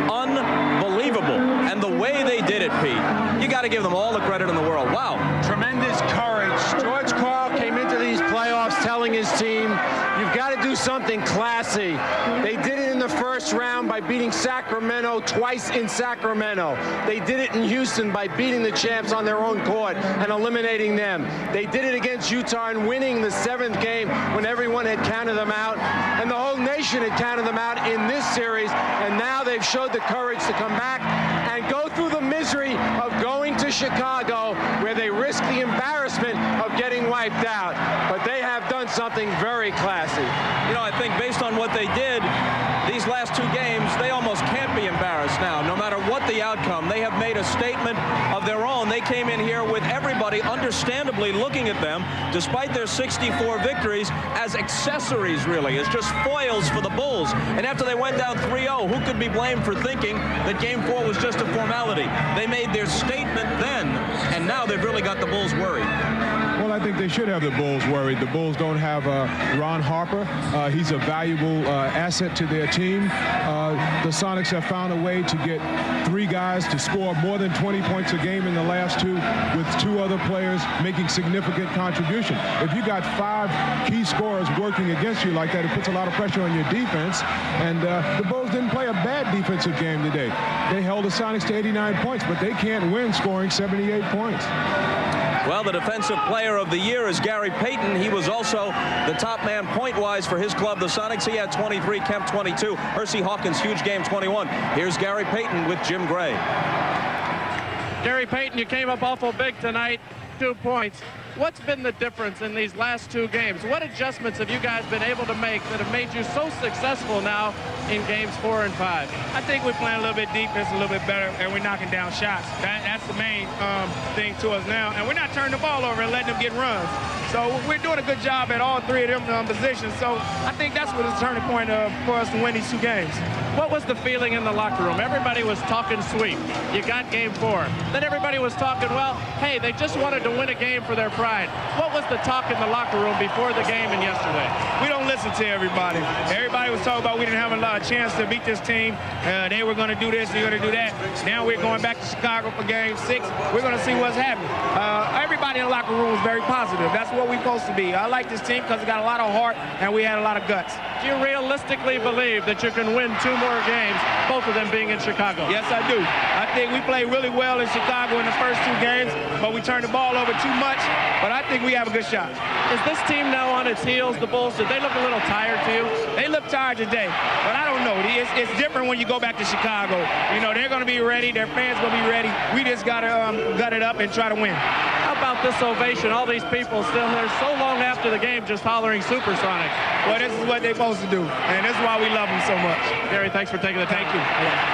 unbelievable. And the way they did it, Pete, you got to give them all the credit in the world. Wow. Tremendous courage. George Karl came into these playoffs telling his team, you've got to do something classy. They did it in the first round by beating Sacramento twice in Sacramento. They did it in Houston by beating the champs on their own court and eliminating them. They did it against Utah and winning the 7th game when everyone had counted them out, and the whole nation had counted them out in this series. And now they've showed the courage to come back and go through the misery of going to Chicago, where they risk the embarrassment of getting wiped out. But they have done something very classy. You know, I think based on what they did these last 2 games, they almost can't be embarrassed now. No matter what the outcome, they have made a statement of their own. They came in here with everybody understandably looking at them, despite their 64 victories, as accessories, really, as just foils for the Bulls. And after they went down 3-0, who could be blamed for thinking that Game 4 was just a formality? They made their statement then, and now they've really got the Bulls worried. Well, I think they should have the Bulls worried. The Bulls don't have Ron Harper. He's a valuable asset to their team. The Sonics have found a way to get 3 guys to score more than 20 points a game in the last 2, with 2 other players making significant contribution. If you got 5 key scorers working against you like that, it puts a lot of pressure on your defense. And the Bulls didn't play a bad defensive game today. They held the Sonics to 89 points, but they can't win scoring 78 points. Well, the Defensive Player of the Year is Gary Payton. He was also the top man point-wise for his club, the Sonics. He had 23, Kemp 22. Percy Hawkins, huge game, 21. Here's Gary Payton with Jim Gray. Gary Payton, you came up awful big tonight, 2 points. What's been the difference in these last 2 games? What adjustments have you guys been able to make that have made you so successful now in games 4 and 5? I think we're playing a little bit defense, a little bit better, and we're knocking down shots. That's the main thing to us now. And we're not turning the ball over and letting them get runs. So we're doing a good job at all 3 of them positions. So I think that's what is the turning point for us to win these 2 games. What was the feeling in the locker room? Everybody was talking sweep. You got game 4. Then everybody was talking, well, hey, they just wanted to win a game for their pride. What was the talk in the locker room before the game and yesterday? We don't listen to everybody. Everybody was talking about we didn't have a lot of chance to beat this team. They were going to do this, they were going to do that. Now we're going back to Chicago for game 6. We're going to see what's happening. everybody in the locker room was very positive. That's what we're supposed to be. I like this team because it got a lot of heart and we had a lot of guts. Do you realistically believe that you can win 2 more games, both of them being in Chicago? Yes, I do. I think we played really well in Chicago in the first 2 games, but we turned the ball over too much. But I think we have a good shot. Is this team now on its heels? The Bulls, did they look a little tired to you? They look tired today, but I don't know. It's different when you go back to Chicago. You know, they're going to be ready. Their fans going to be ready. We just got to gut it up and try to win. How about this ovation? All these people still there so long after the game just hollering Supersonics. Well, this is what they're supposed to do, and this is why we love them so much. Gary, thanks for taking the time. Thank you.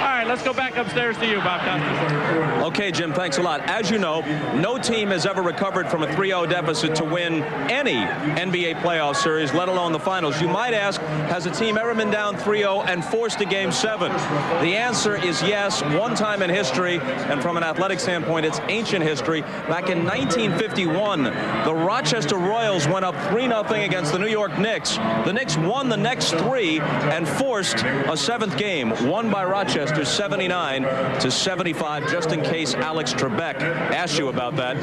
All right, let's go back upstairs to you, Bob Costas. Okay, Jim, thanks a lot. As you know, no team has ever recovered from a 3-0 deficit to win any NBA playoff series, let alone the finals. You might ask, has a team ever been down 3-0 and forced a Game 7? The answer is yes, one time in history, and from an athletic standpoint, it's ancient history. Back in 1951, the Rochester Royals went up 3-0 against the New York Knicks. The Knicks won the next 3 and forced a 7th game, won by Rochester 79-75, just in case Alex Trebek asked you about that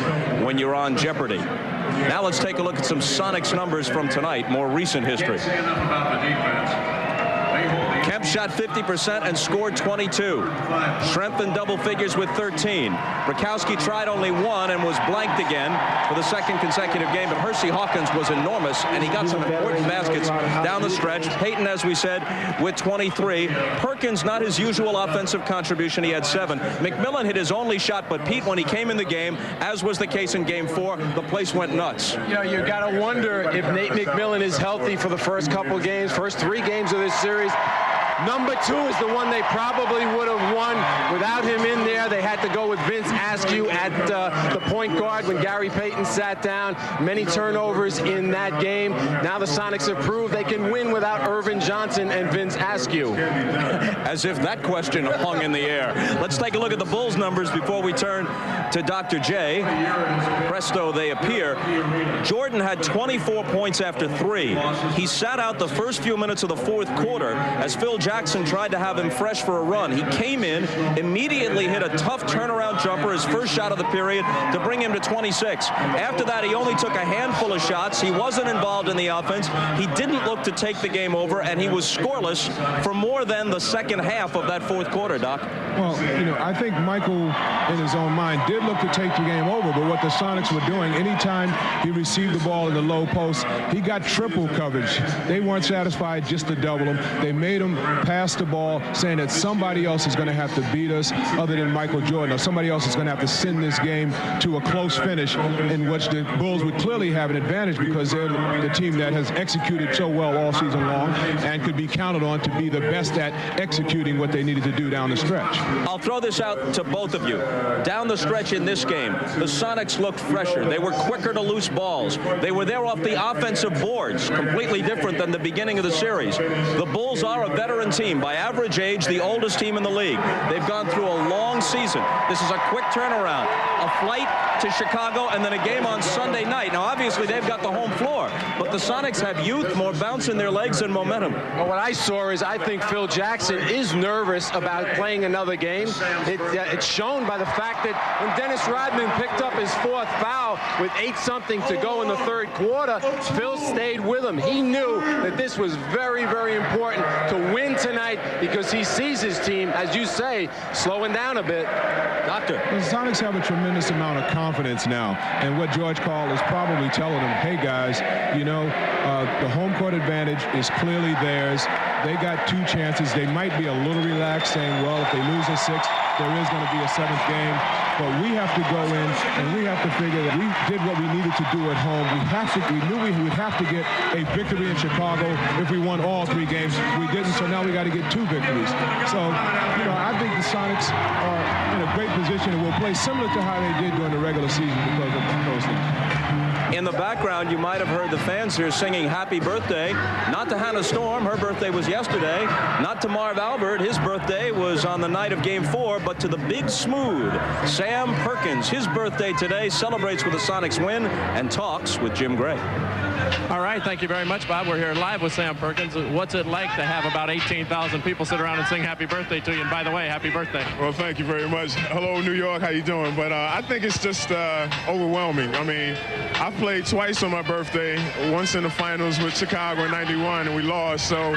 when you're on Jeopardy. Now let's take a look at some Sonics numbers from tonight, more recent history. Kemp shot 50% and scored 22. Schrempf in double figures with 13. Rakowski tried only 1 and was blanked again for the 2nd consecutive game, but Hersey Hawkins was enormous, and he got some important baskets down the stretch. Payton, as we said, with 23. Perkins, not his usual offensive contribution. He had 7. McMillan hit his only shot, but Pete, when he came in the game, as was the case in Game 4, the place went nuts. You know, you got to wonder if Nate McMillan is healthy for the first couple games, first 3 games of this series. Number 2 is the one they probably would have won without him in there. They had to go with Vince Askew at the point guard when Gary Payton sat down. Many turnovers in that game. Now the Sonics have proved they can win without Irvin Johnson and Vince Askew. As if that question hung in the air. Let's take a look at the Bulls numbers before we turn to Dr. J. Presto, they appear. Jordan had 24 points after 3. He sat out the first few minutes of the 4th quarter as Phil Jackson tried to have him fresh for a run. He came in, immediately hit a tough turnaround jumper, his first shot of the period, to bring him to 26. After that, he only took a handful of shots. He wasn't involved in the offense. He didn't look to take the game over, and he was scoreless for more than the second half of that 4th quarter, Doc. Well, you know, I think Michael, in his own mind, did look to take the game over, but what the Sonics were doing, anytime he received the ball in the low post, he got triple coverage. They weren't satisfied just to double him. They made him pass the ball, saying that somebody else is going to have to beat us other than Michael Jordan, or somebody else is going to have to send this game to a close finish, in which the Bulls would clearly have an advantage because they're the team that has executed so well all season long and could be counted on to be the best at executing what they needed to do down the stretch. I'll throw this out to both of you. Down the stretch in this game, the Sonics looked fresher. They were quicker to loose balls. They were there off the offensive boards, completely different than the beginning of the series. The Bulls are a veteran team, by average age, the oldest team in the league. They've gone through a long season. This is a quick turnaround. A flight to Chicago and then a game on Sunday night. Now, obviously, they've got the home floor, but the Sonics have youth, more bounce in their legs and momentum. Well, what I saw is I think Phil Jackson is nervous about playing another game. It's shown by the fact that when Dennis Rodman picked up his 4th foul with 8-something to go in the 3rd quarter, Phil stayed with him. He knew that this was very, very important to win tonight because he sees his team, as you say, slowing down a bit. Doctor. The Sonics have a tremendous amount of confidence now, and what George Karl is probably telling them, hey guys, you know, the home court advantage is clearly theirs. They got 2 chances. They might be a little relaxed, saying, well, if they lose a 6th, there is going to be a 7th game. But we have to go in and we have to figure that we did what we needed to do at home. We knew we would have to get a victory in Chicago if we won all 3 games. We didn't, so now we got to get 2 victories. So, you know, I think the Sonics are in a great position and will play similar to how they did during the regular season because of those things. In the background, you might have heard the fans here singing happy birthday. Not to Hannah Storm. Her birthday was yesterday. Not to Marv Albert. His birthday was on the night of Game 4. But to the Big Smooth, Sam Perkins. His birthday today. Celebrates with a Sonics win and talks with Jim Gray. All right, thank you very much, Bob. We're here live with Sam Perkins. What's it like to have about 18,000 people sit around and sing happy birthday to you? And by the way, happy birthday. Well, thank you very much. Hello, New York. How you doing? But I think it's just overwhelming. I mean, I played twice on my birthday, once in the finals with Chicago in '91, and we lost. So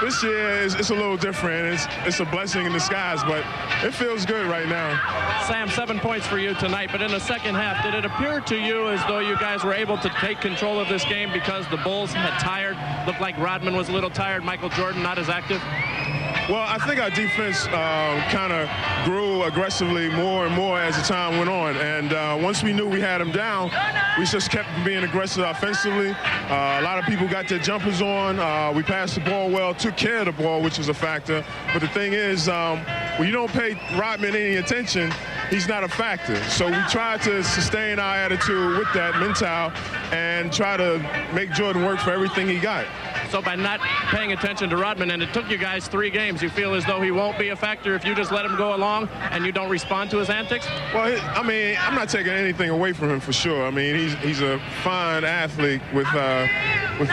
this year it's a little different. It's a blessing in disguise, but it feels good right now. Sam, 7 points for you tonight, but in the second half, did it appear to you as though you guys were able to take control of this game because the Bulls had tired? Looked like Rodman was a little tired, Michael Jordan not as active? Well, I think our defense kind of grew aggressively more and more as the time went on. And once we knew we had them down, we just kept being aggressive offensively. A lot of people got their jumpers on. We passed the ball well, took care of the ball, which was a factor. But the thing is, when you don't pay Rodman any attention, he's not a factor. So we tried to sustain our attitude with that mental and try to make Jordan work for everything he got. So by not paying attention to Rodman, and it took you guys 3 games, you feel as though he won't be a factor if you just let him go along and you don't respond to his antics? Well, I mean, I'm not taking anything away from him for sure. I mean, he's a fine athlete with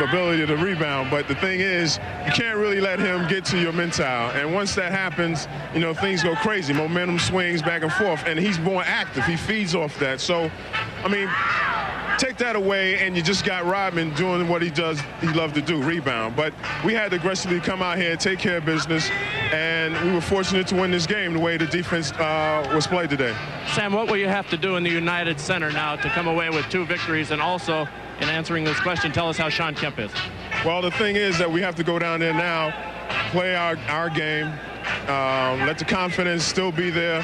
ability to rebound. But the thing is, you can't really let him get to your mental. And once that happens, you know, things go crazy. Momentum swings back and forth, and he's more active. He feeds off that. So, I mean, take that away, and you just got Rodman doing what he does, he loves to do, rebound. But we had to aggressively come out here, take care of business, and we were fortunate to win this game the way the defense was played today. Sam, what will you have to do in the United Center now to come away with 2 victories? And also, in answering this question, tell us how Shawn Kemp is. Well, the thing is that we have to go down there now, play our game, let the confidence still be there.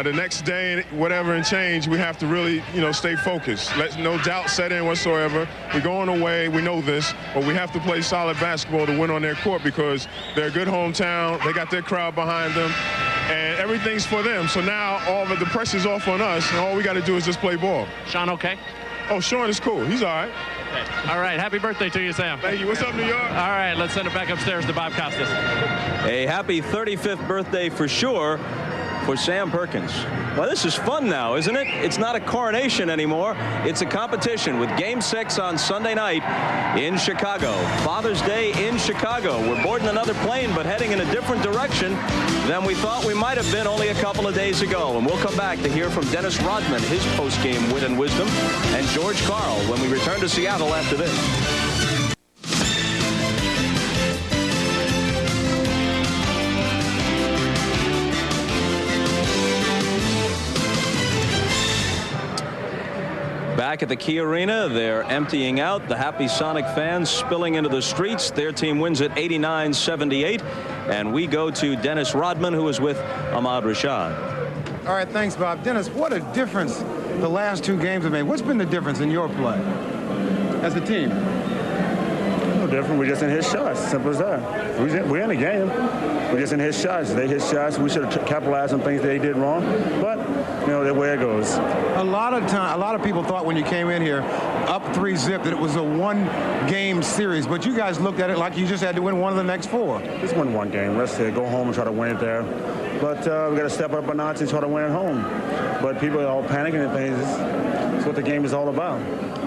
The next day, whatever and change, we have to really, you know, stay focused. Let no doubt set in whatsoever. We're going away. We know this, but we have to play solid basketball to win on their court because they're a good hometown. They got their crowd behind them, and everything's for them. So now all of the pressure's off on us, and all we got to do is just play ball. Shawn, okay? Oh, Shawn is cool. He's all right. Okay. All right. Happy birthday to you, Sam. Thank you. What's up, New York? All right. Let's send it back upstairs to Bob Costas. A happy 35th birthday for sure for Sam Perkins. Well, this is fun now, isn't it? It's not a coronation anymore. It's a competition with Game 6 on Sunday night in Chicago. Father's Day in Chicago. We're boarding another plane, but heading in a different direction than we thought we might have been only a couple of days ago. And we'll come back to hear from Dennis Rodman, his post-game wit and wisdom, and George Karl when we return to Seattle after this. Back at the Key Arena, they're emptying out. The happy Sonic fans spilling into the streets. Their team wins at 89-78. And we go to Dennis Rodman, who is with Ahmad Rashad. All right, thanks, Bob. Dennis, what a difference the last 2 games have made. What's been the difference in your play as a team? No different. We just didn't hit shots. Simple as that. We're in the game. We just didn't hit shots. They hit shots. We should have capitalized on things they did wrong. But, you know, that's where it goes. A lot of people thought when you came in here, up 3-zip, that it was a 1-game series. But you guys looked at it like you just had to win one of the next 4. Just win 1 game. Let's go home and try to win it there. But we got to step up a notch and try to win at home. But people are all panicking and things. That's what the game is all about.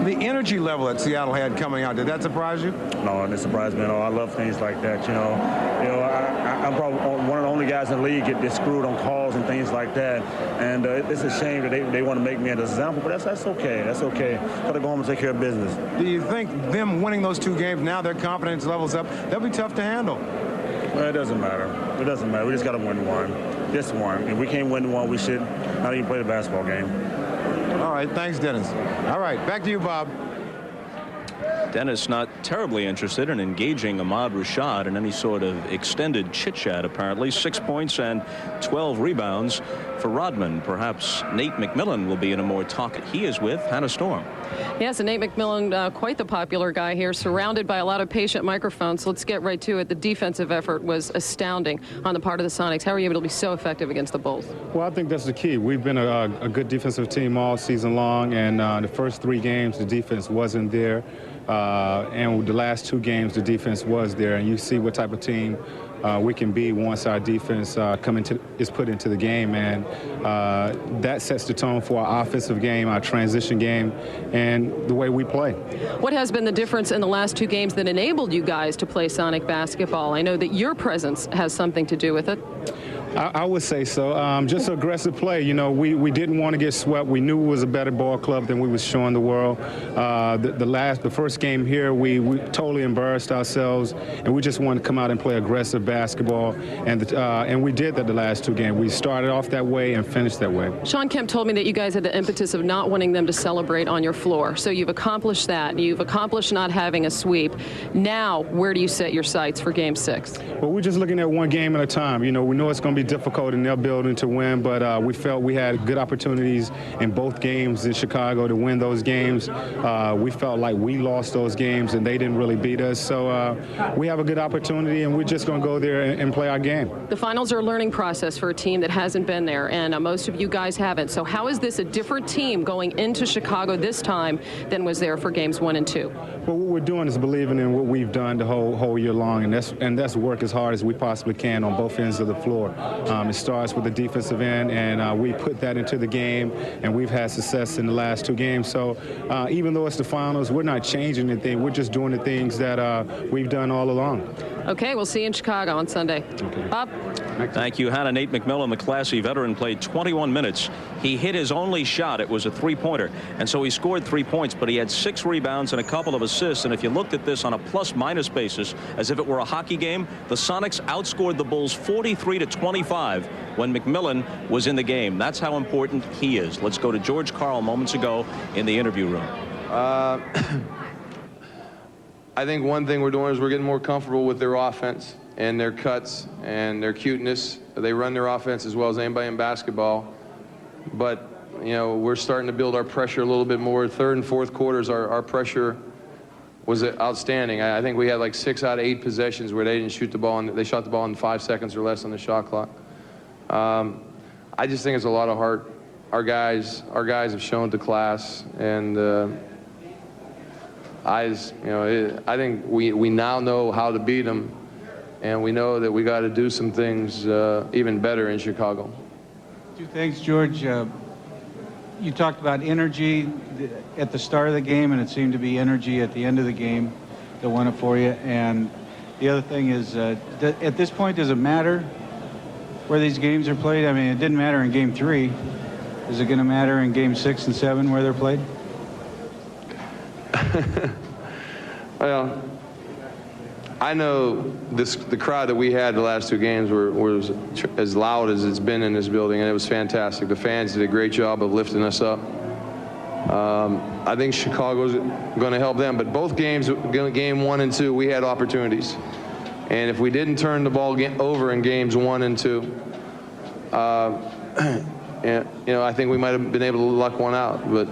The energy level that Seattle had coming out, did that surprise you? No, it didn't surprise me at all. I love things like that, you know. I'm probably one of the only guys in the league get screwed on calls and things like that. And it's a shame that they want to make me an example, but that's okay. That's okay. Got to go home and take care of business. Do you think them winning those 2 games, now their confidence level's up, that'll be tough to handle? Well, it doesn't matter. It doesn't matter. We just got to win 1. Just 1. If we can't win 1, we should not even play the basketball game. All right. Thanks, Dennis. All right. Back to you, Bob. Dennis not terribly interested in engaging Ahmad Rashad in any sort of extended chit-chat, apparently. 6 points and 12 rebounds for Rodman. Perhaps Nate McMillan will be in a more talk he is with Hannah Storm. Yes, and Nate McMillan, quite the popular guy here, surrounded by a lot of patient microphones. Let's get right to it. The defensive effort was astounding on the part of the Sonics. How are you able to be so effective against the Bulls? Well, I think that's the key. We've been a good defensive team all season long, and the first 3 games, the defense wasn't there. And the last 2 games, the defense was there. And you see what type of team we can be once our defense is put into the game. And that sets the tone for our offensive game, our transition game, and the way we play. What has been the difference in the last 2 games that enabled you guys to play Sonic basketball? I know that your presence has something to do with it. I would say so. Just aggressive play. You know, we didn't want to get swept. We knew it was a better ball club than we was showing the world. The first game here, we totally embarrassed ourselves, and we just wanted to come out and play aggressive basketball. And we did that the last 2 games. We started off that way and finished that way. Sean Kemp told me that you guys had the impetus of not wanting them to celebrate on your floor. So you've accomplished that. You've accomplished not having a sweep. Now, where do you set your sights for Game 6? Well, we're just looking at one game at a time. You know, we know it's going to be difficult in their building to win, but we felt we had good opportunities in both games in Chicago to win those games. We felt like we lost those games and they didn't really beat us. So we have a good opportunity, and we're just going to go there and play our game. The finals are a learning process for a team that hasn't been there, and most of you guys haven't. So how is this a different team going into Chicago this time than was there for Games 1 and 2? Well, what we're doing is believing in what we've done the whole year long, and that's work as hard as we possibly can on both ends of the floor. It starts with the defensive end, and we put that into the game, and we've had success in the last 2 games. So even though it's the finals, we're not changing anything. We're just doing the things that we've done all along. Okay, we'll see you in Chicago on Sunday. Okay. Bob? Thank you, Hannah. Nate McMillan, the classy veteran, played 21 minutes. He hit his only shot. It was a 3-pointer, and so he scored 3 points, but he had 6 rebounds and a couple of assists. And if you looked at this on a plus-minus basis, as if it were a hockey game, the Sonics outscored the Bulls 43-25 when McMillan was in the game. That's how important he is. Let's go to George Karl moments ago in the interview room. I think one thing we're doing is we're getting more comfortable with their offense and their cuts and their cuteness. They run their offense as well as anybody in basketball. But, you know, we're starting to build our pressure a little bit more. 3rd and 4th quarters, our pressure was outstanding. I think we had like 6 out of 8 possessions where they didn't shoot the ball, and they shot the ball in 5 seconds or less on the shot clock. I just think it's a lot of heart. Our guys have shown to class, and I think we now know how to beat them, and we know that we got to do some things even better in Chicago. 2 things, George. You talked about energy at the start of the game, and it seemed to be energy at the end of the game that won it for you. And the other thing is, at this point, does it matter where these games are played? I mean, it didn't matter in Game 3. Is it going to matter in Game 6 and 7 where they're played? Well, I know the crowd that we had the last 2 games was as loud as it's been in this building, and it was fantastic. The fans did a great job of lifting us up. I think Chicago's going to help them, but both games, Game 1 and 2, we had opportunities. And if we didn't turn the ball over in Games 1 and 2, I think we might have been able to luck one out. But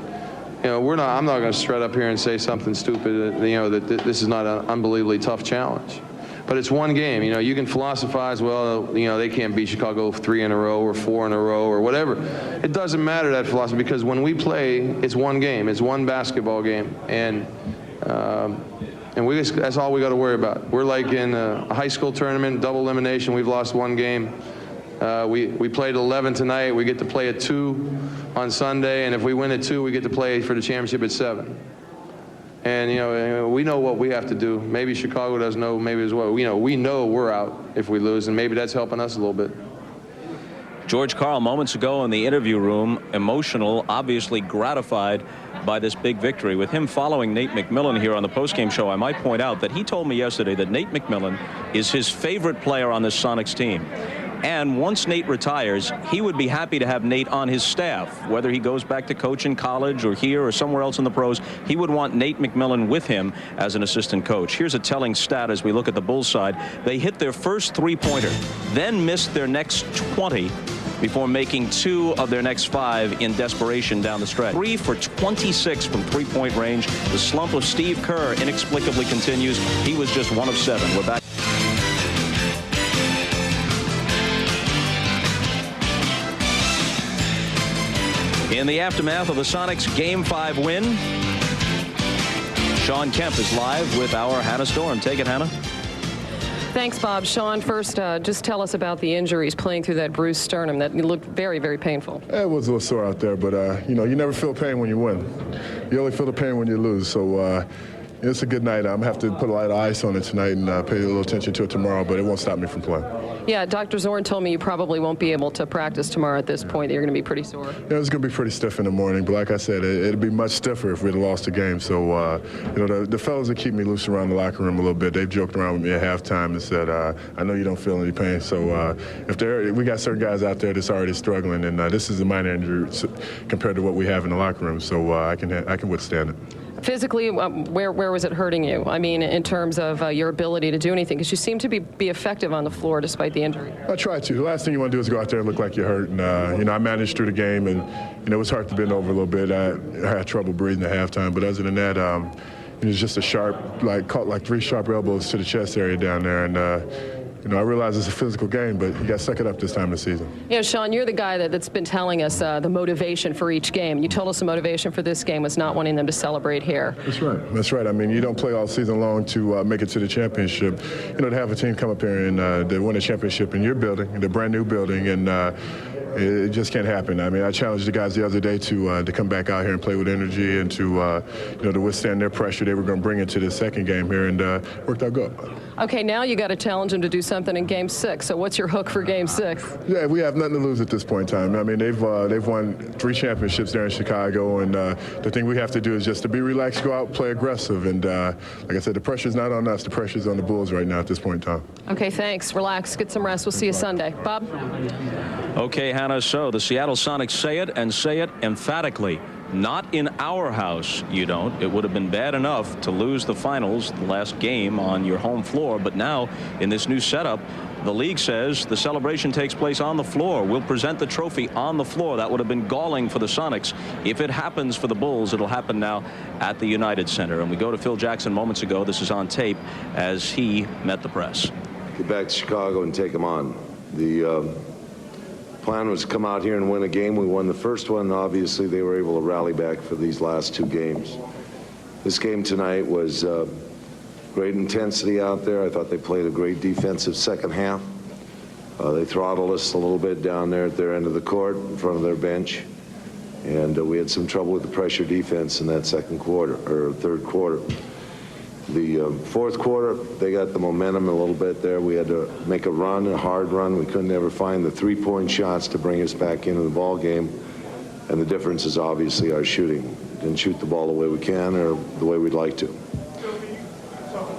I'm not going to strut up here and say something stupid, that this is not an unbelievably tough challenge. But it's one game. You can philosophize, well, they can't beat Chicago 3 in a row or 4 in a row or whatever. It doesn't matter, that philosophy, because when we play, it's one game. It's one basketball game. And that's all we got to worry about. We're like in a high school tournament, double elimination. We've lost 1 game. We played 11 tonight. We get to play at 2 on Sunday, and if we win at 2, we get to play for the championship at 7. And we know what we have to do. Maybe Chicago doesn't know, maybe as well. We know we're out if we lose, and maybe that's helping us a little bit. George Karl moments ago in the interview room, emotional, obviously gratified by this big victory. With him following Nate McMillan here on the postgame show, I might point out that he told me yesterday that Nate McMillan is his favorite player on this Sonics team. And once Nate retires, he would be happy to have Nate on his staff. Whether he goes back to coach in college or here or somewhere else in the pros, he would want Nate McMillan with him as an assistant coach. Here's a telling stat as we look at the Bulls side. They hit their first three-pointer, then missed their next 20 before making 2 of their next 5 in desperation down the stretch. 3 for 26 from three-point range. The slump of Steve Kerr inexplicably continues. He was just 1 of 7. We're back. In the aftermath of the Sonics Game 5 win, Sean Kemp is live with our Hannah Storm. Take it, Hannah. Thanks, Bob. Sean, first, just tell us about the injuries playing through that bruised sternum. That looked very, very painful. It was a little sore out there, but, you know, you never feel pain when you win. You only feel the pain when you lose. So it's a good night. I'm going to have to put a lot of ice on it tonight and pay a little attention to it tomorrow, but it won't stop me from playing. Yeah, Dr. Zorn told me you probably won't be able to practice tomorrow at this point. That you're going to be pretty sore. Yeah, it's going to be pretty stiff in the morning, but like I said, it'll be much stiffer if we'd lost the game. So, you know, the fellas that keep me loose around the locker room a little bit, they've joked around with me at halftime and said, I know you don't feel any pain. So we got certain guys out there that's already struggling, and this is a minor injury compared to what we have in the locker room, so I can withstand it. Physically, where was it hurting you? I mean, in terms of your ability to do anything, because you seem to be effective on the floor despite the injury. I try to. The last thing you want to do is go out there and look like you're hurt. And, you know, I managed through the game, and, you know, it was hard to bend over a little bit. I had trouble breathing at halftime, but other than that, it was just a sharp, caught like 3 sharp elbows to the chest area down there. And, you know, I realize it's a physical game, but you got to suck it up this time of the season. You know, Sean, you're the guy that's been telling us the motivation for each game. You told us the motivation for this game was not wanting them to celebrate here. That's right. That's right. I mean, you don't play all season long to make it to the championship. You know, to have a team come up here and to win a championship in your building, in a brand new building, and it just can't happen. I mean, I challenged the guys the other day to come back out here and play with energy and to, you know, to withstand their pressure they were going to bring into the second game here, and worked out good. Okay, now you got to challenge them to do something in Game 6. So what's your hook for Game 6? Yeah, we have nothing to lose at this point in time. I mean, they've won 3 championships there in Chicago, and the thing we have to do is just to be relaxed, go out, play aggressive, and like I said, the pressure's not on us. The pressure's on the Bulls right now at this point in time. Okay, thanks. Relax. Get some rest. We'll see you Sunday. Bob? Okay, Hannah, so the Seattle Sonics say it and say it emphatically. Not in our house, you don't. It would have been bad enough to lose the finals, the last game on your home floor. But now, in this new setup, the league says the celebration takes place on the floor. We'll present the trophy on the floor. That would have been galling for the Sonics. If it happens for the Bulls, it'll happen now at the United Center. And we go to Phil Jackson moments ago. This is on tape as he met the press. Get back to Chicago and take them on. The plan was to come out here and win a game. We won the first one. Obviously, they were able to rally back for these last 2 games. This game tonight was great intensity out there. I thought they played a great defensive second half. They throttled us a little bit down there at their end of the court in front of their bench. And we had some trouble with the pressure defense in that third quarter. The fourth quarter, they got the momentum a little bit there. We had to make a run, a hard run. We couldn't ever find the 3-point shots to bring us back into the ball game. And the difference is obviously our shooting. Didn't shoot the ball the way we can or the way we'd like to. Talk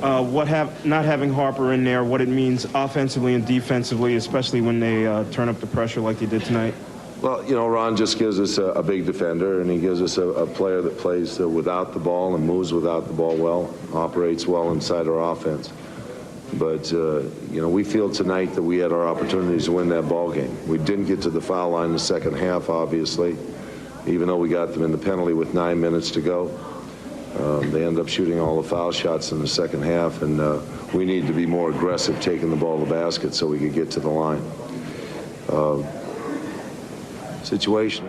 about not having Harper in there, what it means offensively and defensively, especially when they turn up the pressure like they did tonight. Well, you know, Ron just gives us a big defender, and he gives us a player that plays without the ball and moves without the ball well, operates well inside our offense. But, you know, we feel tonight that we had our opportunities to win that ball game. We didn't get to the foul line in the second half, obviously, even though we got them in the penalty with 9 minutes to go. They end up shooting all the foul shots in the second half, and we need to be more aggressive taking the ball to the basket so we could get to the line. Situation.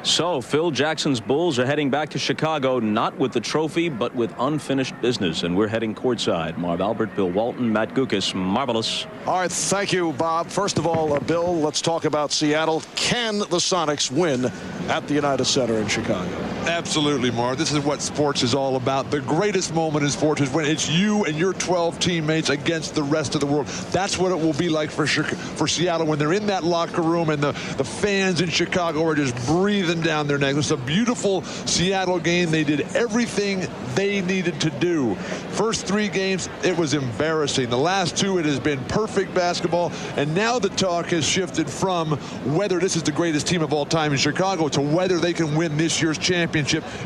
So Phil Jackson's Bulls are heading back to Chicago, not with the trophy, but with unfinished business. And we're heading courtside. Marv Albert, Bill Walton, Matt Gukas. Marvelous. All right. Thank you, Bob. First of all, Bill, let's talk about Seattle. Can the Sonics win at the United Center in Chicago? Absolutely, Mark. This is what sports is all about. The greatest moment in sports is when it's you and your 12 teammates against the rest of the world. That's what it will be like for Seattle when they're in that locker room and the fans in Chicago are just breathing down their neck. It's a beautiful Seattle game. They did everything they needed to do. First 3 games, it was embarrassing. The last 2, it has been perfect basketball. And now the talk has shifted from whether this is the greatest team of all time in Chicago to whether they can win this year's championship.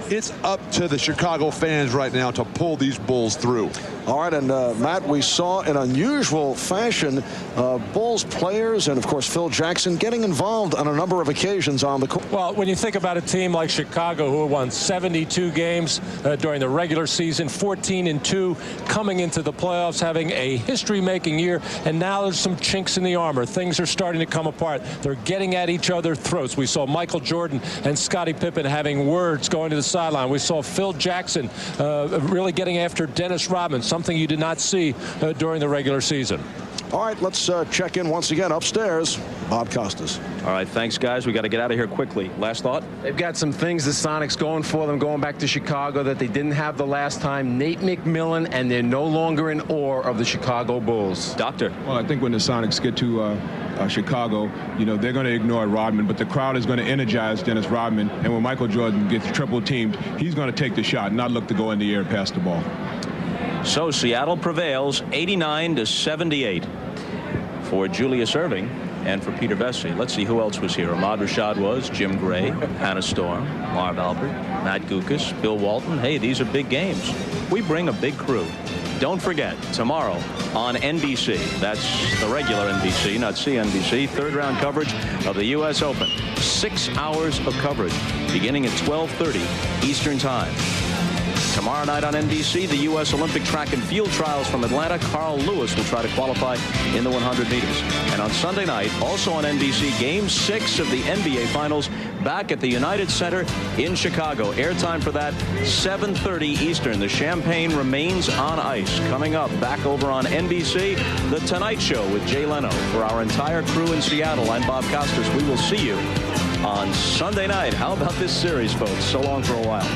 It's up to the Chicago fans right now to pull these Bulls through. All right, and Matt, we saw in unusual fashion Bulls players and, of course, Phil Jackson getting involved on a number of occasions on the court. Well, when you think about a team like Chicago, who won 72 games during the regular season, 14-2, coming into the playoffs, having a history-making year, and now there's some chinks in the armor. Things are starting to come apart. They're getting at each other's throats. We saw Michael Jordan and Scottie Pippen having words going to the sideline. We saw Phil Jackson really getting after Dennis Rodman, something you did not see during the regular season. All right, let's check in once again upstairs. Bob Costas. All right, thanks, guys. We got to get out of here quickly. Last thought? They've got some things the Sonics going for them going back to Chicago that they didn't have the last time. Nate McMillan, and they're no longer in awe of the Chicago Bulls. Doctor? Well, I think when the Sonics get to Chicago, you know, they're going to ignore Rodman, but the crowd is going to energize Dennis Rodman. And when Michael Jordan gets triple teamed, he's going to take the shot, not look to go in the air and pass the ball. So Seattle prevails 89-78 for Julius Erving and for Peter Vesey. Let's see who else was here. Ahmad Rashad was, Jim Gray, Hannah Storm, Marv Albert, Matt Gukas, Bill Walton. Hey, these are big games. We bring a big crew. Don't forget, tomorrow on NBC, that's the regular NBC, not CNBC, third round coverage of the U.S. Open. 6 hours of coverage beginning at 12:30 Eastern Time. Tomorrow night on NBC, the U.S. Olympic track and field trials from Atlanta. Carl Lewis will try to qualify in the 100 meters. And on Sunday night, also on NBC, Game 6 of the NBA Finals back at the United Center in Chicago. Airtime for that, 7:30 Eastern. The champagne remains on ice. Coming up, back over on NBC, The Tonight Show with Jay Leno. For our entire crew in Seattle, I'm Bob Costas. We will see you on Sunday night. How about this series, folks? So long for a while.